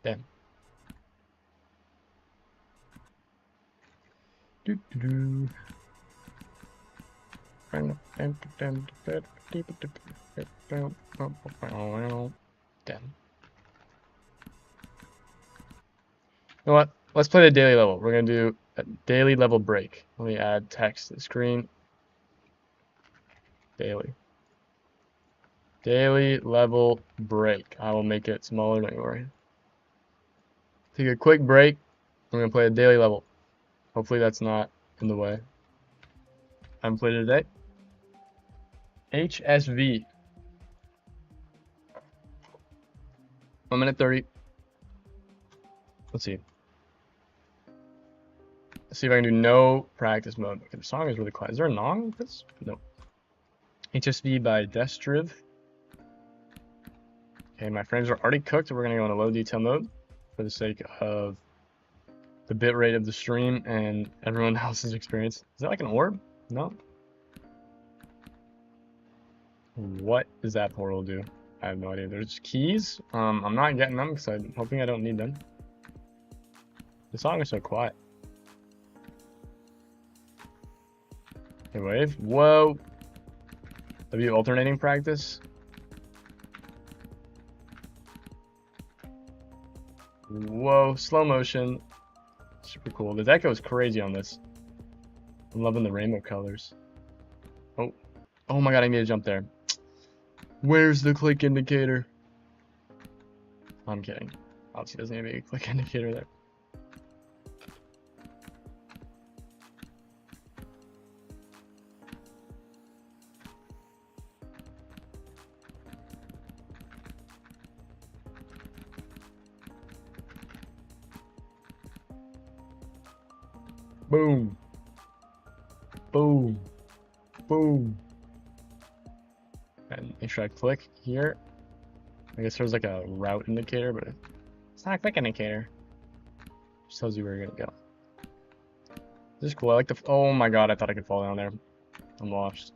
Damn. Damn. You know what? Let's play the daily level. We're gonna do a daily level break. Let me add text to the screen. Daily. Daily level break. I will make it smaller, don't you worry. Take a quick break. We're gonna play a daily level. Hopefully that's not in the way. I haven't played it today. HSV. 1 minute 30. Let's see. Let's see if I can do no practice mode. Okay, the song is really quiet. Is there a Nong with this? No. HSV by Destriv. Okay, my frames are already cooked. We're gonna go into low detail mode for the sake of the bitrate of the stream and everyone else's experience. Is that like an orb? No. What does that portal do? I have no idea. There's keys. I'm not getting them because I'm hoping I don't need them. The song is so quiet. Okay, wave. Whoa. W alternating practice. Whoa, slow motion. Super cool. The deco is crazy on this. I'm loving the rainbow colors. Oh my god, I need to jump there. Where's the click indicator? I'm kidding. Obviously doesn't have a click indicator there. Boom. Boom. Boom. And make sure I click here. I guess there's like a route indicator, but it's not a click indicator. Just tells you where you're gonna go. This is cool. I like the. Oh my god, I thought I could fall down there. I'm lost.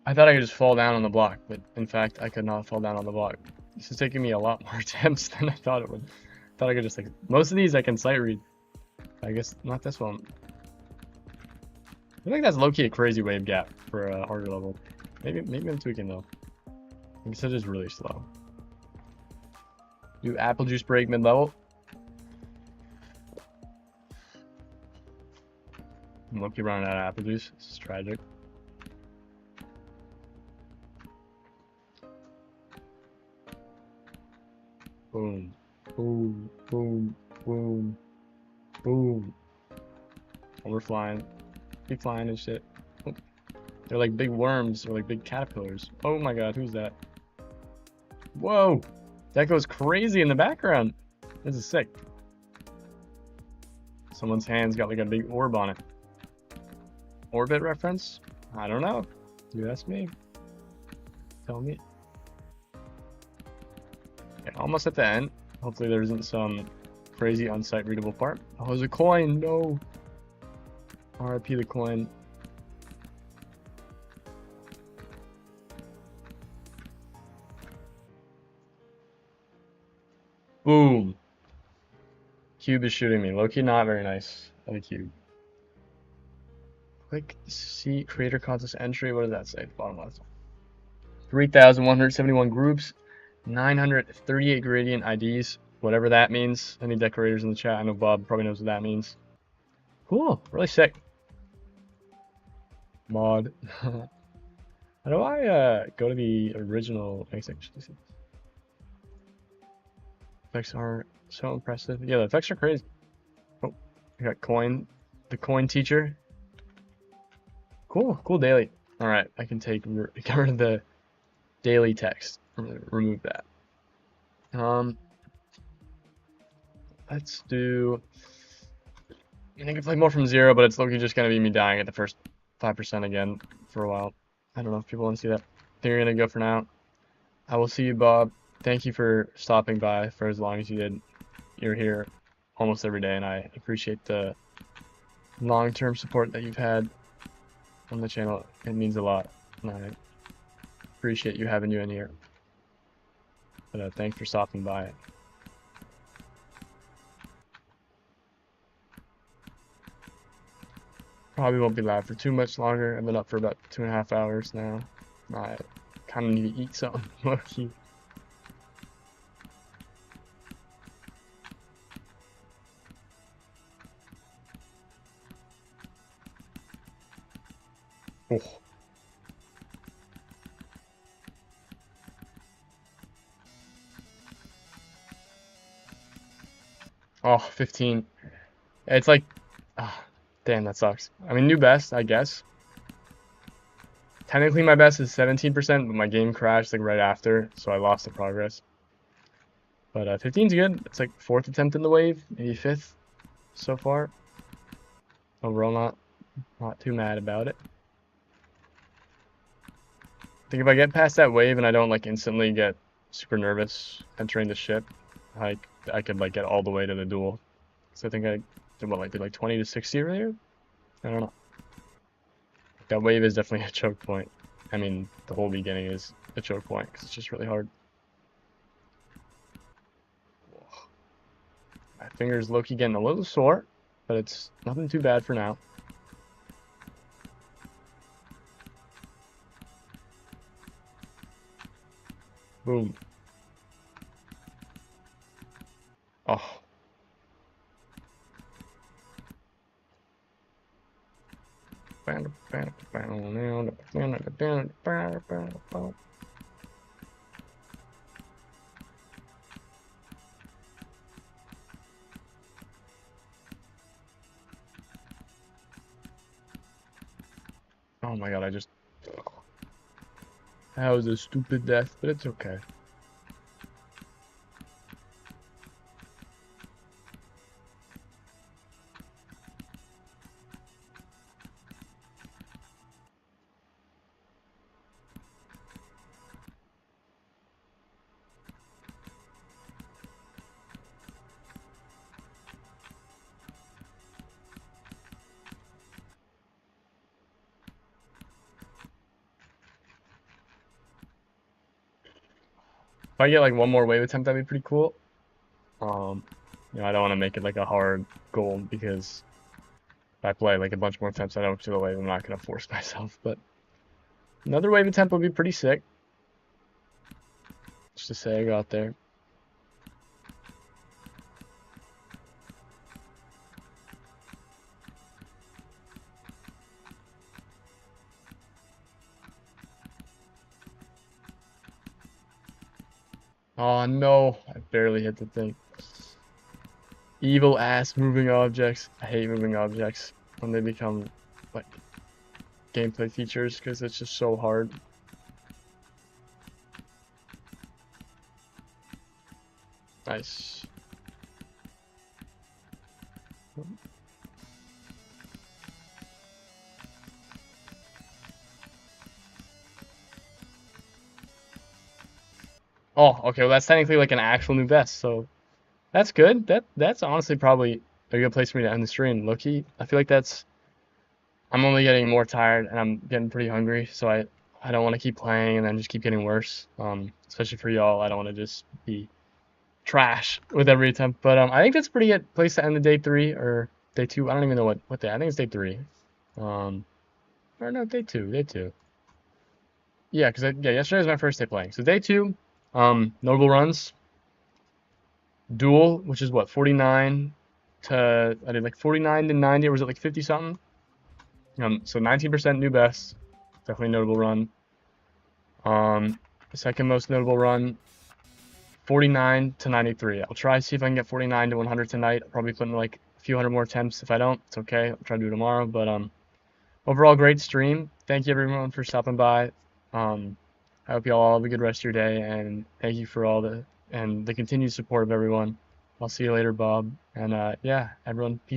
I thought I could just fall down on the block, but in fact, I could not fall down on the block. This is taking me a lot more attempts than I thought it would. I thought I could just like. Most of these I can sight read. I guess not this one. I think that's low-key a crazy wave gap for a harder level. Maybe I'm tweaking though. I guess it is really slow. Do apple juice break mid-level. I'm low-key running out of apple juice. This is tragic. Boom. Boom. Boom. Boom. Boom. Oh, we're flying. Keep flying and shit. Oh. They're like big worms or like big caterpillars. Oh my god, who's that? Whoa! That goes crazy in the background. This is sick. Someone's hand's got like a big orb on it. Orbit reference? I don't know. You ask me. Tell me. Okay, almost at the end. Hopefully there isn't some crazy unsight readable part. Oh, there's a coin. No. RIP the coin. Boom. Cube is shooting me. Low-key not very nice of a cube. Click see creator contest entry. What does that say? Bottom left. 3,171 groups. 938 gradient IDs. Whatever that means. Any decorators in the chat? I know Bob probably knows what that means. Cool. Really sick. Mod. How do I go to the original effects are so impressive. Yeah, the effects are crazy. Oh, we got coin, the coin teacher. Cool daily. All right, I can get rid of the daily text. Remove that. Let's do. I can play more from zero, but it's looking just gonna be me dying at the first 5% again for a while. I don't know if people want to see that. I think we're gonna go for now. I will see you, Bob. Thank you for stopping by for as long as you did. You're here almost every day, and I appreciate the long-term support that you've had on the channel. It means a lot, and I appreciate you having you in here. But thanks for stopping by. Probably won't be live for too much longer. I've been up for about 2.5 hours now. I kind of need to eat something. Low-key. Oh. Oh, 15. It's like, damn, that sucks. I mean, new best, I guess. Technically my best is 17%, but my game crashed like right after, so I lost the progress. But 15's good. It's like 4th attempt in the wave, maybe 5th so far. Overall, not too mad about it. I think if I get past that wave and I don't like instantly get super nervous entering the ship, I could like get all the way to the duel. So I think I did what, did like 20 to 60 earlier? I don't know. That wave is definitely a choke point. I mean, the whole beginning is a choke point because it's just really hard. My finger's low-key getting a little sore, but it's nothing too bad for now. Boom. Oh. Oh my god, that was a stupid death, but it's okay. If I get like one more wave attempt, that'd be pretty cool. I don't want to make it like a hard goal because if I play like a bunch more attempts, I don't to the wave, I'm not gonna force myself. But another wave attempt would be pretty sick. Just to say I got there. Oh no, I barely hit the thing. Evil ass moving objects. I hate moving objects when they become like gameplay features because it's just so hard. Nice. Oh, okay, well that's technically like an actual new vest, so that's good. That's honestly probably a good place for me to end the stream. Low-key, I feel like I'm only getting more tired and I'm getting pretty hungry, so I don't want to keep playing and then just keep getting worse. Especially for y'all, I don't want to just be trash with every attempt. But I think that's a pretty good place to end the day 3 or day 2. I don't even know what day. I think it's day 3. Or no, day 2. Day 2. Yeah, because yesterday was my first day playing. So day 2, notable runs. Duel, which is what, 49 to, I did like 49 to 90, or was it like 50 something? So 19% new best, definitely notable run. The second most notable run, 49 to 93. I'll try to see if I can get 49 to 100 tonight. I'll probably put in like a few hundred more attempts. If I don't, it's okay. I'll try to do it tomorrow. But overall, great stream. Thank you everyone for stopping by. I hope you all have a good rest of your day, and thank you for all the continued support of everyone. I'll see you later, Bob. And yeah, everyone, peace.